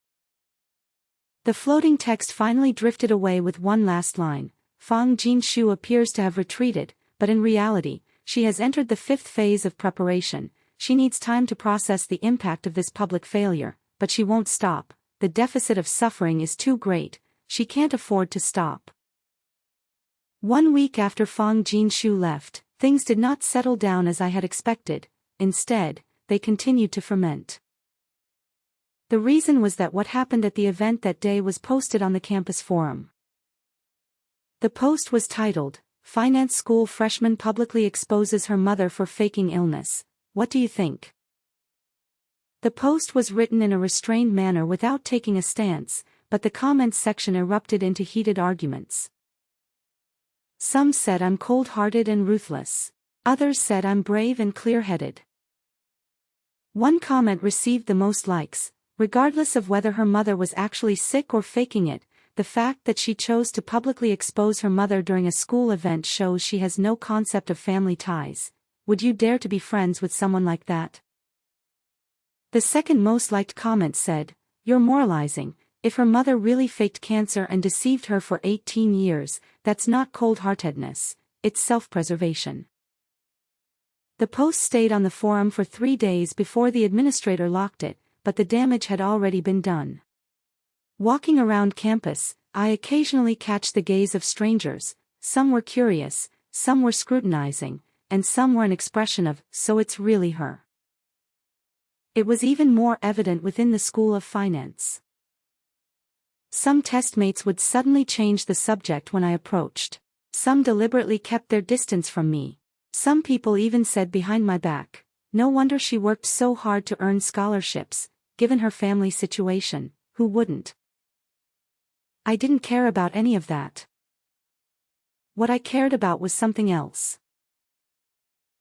The floating text finally drifted away with one last line, Fang Jinshu appears to have retreated, but in reality, she has entered the 5th phase of preparation, she needs time to process the impact of this public failure, but she won't stop, the deficit of suffering is too great, she can't afford to stop. 1 week after Fang Jinshu left, things did not settle down as I had expected, instead, they continued to ferment. The reason was that what happened at the event that day was posted on the campus forum. The post was titled, Finance School Freshman Publicly Exposes Her Mother for Faking Illness, What Do You Think? The post was written in a restrained manner without taking a stance, but the comments section erupted into heated arguments. Some said I'm cold-hearted and ruthless. Others said I'm brave and clear-headed. One comment received the most likes, regardless of whether her mother was actually sick or faking it, the fact that she chose to publicly expose her mother during a school event shows she has no concept of family ties. Would you dare to be friends with someone like that? The second most liked comment said, You're moralizing. If her mother really faked cancer and deceived her for 18 years, that's not cold-heartedness, it's self-preservation. The post stayed on the forum for 3 days before the administrator locked it, but the damage had already been done. Walking around campus, I occasionally catch the gaze of strangers, some were curious, some were scrutinizing, and some were an expression of, so it's really her. It was even more evident within the School of Finance. Some testmates would suddenly change the subject when I approached. Some deliberately kept their distance from me. Some people even said behind my back, no wonder she worked so hard to earn scholarships, given her family situation, who wouldn't? I didn't care about any of that. What I cared about was something else.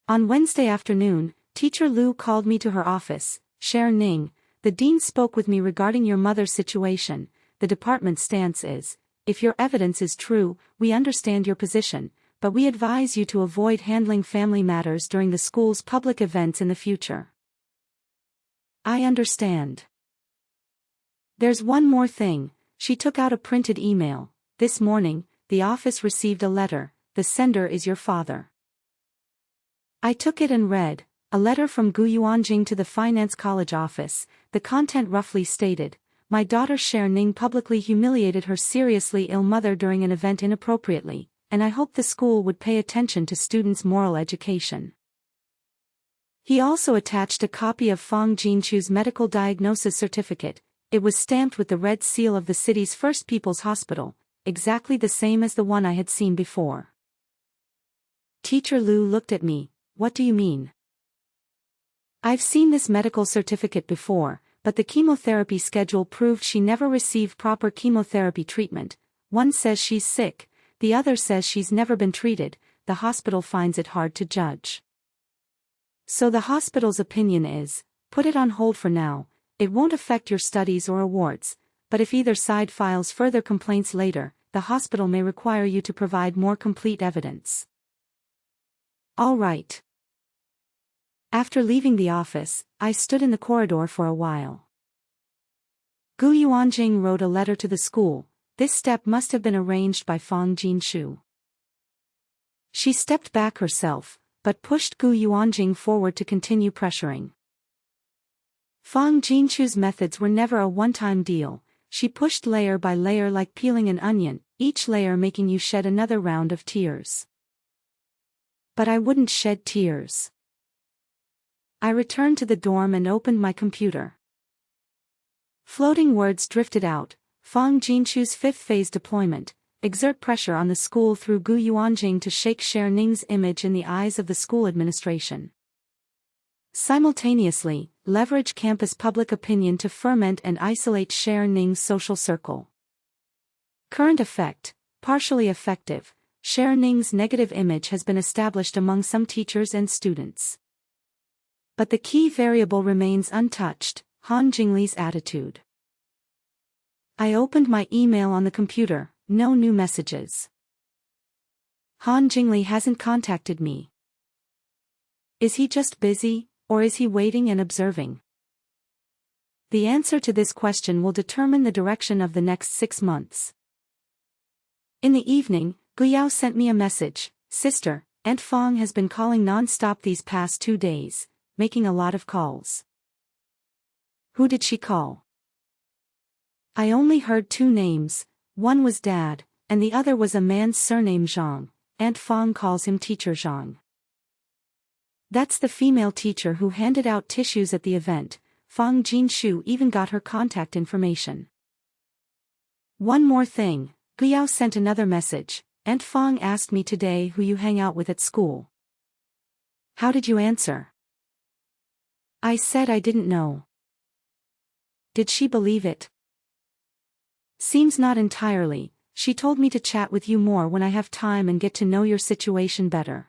On Wednesday afternoon, Teacher Liu called me to her office. Cher Ning, the dean spoke with me regarding your mother's situation. The department's stance is, if your evidence is true, we understand your position, but we advise you to avoid handling family matters during the school's public events in the future. I understand. There's one more thing, she took out a printed email. This morning, the office received a letter, the sender is your father. I took it and read, a letter from Gu Yuanjing to the Finance College office, the content roughly stated, my daughter Cher Ning publicly humiliated her seriously ill mother during an event inappropriately, and I hope the school would pay attention to students' moral education. He also attached a copy of Fang Jinshu's medical diagnosis certificate. It was stamped with the red seal of the city's first people's hospital, exactly the same as the one I had seen before. Teacher Liu looked at me, what do you mean? I've seen this medical certificate before, but the chemotherapy schedule proved she never received proper chemotherapy treatment. One says she's sick, the other says she's never been treated, the hospital finds it hard to judge. So the hospital's opinion is, put it on hold for now, it won't affect your studies or awards, but if either side files further complaints later, the hospital may require you to provide more complete evidence. All right. After leaving the office, I stood in the corridor for a while. Gu Yuanjing wrote a letter to the school. This step must have been arranged by Fang Jinshu. She stepped back herself, but pushed Gu Yuanjing forward to continue pressuring. Fang Jinchu's methods were never a one-time deal. She pushed layer by layer like peeling an onion, each layer making you shed another round of tears. But I wouldn't shed tears. I returned to the dorm and opened my computer. Floating words drifted out. Fang Jinchu's fifth phase deployment. Exert pressure on the school through Gu Yuanjing to shake Cher Ning's image in the eyes of the school administration. Simultaneously, leverage campus public opinion to ferment and isolate Cher Ning's social circle. Current effect: partially effective. Cher Ning's negative image has been established among some teachers and students. But the key variable remains untouched: Han Jingli's attitude. I opened my email on the computer. No new messages. Han Jingli hasn't contacted me. Is he just busy, or is he waiting and observing? The answer to this question will determine the direction of the next 6 months. In the evening, Guyao sent me a message. Sister, Aunt Fang has been calling non-stop these past 2 days, making a lot of calls. Who did she call? I only heard 2 names. One was Dad, and the other was a man's surname Zhang. Aunt Fang calls him Teacher Zhang. That's the female teacher who handed out tissues at the event. Fang Jinshu even got her contact information. One more thing, Guyao sent another message. Aunt Fang asked me today who you hang out with at school. How did you answer? I said I didn't know. Did she believe it? Seems not entirely. She told me to chat with you more when I have time and get to know your situation better.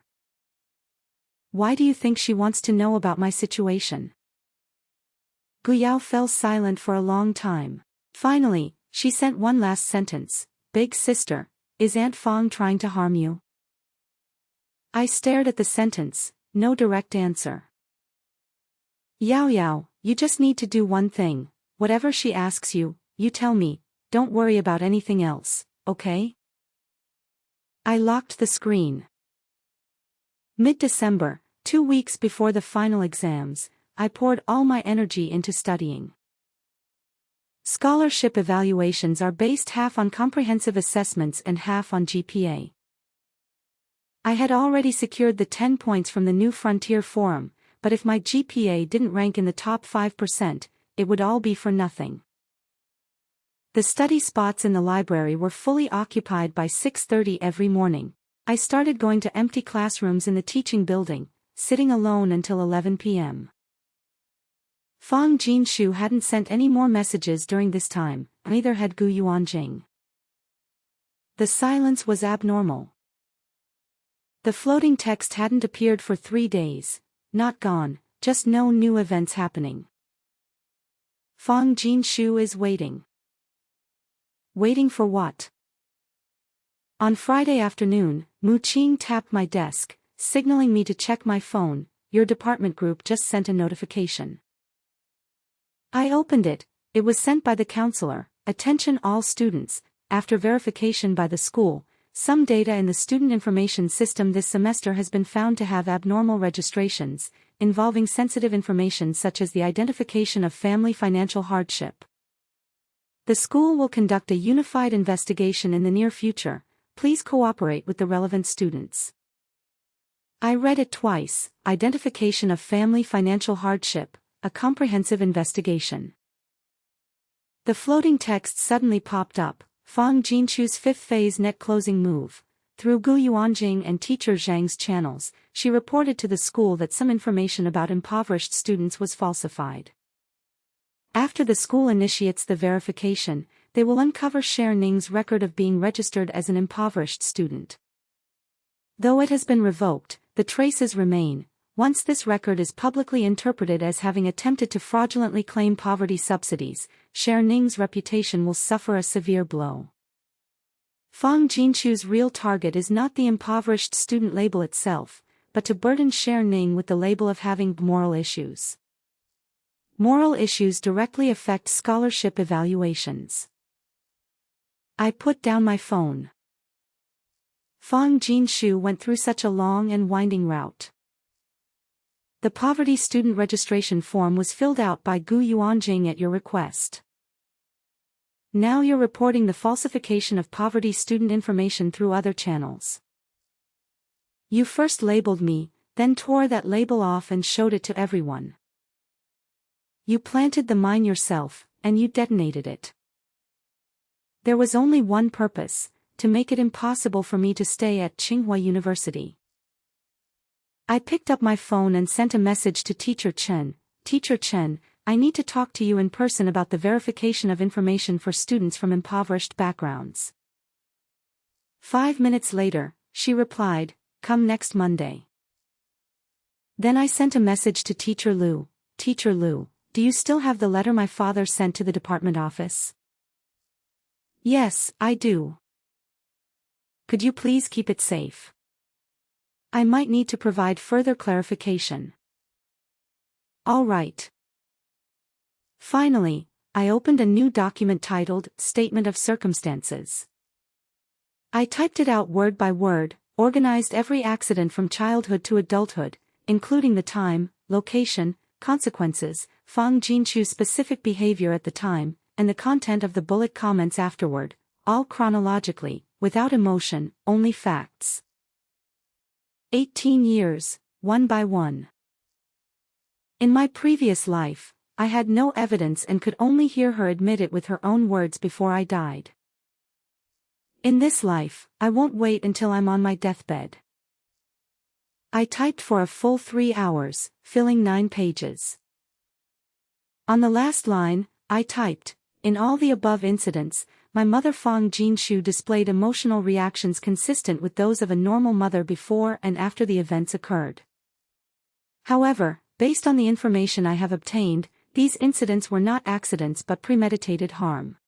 Why do you think she wants to know about my situation? Guyao fell silent for a long time. Finally, she sent one last sentence. Big sister, is Aunt Fang trying to harm you? I stared at the sentence, no direct answer. Yao Yao, you just need to do one thing. Whatever she asks you, you tell me. Don't worry about anything else, okay? I locked the screen. Mid-December, 2 weeks before the final exams, I poured all my energy into studying. Scholarship evaluations are based half on comprehensive assessments and half on GPA. I had already secured the 10 points from the New Frontier Forum, but if my GPA didn't rank in the top 5%, it would all be for nothing. The study spots in the library were fully occupied by 6:30 every morning. I started going to empty classrooms in the teaching building, sitting alone until 11 p.m. Fang Jinshu hadn't sent any more messages during this time, neither had Gu Yuanjing. The silence was abnormal. The floating text hadn't appeared for 3 days, not gone, just no new events happening. Fang Jinshu is waiting. Waiting for what? On Friday afternoon, Mu Qing tapped my desk, signaling me to check my phone. Your department group just sent a notification. I opened it. It was sent by the counselor. Attention all students. After verification by the school, some data in the student information system this semester has been found to have abnormal registrations, involving sensitive information such as the identification of family financial hardship. The school will conduct a unified investigation in the near future. Please cooperate with the relevant students. I read it twice. Identification of family financial hardship, a comprehensive investigation. The floating text suddenly popped up. Fang Jinshu's 5th phase net closing move. Through Gu Yuanjing and teacher Zhang's channels, she reported to the school that some information about impoverished students was falsified. After the school initiates the verification, they will uncover Cher Ning's record of being registered as an impoverished student. Though it has been revoked, the traces remain. Once this record is publicly interpreted as having attempted to fraudulently claim poverty subsidies, Cher Ning's reputation will suffer a severe blow. Fang Jinshu's real target is not the impoverished student label itself, but to burden Cher Ning with the label of having moral issues. Moral issues directly affect scholarship evaluations. I put down my phone. Fang Jinshu went through such a long and winding route. The poverty student registration form was filled out by Gu Yuanjing at your request. Now you're reporting the falsification of poverty student information through other channels. You first labeled me, then tore that label off and showed it to everyone. You planted the mine yourself, and you detonated it. There was only one purpose, to make it impossible for me to stay at Tsinghua University. I picked up my phone and sent a message to Teacher Chen. Teacher Chen, I need to talk to you in person about the verification of information for students from impoverished backgrounds. 5 minutes later, she replied, come next Monday. Then I sent a message to Teacher Liu. Teacher Liu, do you still have the letter my father sent to the department office? Yes, I do. Could you please keep it safe? I might need to provide further clarification. All right. Finally, I opened a new document titled Statement of Circumstances. I typed it out word by word, organized every accident from childhood to adulthood, including the time, location, consequences, Fang Jinchu's specific behavior at the time, and the content of the bullet comments afterward, all chronologically, without emotion, only facts. 18 years, one by one. In my previous life, I had no evidence and could only hear her admit it with her own words before I died. In this life, I won't wait until I'm on my deathbed. I typed for a full 3 hours, filling 9 pages. On the last line, I typed, in all the above incidents, my mother Fang Jinshu displayed emotional reactions consistent with those of a normal mother before and after the events occurred. However, based on the information I have obtained, these incidents were not accidents but premeditated harm.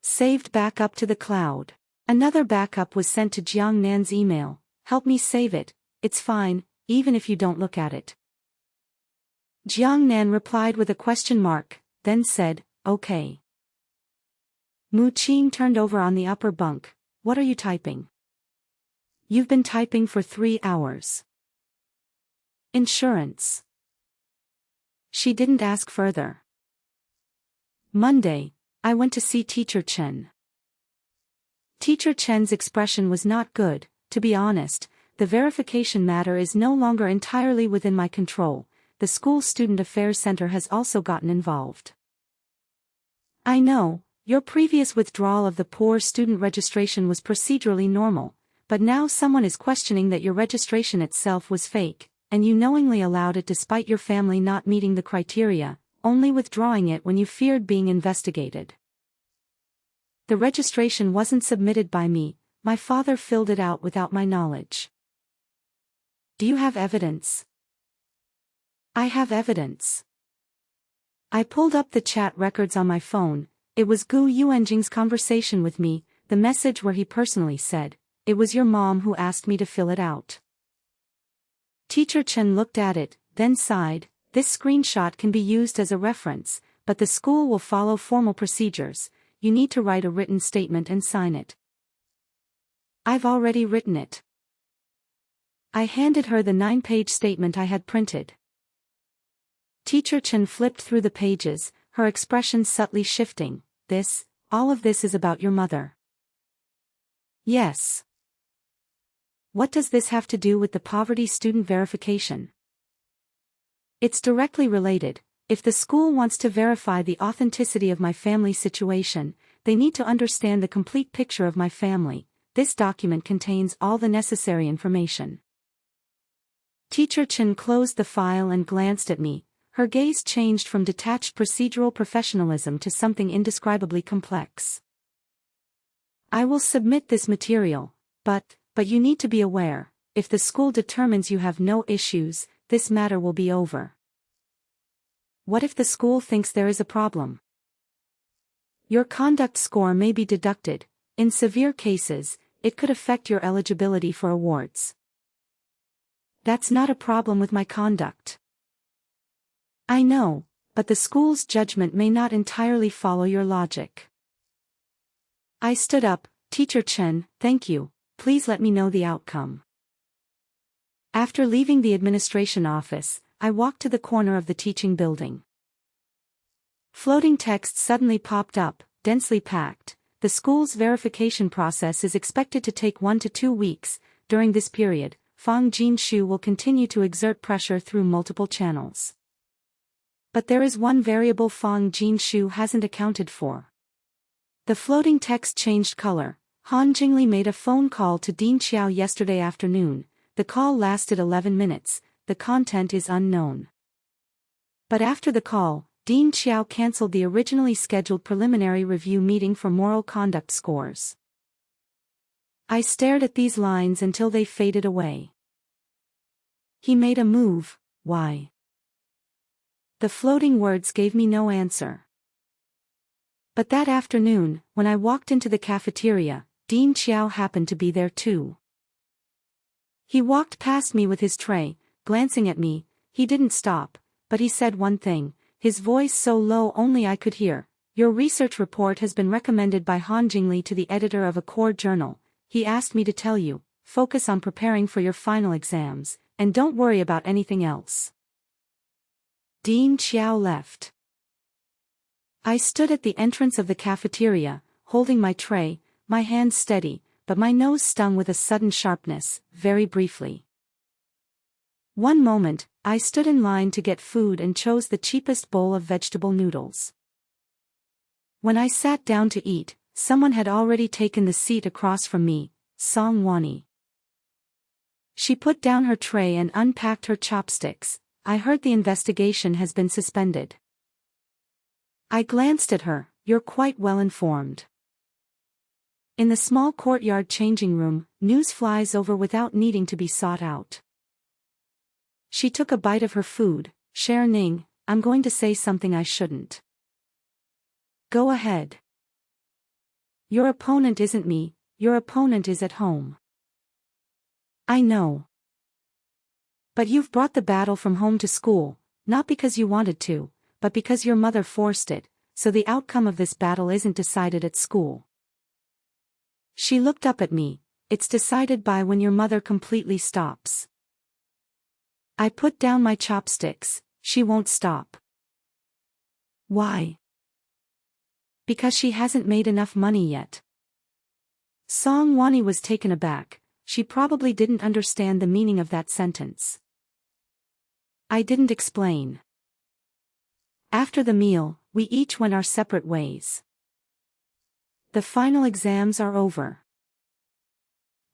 Saved backup to the cloud. Another backup was sent to Jiang Nan's email. Help me save it, it's fine, even if you don't look at it. Jiang Nan replied with a question mark, then said, okay. Mu Qing turned over on the upper bunk. What are you typing? You've been typing for 3 hours. Insurance. She didn't ask further. Monday, I went to see Teacher Chen. Teacher Chen's expression was not good. To be honest, the verification matter is no longer entirely within my control. The school student affairs center has also gotten involved. I know, your previous withdrawal of the poor student registration was procedurally normal, but now someone is questioning that your registration itself was fake, and you knowingly allowed it despite your family not meeting the criteria, only withdrawing it when you feared being investigated. The registration wasn't submitted by me, my father filled it out without my knowledge. Do you have evidence? I have evidence. I pulled up the chat records on my phone. It was Gu Yuanjing's conversation with me, the message where he personally said, it was your mom who asked me to fill it out. Teacher Chen looked at it, then sighed, this screenshot can be used as a reference, but the school will follow formal procedures, you need to write a written statement and sign it. I've already written it. I handed her the 9-page statement I had printed. Teacher Chen flipped through the pages, her expression subtly shifting. All of this is about your mother. Yes. What does this have to do with the poverty student verification? It's directly related. If the school wants to verify the authenticity of my family situation, they need to understand the complete picture of my family. This document contains all the necessary information. Teacher Chen closed the file and glanced at me. Her gaze changed from detached procedural professionalism to something indescribably complex. I will submit this material, but you need to be aware, if the school determines you have no issues, this matter will be over. What if the school thinks there is a problem? Your conduct score may be deducted. In severe cases, it could affect your eligibility for awards. That's not a problem with my conduct. I know, but the school's judgment may not entirely follow your logic. I stood up. Teacher Chen, thank you, please let me know the outcome. After leaving the administration office, I walked to the corner of the teaching building. Floating text suddenly popped up, densely packed. The school's verification process is expected to take 1 to 2 weeks. During this period, Fang Jinshu will continue to exert pressure through multiple channels. But there is one variable Fang Jinshu hasn't accounted for. The floating text changed color. Han Jingli made a phone call to Dean Xiao yesterday afternoon. The call lasted 11 minutes. The content is unknown. But after the call, Dean Xiao cancelled the originally scheduled preliminary review meeting for moral conduct scores. I stared at these lines until they faded away. He made a move. Why? The floating words gave me no answer. But that afternoon, when I walked into the cafeteria, Dean Xiao happened to be there too. He walked past me with his tray, glancing at me. He didn't stop, but he said one thing, his voice so low only I could hear. Your research report has been recommended by Han Jingli to the editor of a core journal. He asked me to tell you, focus on preparing for your final exams, and don't worry about anything else. Dean Xiao left. I stood at the entrance of the cafeteria, holding my tray, my hands steady, but my nose stung with a sudden sharpness, very briefly. One moment, I stood in line to get food and chose the cheapest bowl of vegetable noodles. When I sat down to eat, someone had already taken the seat across from me, Song Wani. She put down her tray and unpacked her chopsticks. I heard the investigation has been suspended. I glanced at her. You're quite well informed. In the small courtyard changing room, news flies over without needing to be sought out. She took a bite of her food. Cher Ning, I'm going to say something I shouldn't. Go ahead. Your opponent isn't me, your opponent is at home. I know. But you've brought the battle from home to school, not because you wanted to, but because your mother forced it, so the outcome of this battle isn't decided at school. She looked up at me. It's decided by when your mother completely stops. I put down my chopsticks. She won't stop. Why? Because she hasn't made enough money yet. Song Wani was taken aback. She probably didn't understand the meaning of that sentence. I didn't explain. After the meal, we each went our separate ways. The final exams are over.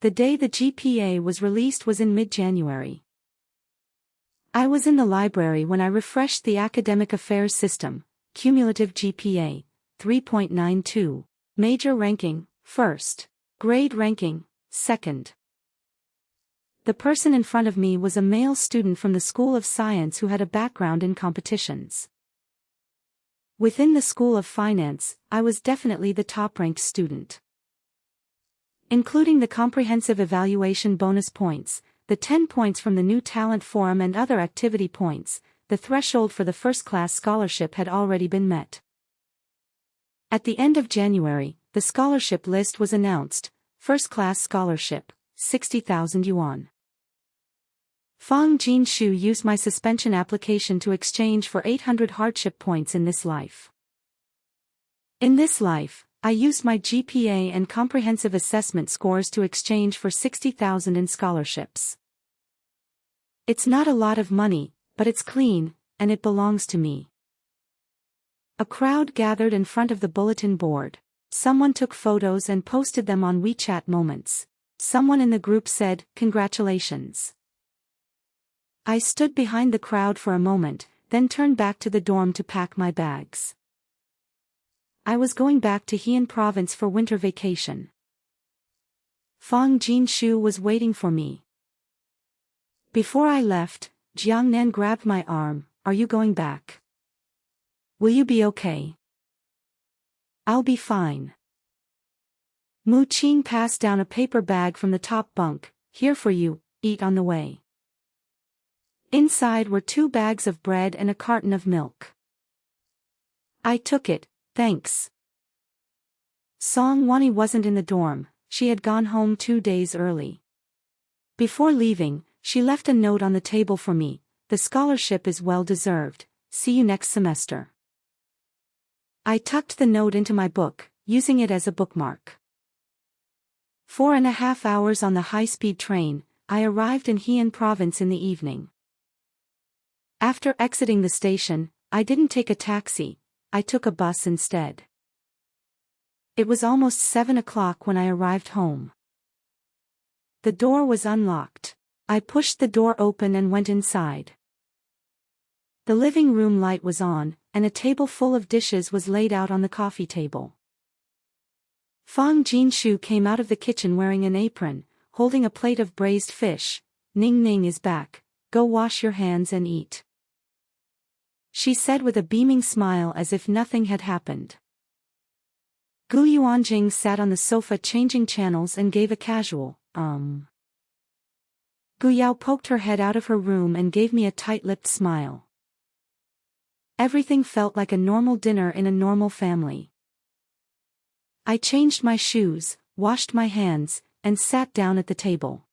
The day the GPA was released was in mid-January. I was in the library when I refreshed the academic affairs system. Cumulative GPA, 3.92. Major ranking, 1st. Grade ranking, 2nd. The person in front of me was a male student from the School of Science who had a background in competitions. Within the School of Finance, I was definitely the top-ranked student. Including the comprehensive evaluation bonus points, the 10 points from the new talent forum and other activity points, the threshold for the first-class scholarship had already been met. At the end of January, the scholarship list was announced. First-class scholarship, 60,000 yuan. Fang Jinshu used my suspension application to exchange for 800 hardship points in this life. In this life, I used my GPA and comprehensive assessment scores to exchange for 60,000 in scholarships. It's not a lot of money, but it's clean, and it belongs to me. A crowd gathered in front of the bulletin board. Someone took photos and posted them on WeChat Moments. Someone in the group said, "Congratulations." I stood behind the crowd for a moment, then turned back to the dorm to pack my bags. I was going back to Heian province for winter vacation. Fang Jinshu was waiting for me. Before I left, Jiangnan grabbed my arm. Are you going back? Will you be okay? I'll be fine. Mu Qing passed down a paper bag from the top bunk. Here for you, eat on the way. Inside were 2 bags of bread and a carton of milk. I took it, thanks. Song Wani wasn't in the dorm, she had gone home 2 days early. Before leaving, She left a note on the table for me. The scholarship is well deserved. See you next semester. I tucked the note into my book, using it as a bookmark. 4.5 hours on the high-speed train, I arrived in Heian province in the evening. After exiting the station, I didn't take a taxi, I took a bus instead. It was almost 7 o'clock when I arrived home. The door was unlocked. I pushed the door open and went inside. The living room light was on, and a table full of dishes was laid out on the coffee table. Fang Jinshu came out of the kitchen wearing an apron, holding a plate of braised fish. Ning Ning is back, go wash your hands and eat, she said with a beaming smile as if nothing had happened. Gu Yuanjing sat on the sofa changing channels and gave a casual, Gu Yao poked her head out of her room and gave me a tight-lipped smile. Everything felt like a normal dinner in a normal family. I changed my shoes, washed my hands, and sat down at the table.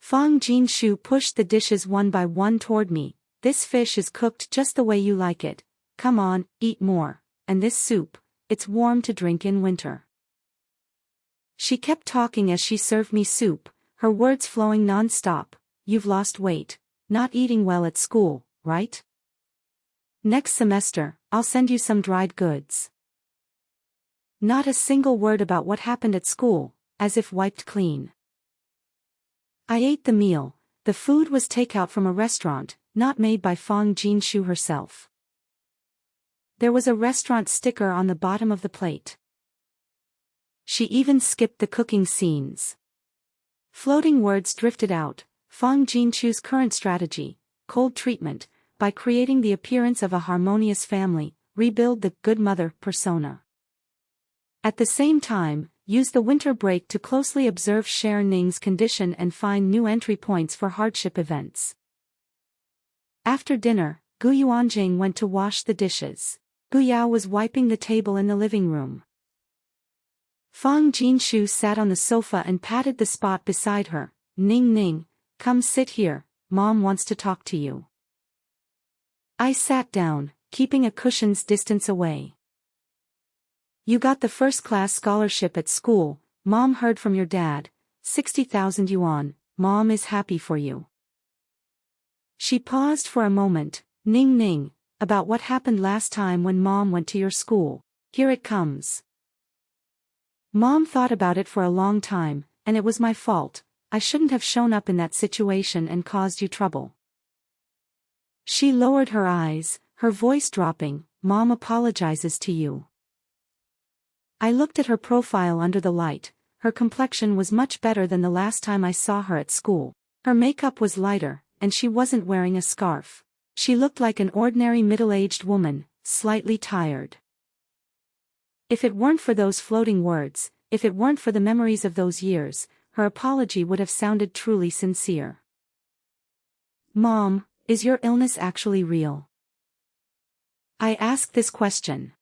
Fang Jinshu pushed the dishes one by one toward me. This fish is cooked just the way you like it. Come on, eat more. And this soup, it's warm to drink in winter. She kept talking as she served me soup, her words flowing non-stop. You've lost weight, not eating well at school, right? Next semester, I'll send you some dried goods. Not a single word about what happened at school, as if wiped clean. I ate the meal. The food was takeout from a restaurant, not made by Fang Jinshu herself. There was a restaurant sticker on the bottom of the plate. She even skipped the cooking scenes. Floating words drifted out. Fang Jinshu's current strategy, cold treatment, by creating the appearance of a harmonious family, rebuild the good mother persona. At the same time, use the winter break to closely observe Cher Ning's condition and find new entry points for hardship events. After dinner, Gu Yuanjing went to wash the dishes. Gu Yao was wiping the table in the living room. Fang Jinshu sat on the sofa and patted the spot beside her. Ning Ning, come sit here, Mom wants to talk to you. I sat down, keeping a cushion's distance away. You got the first-class scholarship at school, Mom heard from your dad, 60,000 yuan, Mom is happy for you. She paused for a moment. Ning Ning, about what happened last time when Mom went to your school. Here it comes. Mom thought about it for a long time, and it was my fault. I shouldn't have shown up in that situation and caused you trouble. She lowered her eyes, her voice dropping. Mom apologizes to you. I looked at her profile under the light. Her complexion was much better than the last time I saw her at school. Her makeup was lighter, and she wasn't wearing a scarf. She looked like an ordinary middle-aged woman, slightly tired. If it weren't for those floating words, if it weren't for the memories of those years, her apology would have sounded truly sincere. Mom, is your illness actually real? I asked this question.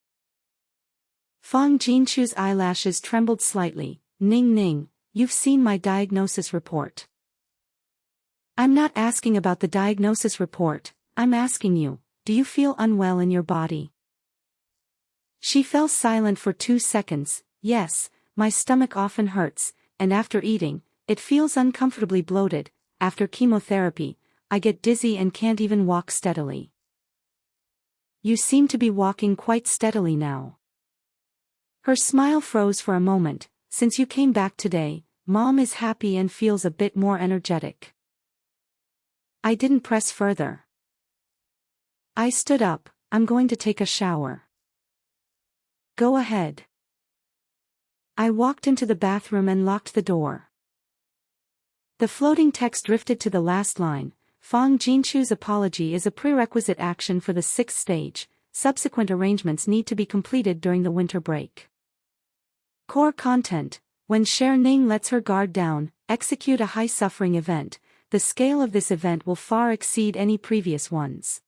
Fang Jinshu's eyelashes trembled slightly. Ning Ning, you've seen my diagnosis report. I'm not asking about the diagnosis report, I'm asking you, do you feel unwell in your body? She fell silent for 2 seconds. Yes, my stomach often hurts, and after eating, it feels uncomfortably bloated. After chemotherapy, I get dizzy and can't even walk steadily. You seem to be walking quite steadily now. Her smile froze for a moment. Since you came back today, Mom is happy and feels a bit more energetic. I didn't press further. I stood up. I'm going to take a shower. Go ahead. I walked into the bathroom and locked the door. The floating text drifted to the last line. Fang Jinshu's apology is a prerequisite action for the 6th stage. Subsequent arrangements need to be completed during the winter break. Core content. When Cher Ning lets her guard down, execute a high-suffering event, the scale of this event will far exceed any previous ones.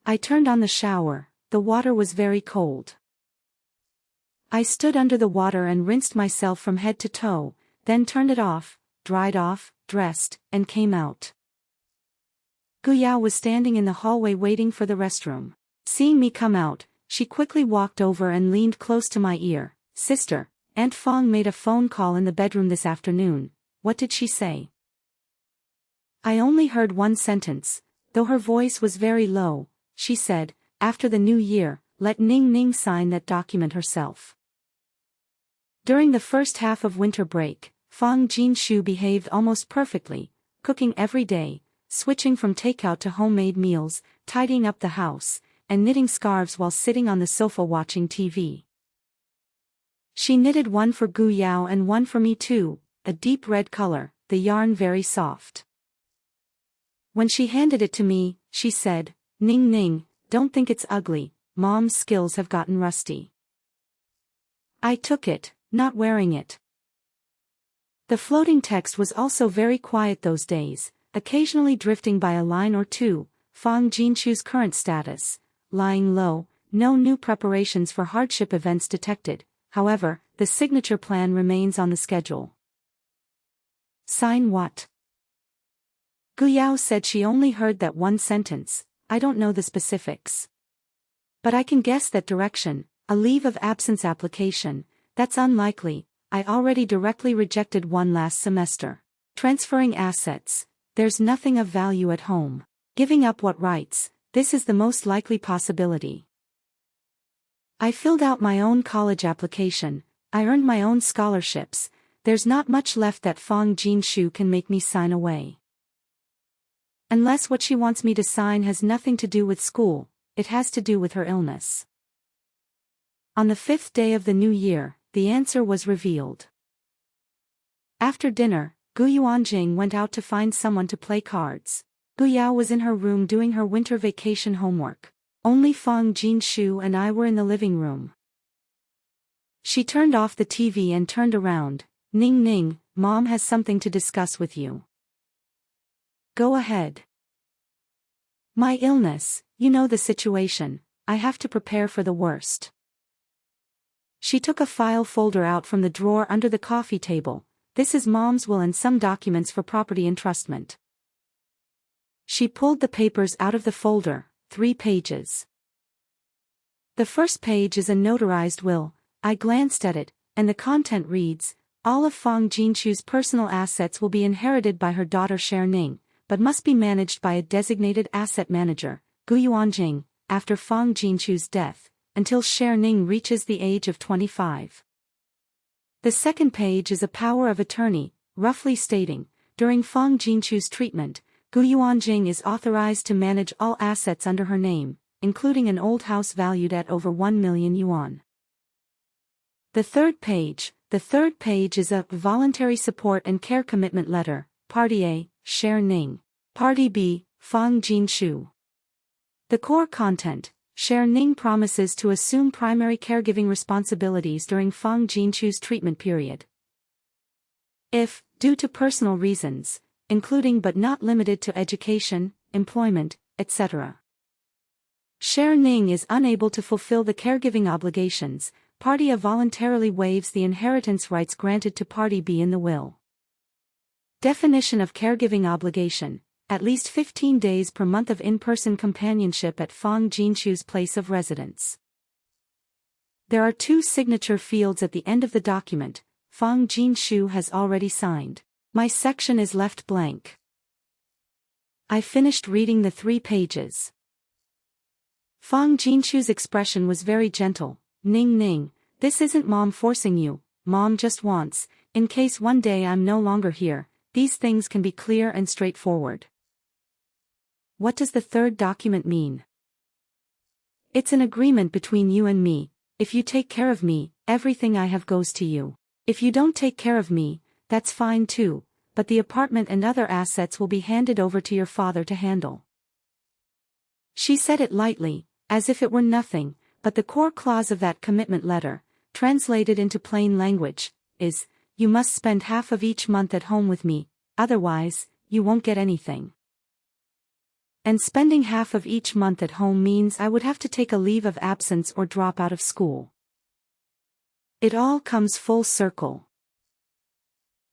I turned on the shower. The water was very cold. I stood under the water and rinsed myself from head to toe, then turned it off, dried off, dressed, and came out. Gu Yao was standing in the hallway waiting for the restroom. Seeing me come out, she quickly walked over and leaned close to my ear. "Sister, Aunt Fong made a phone call in the bedroom this afternoon. What did she say?" I only heard one sentence, though her voice was very low. She said, "After the new year, let Ning Ning sign that document herself." During the first half of winter break, Fong Jinshu behaved almost perfectly, cooking every day, switching from takeout to homemade meals, tidying up the house, and knitting scarves while sitting on the sofa watching TV. She knitted one for Gu Yao and one for me too, a deep red color, the yarn very soft. When she handed it to me, she said, "Ning Ning, don't think it's ugly, Mom's skills have gotten rusty." I took it, not wearing it. The floating text was also very quiet those days, occasionally drifting by a line or two. Fong Jinshu's current status, lying low, no new preparations for hardship events detected. However, the signature plan remains on the schedule. Sign what? Gu Yao said she only heard that one sentence. I don't know the specifics. But I can guess that direction, a leave of absence application. That's unlikely. I already directly rejected one last semester. Transferring assets. There's nothing of value at home. Giving up what rights. This is the most likely possibility. I filled out my own college application. I earned my own scholarships. There's not much left that Fong Jinshu can make me sign away. Unless what she wants me to sign has nothing to do with school, it has to do with her illness. On the 5th day of the new year, the answer was revealed. After dinner, Gu Yuanjing went out to find someone to play cards. Gu Yao was in her room doing her winter vacation homework. Only Fong Jinshu and I were in the living room. She turned off the TV and turned around. "Ning Ning, Mom has something to discuss with you." "Go ahead." "My illness, you know the situation, I have to prepare for the worst." She took a file folder out from the drawer under the coffee table. "This is Mom's will and some documents for property entrustment." She pulled the papers out of the folder, 3 pages. The first page is a notarized will. I glanced at it, and the content reads, "All of Fong Jinshu's personal assets will be inherited by her daughter Ning, but must be managed by a designated asset manager, Gu Yuanjing, after Fong Jinshu's death, until Ning reaches the age of 25. The second page is a power of attorney, roughly stating, during Fong Jinshu's treatment, Gu Yuanjing is authorized to manage all assets under her name, including an old house valued at over 1 million yuan. The third page is a voluntary support and care commitment letter, Party A, Ning. Party B, Fong Jinshu. The core content, Ning promises to assume primary caregiving responsibilities during Fong Jinshu's treatment period. If, due to personal reasons, including but not limited to education, employment, etc., Ning is unable to fulfill the caregiving obligations, Party A voluntarily waives the inheritance rights granted to Party B in the will. Definition of caregiving obligation: at least 15 days per month of in-person companionship at Fong Jinshu's place of residence. There are 2 signature fields at the end of the document. Fong Jinshu has already signed. My section is left blank. I finished reading the 3 pages. Fong Jinshu's expression was very gentle. "Ning Ning, this isn't Mom forcing you, Mom just wants, in case one day I'm no longer here, these things can be clear and straightforward." What does the third document mean? It's an agreement between you and me. If you take care of me, everything I have goes to you. If you don't take care of me, that's fine too, but the apartment and other assets will be handed over to your father to handle. She said it lightly, as if it were nothing, but the core clause of that commitment letter, translated into plain language, is, you must spend half of each month at home with me, otherwise, you won't get anything. And spending half of each month at home means I would have to take a leave of absence or drop out of school. It all comes full circle.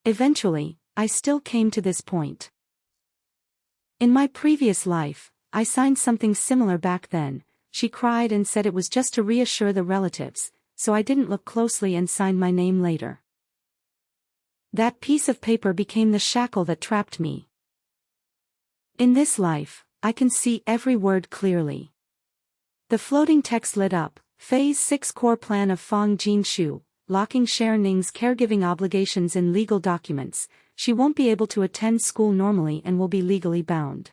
Eventually, I still came to this point. In my previous life, I signed something similar back then. She cried and said it was just to reassure the relatives, so I didn't look closely and signed my name later. That piece of paper became the shackle that trapped me. In this life, I can see every word clearly. The floating text lit up, Phase 6 Core Plan of Fong Jinshu, locking Cher Ning's caregiving obligations in legal documents. She won't be able to attend school normally and will be legally bound.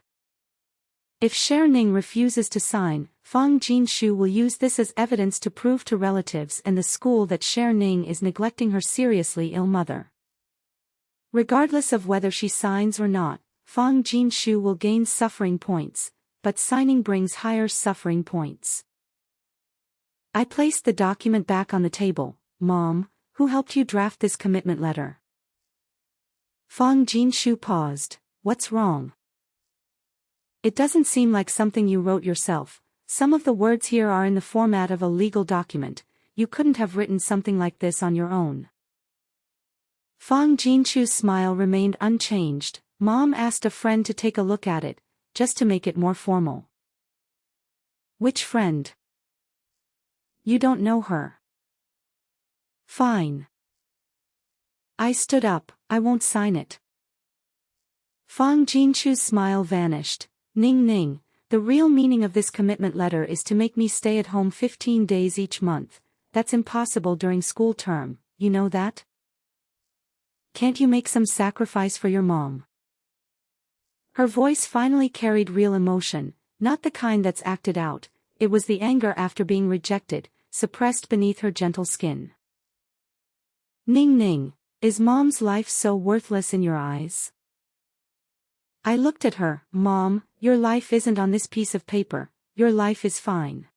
If Cher Ning refuses to sign, Fong Jinshu will use this as evidence to prove to relatives and the school that Cher Ning is neglecting her seriously ill mother. Regardless of whether she signs or not, Fong Jinshu will gain suffering points, but signing brings higher suffering points. I placed the document back on the table. Mom, who helped you draft this commitment letter? Fong Jinshu paused. What's wrong? It doesn't seem like something you wrote yourself. Some of the words here are in the format of a legal document. You couldn't have written something like this on your own. Fong Jinshu's smile remained unchanged. Mom asked a friend to take a look at it, just to make it more formal. Which friend? You don't know her. Fine. I stood up. I won't sign it. Fong Jinshu's smile vanished. Ning Ning, the real meaning of this commitment letter is to make me stay at home 15 days each month. That's impossible during school term, you know that? Can't you make some sacrifice for your mom? Her voice finally carried real emotion, not the kind that's acted out. It was the anger after being rejected, suppressed beneath her gentle skin. Ning Ning, is Mom's life so worthless in your eyes? I looked at her. Mom, your life isn't on this piece of paper, your life is fine.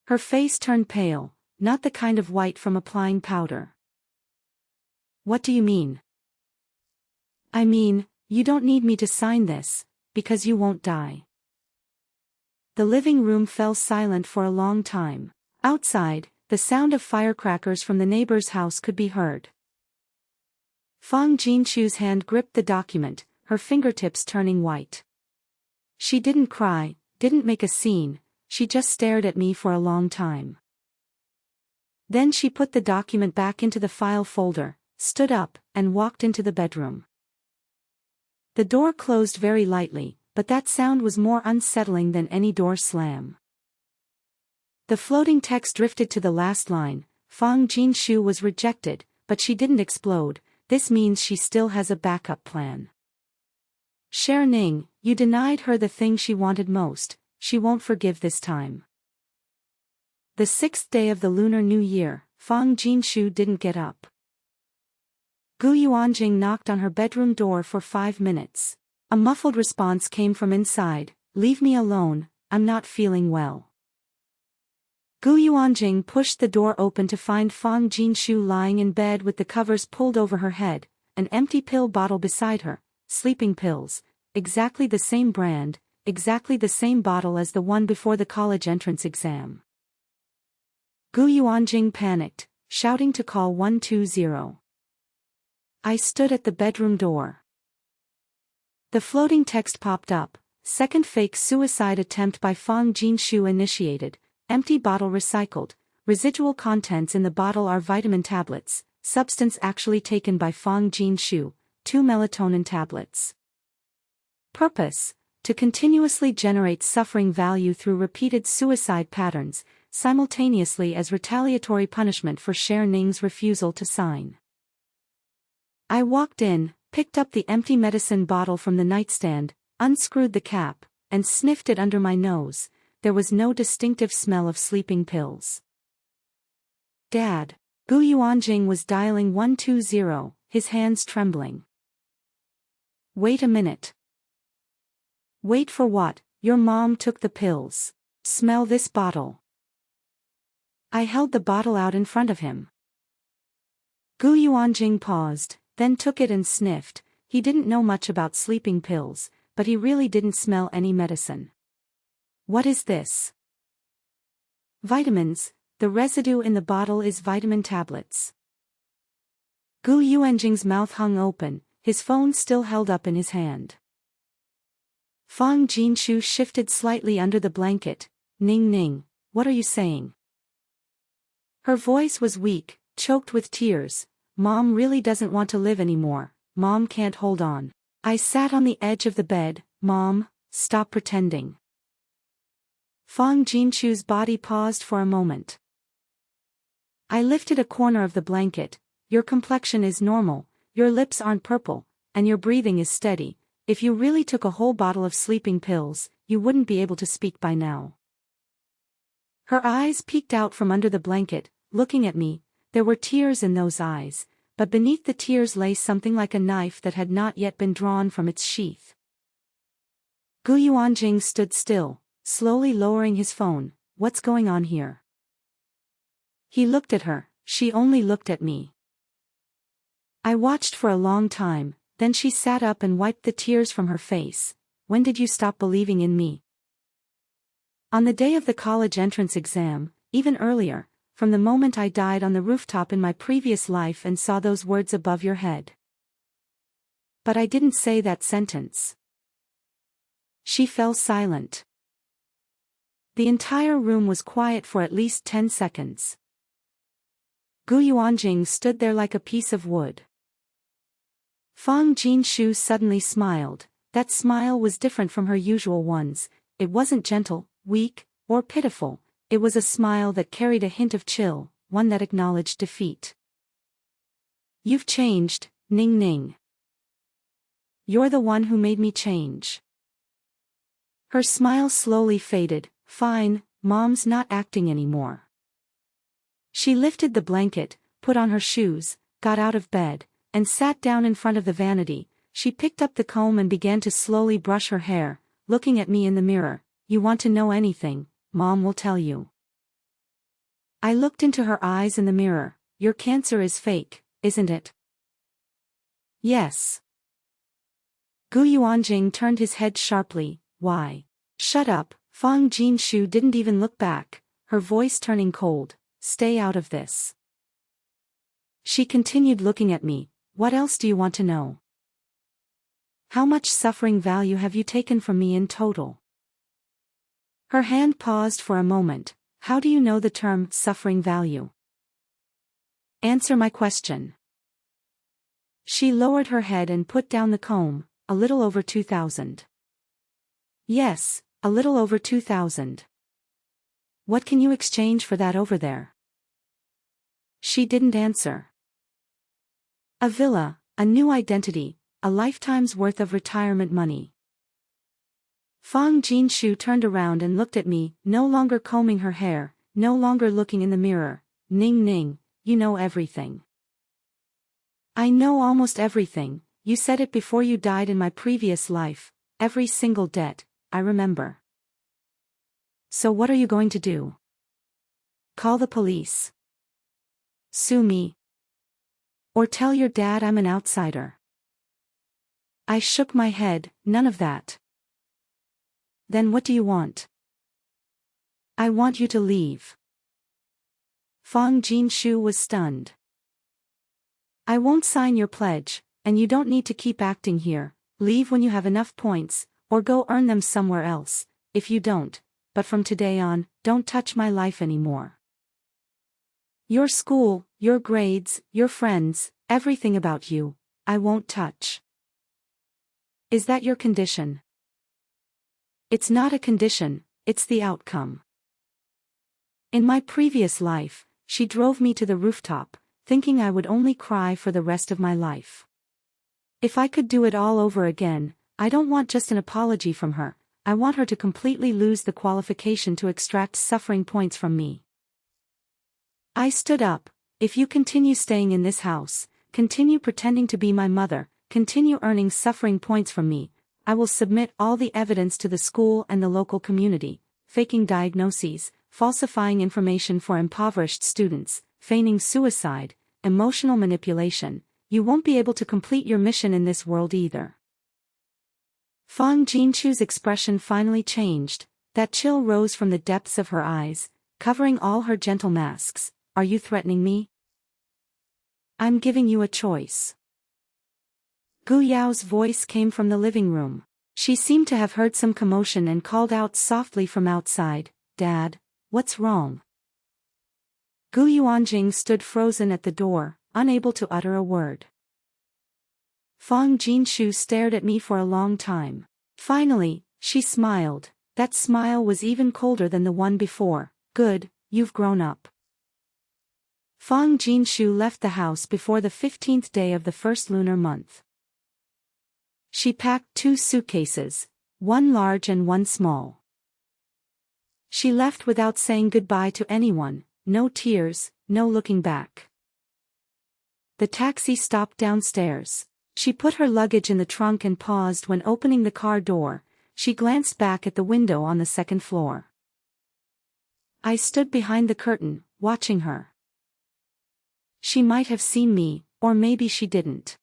Her face turned pale, not the kind of white from applying powder. What do you mean? I mean, you don't need me to sign this, because you won't die. The living room fell silent for a long time. Outside, the sound of firecrackers from the neighbor's house could be heard. Fong Jinshu's hand gripped the document, her fingertips turning white. She didn't cry, didn't make a scene, she just stared at me for a long time. Then she put the document back into the file folder, stood up, and walked into the bedroom. The door closed very lightly, but that sound was more unsettling than any door slam. The floating text drifted to the last line. Fong Jinshu was rejected, but she didn't explode. This means she still has a backup plan. Cher Ning, you denied her the thing she wanted most. She won't forgive this time. The 6th day of the Lunar New Year, Fong Jinshu didn't get up. Gu Yuanjing knocked on her bedroom door for 5 minutes. A muffled response came from inside. Leave me alone, I'm not feeling well. Gu Yuanjing pushed the door open to find Fong Jinshu lying in bed with the covers pulled over her head, an empty pill bottle beside her, sleeping pills, exactly the same brand, exactly the same bottle as the one before the college entrance exam. Gu Yuanjing panicked, shouting to call 120. I stood at the bedroom door. The floating text popped up. Second fake suicide attempt by Fong Jinshu initiated. Empty bottle recycled. Residual contents in the bottle are vitamin tablets, substance actually taken by Fong Jinshu, 2 melatonin tablets. Purpose: to continuously generate suffering value through repeated suicide patterns, simultaneously as retaliatory punishment for Cher Ning's refusal to sign. I walked in, picked up the empty medicine bottle from the nightstand, unscrewed the cap, and sniffed it under my nose. There was no distinctive smell of sleeping pills. Dad. Gu Yuanjing was dialing 120, his hands trembling. Wait a minute. Wait for what? Your mom took the pills. Smell this bottle. I held the bottle out in front of him. Gu Yuanjing paused, then took it and sniffed. He didn't know much about sleeping pills, but he really didn't smell any medicine. What is this? Vitamins. The residue in the bottle is vitamin tablets. Gu Yuanjing's mouth hung open, his phone still held up in his hand. Fang Jinshu shifted slightly under the blanket. Ning Ning, what are you saying? Her voice was weak, choked with tears. Mom really doesn't want to live anymore. Mom can't hold on. I sat on the edge of the bed. Mom, stop pretending. Fang Jinshu's body paused for a moment. I lifted a corner of the blanket. Your complexion is normal, your lips aren't purple, and your breathing is steady. If you really took a whole bottle of sleeping pills, you wouldn't be able to speak by now. Her eyes peeked out from under the blanket, looking at me. There were tears in those eyes, but beneath the tears lay something like a knife that had not yet been drawn from its sheath. Gu Yuanjing stood still, slowly lowering his phone. What's going on here? He looked at her, she only looked at me. I watched for a long time, then she sat up and wiped the tears from her face. When did you stop believing in me? On the day of the college entrance exam, even earlier, from the moment I died on the rooftop in my previous life and saw those words above your head. But I didn't say that sentence. She fell silent. The entire room was quiet for at least 10 seconds. Gu Yuanjing stood there like a piece of wood. Fang Jinshu suddenly smiled. That smile was different from her usual ones. It wasn't gentle, weak, or pitiful. It was a smile that carried a hint of chill, one that acknowledged defeat. You've changed, Ning Ning. You're the one who made me change. Her smile slowly faded. Fine, Mom's not acting anymore. She lifted the blanket, put on her shoes, got out of bed, and sat down in front of the vanity. She picked up the comb and began to slowly brush her hair, looking at me in the mirror. You want to know anything, Mom will tell you. I looked into her eyes in the mirror. Your cancer is fake, isn't it? Yes. Gu Yuanjing turned his head sharply. Why? Shut up. Fang Jinshu didn't even look back, her voice turning cold. Stay out of this. She continued looking at me. What else do you want to know? How much suffering value have you taken from me in total? Her hand paused for a moment. How do you know the term suffering value? Answer my question. She lowered her head and put down the comb. A little over 2,000. Yes, a little over 2,000. What can you exchange for that over there? She didn't answer. A villa, a new identity, a lifetime's worth of retirement money. Fang Jinshu turned around and looked at me, no longer combing her hair, no longer looking in the mirror. Ning Ning, you know everything. I know almost everything. You said it before you died in my previous life. Every single debt, I remember. So what are you going to do? Call the police. Sue me. Or tell your dad I'm an outsider. I shook my head. None of that. Then what do you want? I want you to leave. Fang Jinshu was stunned. I won't sign your pledge, and you don't need to keep acting here. Leave when you have enough points, or go earn them somewhere else, if you don't. But from today on, don't touch my life anymore. Your school, your grades, your friends, everything about you, I won't touch. Is that your condition? It's not a condition, it's the outcome. In my previous life, she drove me to the rooftop, thinking I would only cry for the rest of my life. If I could do it all over again, I don't want just an apology from her, I want her to completely lose the qualification to extract suffering points from me. I stood up. If you continue staying in this house, continue pretending to be my mother, continue earning suffering points from me, I will submit all the evidence to the school and the local community, faking diagnoses, falsifying information for impoverished students, feigning suicide, emotional manipulation. You won't be able to complete your mission in this world either. Fang Jinshu's expression finally changed. That chill rose from the depths of her eyes, covering all her gentle masks. Are you threatening me? I'm giving you a choice. Gu Yao's voice came from the living room. She seemed to have heard some commotion and called out softly from outside, "Dad, what's wrong?" Gu Yuanjing stood frozen at the door, unable to utter a word. Fang Jinshu stared at me for a long time. Finally, she smiled. That smile was even colder than the one before. "Good, you've grown up." Fang Jinshu left the house before the 15th day of the first lunar month. She packed 2 suitcases, one large and one small. She left without saying goodbye to anyone, no tears, no looking back. The taxi stopped downstairs. She put her luggage in the trunk and paused when opening the car door. She glanced back at the window on the second floor. I stood behind the curtain, watching her. She might have seen me, or maybe she didn't.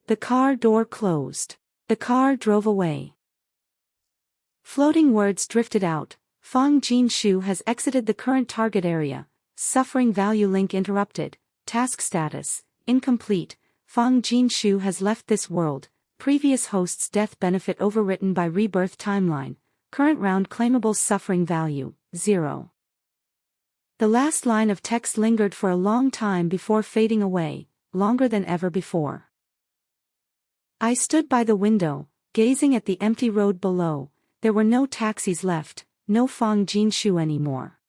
The car door closed. The car drove away. Floating words drifted out. Fang Jinshu has exited the current target area. Suffering value link interrupted. Task status, incomplete. Fang Jinshu has left this world. Previous host's death benefit overwritten by rebirth timeline. Current round claimable suffering value, 0. The last line of text lingered for a long time before fading away, longer than ever before. I stood by the window, gazing at the empty road below. There were no taxis left, no Fang Jinshu anymore.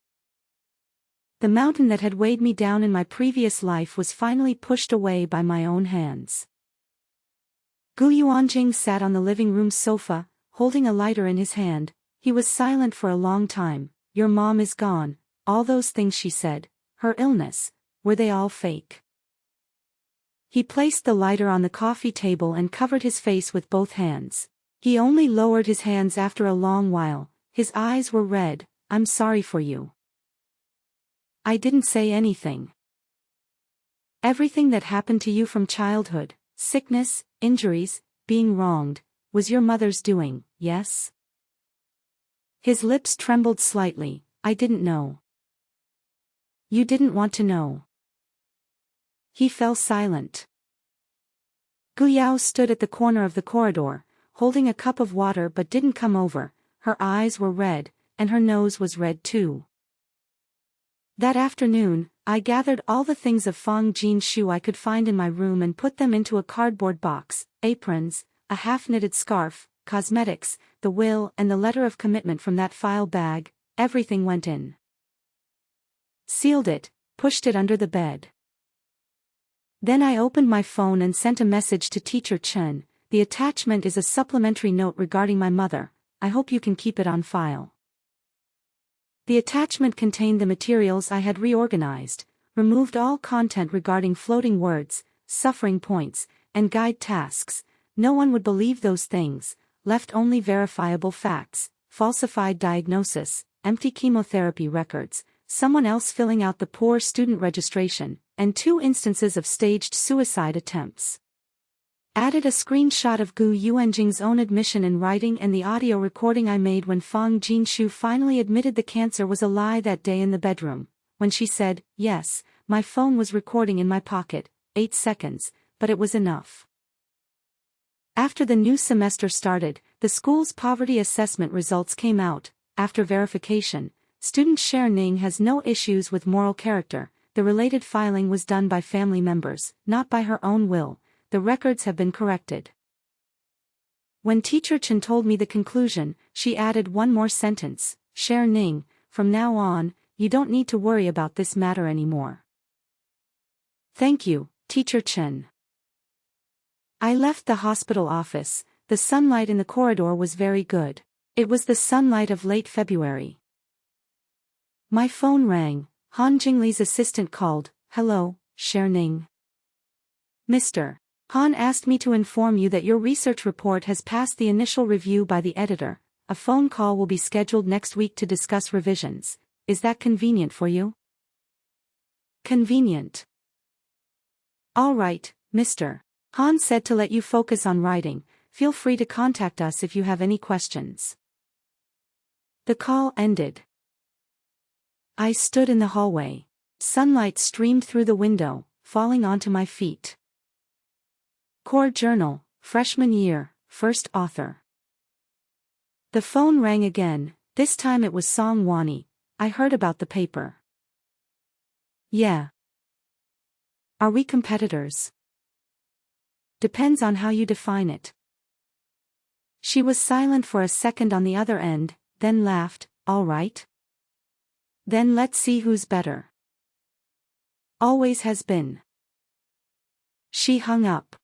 The mountain that had weighed me down in my previous life was finally pushed away by my own hands. Gu Yuanjing sat on the living room sofa, holding a lighter in his hand. He was silent for a long time. "Your mom is gone," all those things she said, her illness, were they all fake? He placed the lighter on the coffee table and covered his face with both hands. He only lowered his hands after a long while. His eyes were red. "I'm sorry for you." I didn't say anything. "Everything that happened to you from childhood, sickness, injuries, being wronged, was your mother's doing, yes?" His lips trembled slightly. "I didn't know." "You didn't want to know." He fell silent. Gu Yao stood at the corner of the corridor, holding a cup of water but didn't come over. Her eyes were red, and her nose was red too. That afternoon, I gathered all the things of Fang Jinshu I could find in my room and put them into a cardboard box: aprons, a half-knitted scarf, cosmetics, the will and the letter of commitment from that file bag. Everything went in. Sealed it, pushed it under the bed. Then I opened my phone and sent a message to Teacher Chen. "The attachment is a supplementary note regarding my mother. I hope you can keep it on file." The attachment contained the materials I had reorganized, removed all content regarding floating words, suffering points, and guide tasks. No one would believe those things, left only verifiable facts, falsified diagnosis, empty chemotherapy records, someone else filling out the poor student registration, and 2 instances of staged suicide attempts. Added a screenshot of Gu Yuanjing's own admission in writing and the audio recording I made when Fang Jinshu finally admitted the cancer was a lie that day in the bedroom. When she said, "Yes," my phone was recording in my pocket, 8 seconds, but it was enough. After the new semester started, the school's poverty assessment results came out. After verification, student Sher Ning has no issues with moral character. The related filing was done by family members, not by her own will. The records have been corrected. When Teacher Chen told me the conclusion, she added one more sentence: "Sher Ning, from now on, you don't need to worry about this matter anymore." Thank you, Teacher Chen. I left the hospital office. The sunlight in the corridor was very good. It was the sunlight of late February. My phone rang. Han Jingli's assistant called. "Hello, Sher Ning. Mr. Han asked me to inform you that your research report has passed the initial review by the editor. A phone call will be scheduled next week to discuss revisions. Is that convenient for you?" Convenient. All right, Mr. Han said to let you focus on writing. Feel free to contact us if you have any questions. The call ended. I stood in the hallway. Sunlight streamed through the window, falling onto my feet. Core Journal, Freshman Year, First Author. The phone rang again, this time it was Song Wani. I heard about the paper. Yeah. Are we competitors? Depends on how you define it. She was silent for a second on the other end, then laughed, all right. Then let's see who's better. Always has been. She hung up.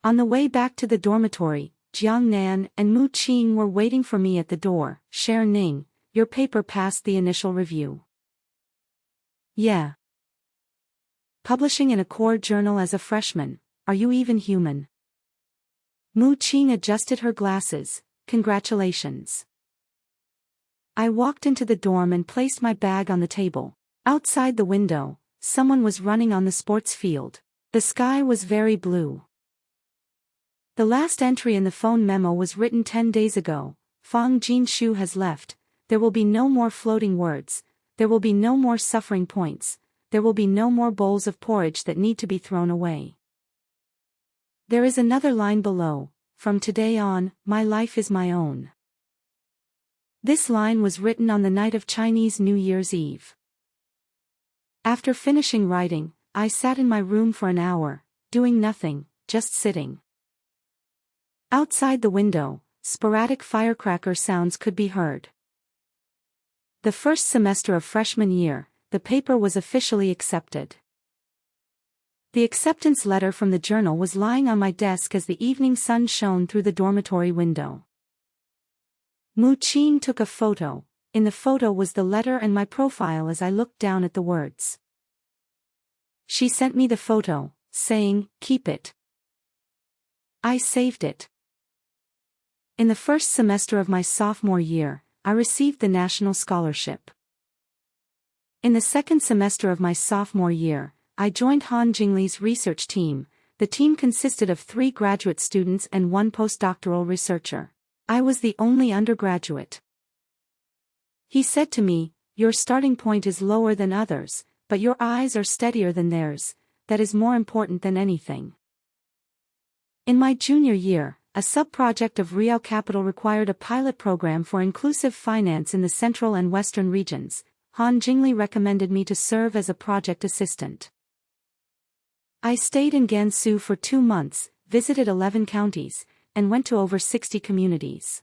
On the way back to the dormitory, Jiang Nan and Mu Qing were waiting for me at the door. Cher Ning, your paper passed the initial review. Yeah. Publishing in a core journal as a freshman, are you even human? Mu Qing adjusted her glasses, congratulations. I walked into the dorm and placed my bag on the table. Outside the window, someone was running on the sports field. The sky was very blue. The last entry in the phone memo was written 10 days ago. Fang Jinshu has left. There will be no more floating words. There will be no more suffering points. There will be no more bowls of porridge that need to be thrown away. There is another line below. From today on, my life is my own. This line was written on the night of Chinese New Year's Eve. After finishing writing, I sat in my room for an hour, doing nothing, just sitting. Outside the window, sporadic firecracker sounds could be heard. The first semester of freshman year, the paper was officially accepted. The acceptance letter from the journal was lying on my desk as the evening sun shone through the dormitory window. Mu Qing took a photo. In the photo was the letter and my profile as I looked down at the words. She sent me the photo, saying, "Keep it." I saved it. In the first semester of my sophomore year, I received the national scholarship. In the second semester of my sophomore year, I joined Han Jingli's research team. The team consisted of 3 graduate students and 1 postdoctoral researcher. I was the only undergraduate. He said to me, "Your starting point is lower than others, but your eyes are steadier than theirs. That is more important than anything." In my junior year, a sub-project of Real Capital required a pilot program for inclusive finance in the central and western regions. Han Jingli recommended me to serve as a project assistant. I stayed in Gansu for 2 months, visited 11 counties, and went to over 60 communities.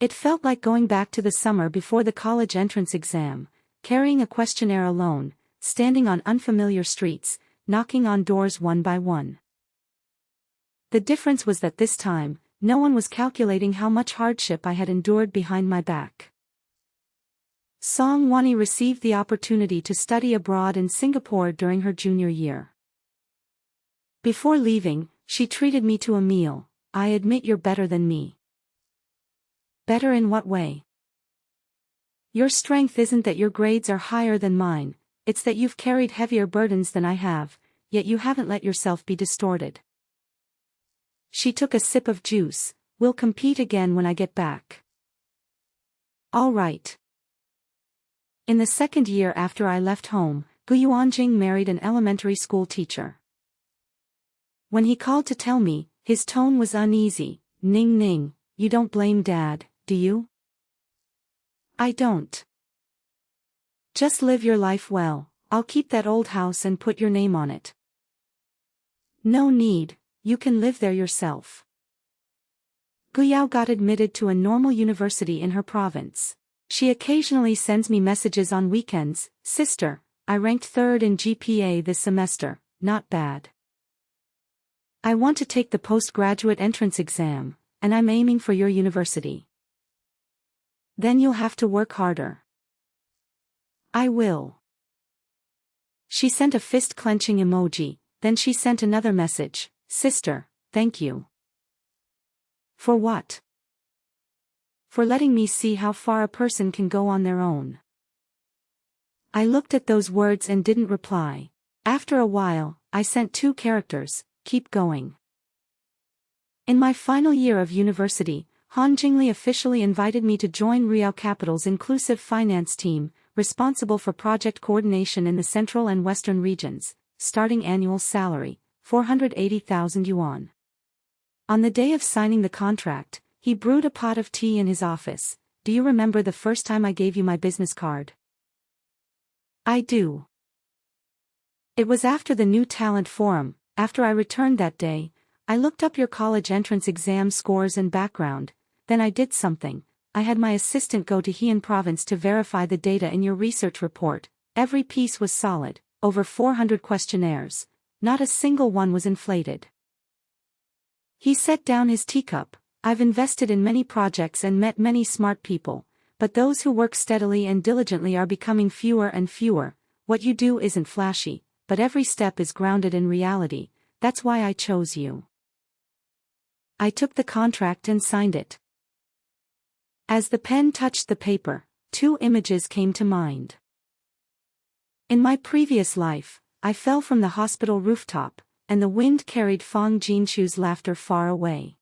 It felt like going back to the summer before the college entrance exam, carrying a questionnaire alone, standing on unfamiliar streets, knocking on doors one by one. The difference was that this time, no one was calculating how much hardship I had endured behind my back. Song Wani received the opportunity to study abroad in Singapore during her junior year. Before leaving, she treated me to a meal. "I admit you're better than me." Better in what way? Your strength isn't that your grades are higher than mine, it's that you've carried heavier burdens than I have, yet you haven't let yourself be distorted. She took a sip of juice. "We'll compete again when I get back." All right. In the second year after I left home, Gu Yuanjing married an elementary school teacher. When he called to tell me, his tone was uneasy. "Ning Ning, you don't blame Dad, do you?" "I don't. Just live your life well. I'll keep that old house and put your name on it." "No need, you can live there yourself." Guyao got admitted to a normal university in her province. She occasionally sends me messages on weekends. "Sister, I ranked 3rd in GPA this semester, not bad. I want to take the postgraduate entrance exam, and I'm aiming for your university." "Then you'll have to work harder." "I will." She sent a fist-clenching emoji, then she sent another message. "Sister, thank you." "For what?" "For letting me see how far a person can go on their own." I looked at those words and didn't reply. After a while, I sent 2 characters. "Keep going." In my final year of university, Han Jingli officially invited me to join Real Capital's inclusive finance team, responsible for project coordination in the central and western regions, starting annual salary, 480,000 yuan. On the day of signing the contract, he brewed a pot of tea in his office. Do you remember the first time I gave you my business card? I do. It was after the New Talent Forum. After I returned that day, I looked up your college entrance exam scores and background. Then I did something. I had my assistant go to Heian province to verify the data in your research report. Every piece was solid, over 400 questionnaires. Not a single one was inflated. He set down his teacup. I've invested in many projects and met many smart people, but those who work steadily and diligently are becoming fewer and fewer. What you do isn't flashy, but every step is grounded in reality. That's why I chose you. I took the contract and signed it. As the pen touched the paper, two images came to mind. In my previous life, I fell from the hospital rooftop, and the wind carried Fang Jinshu's laughter far away.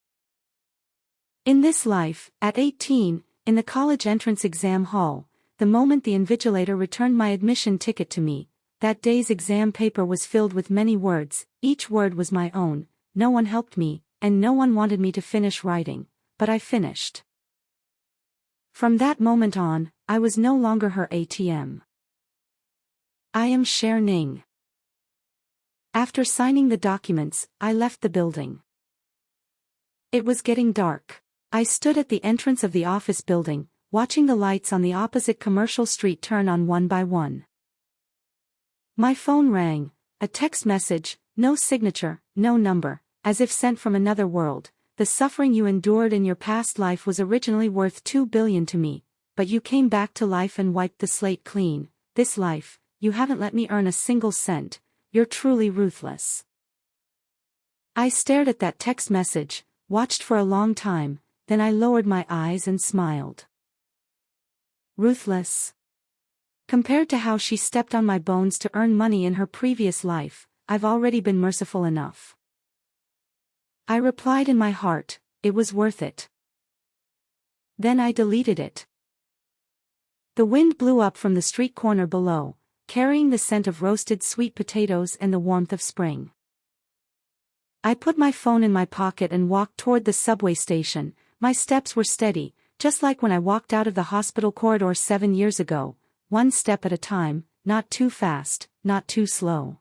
In this life, at 18, in the college entrance exam hall, the moment the invigilator returned my admission ticket to me, that day's exam paper was filled with many words. Each word was my own. No one helped me, and no one wanted me to finish writing, but I finished. From that moment on, I was no longer her ATM. I am Cher Ning. After signing the documents, I left the building. It was getting dark. I stood at the entrance of the office building, watching the lights on the opposite commercial street turn on one by one. My phone rang, a text message, no signature, no number, as if sent from another world. The suffering you endured in your past life was originally worth 2 billion to me, but you came back to life and wiped the slate clean. This life, you haven't let me earn a single cent. You're truly ruthless. I stared at that text message, watched for a long time, then I lowered my eyes and smiled. Ruthless. Compared to how she stepped on my bones to earn money in her previous life, I've already been merciful enough. I replied in my heart, it was worth it. Then I deleted it. The wind blew up from the street corner below, carrying the scent of roasted sweet potatoes and the warmth of spring. I put my phone in my pocket and walked toward the subway station. My steps were steady, just like when I walked out of the hospital corridor 7 years ago, one step at a time, not too fast, not too slow.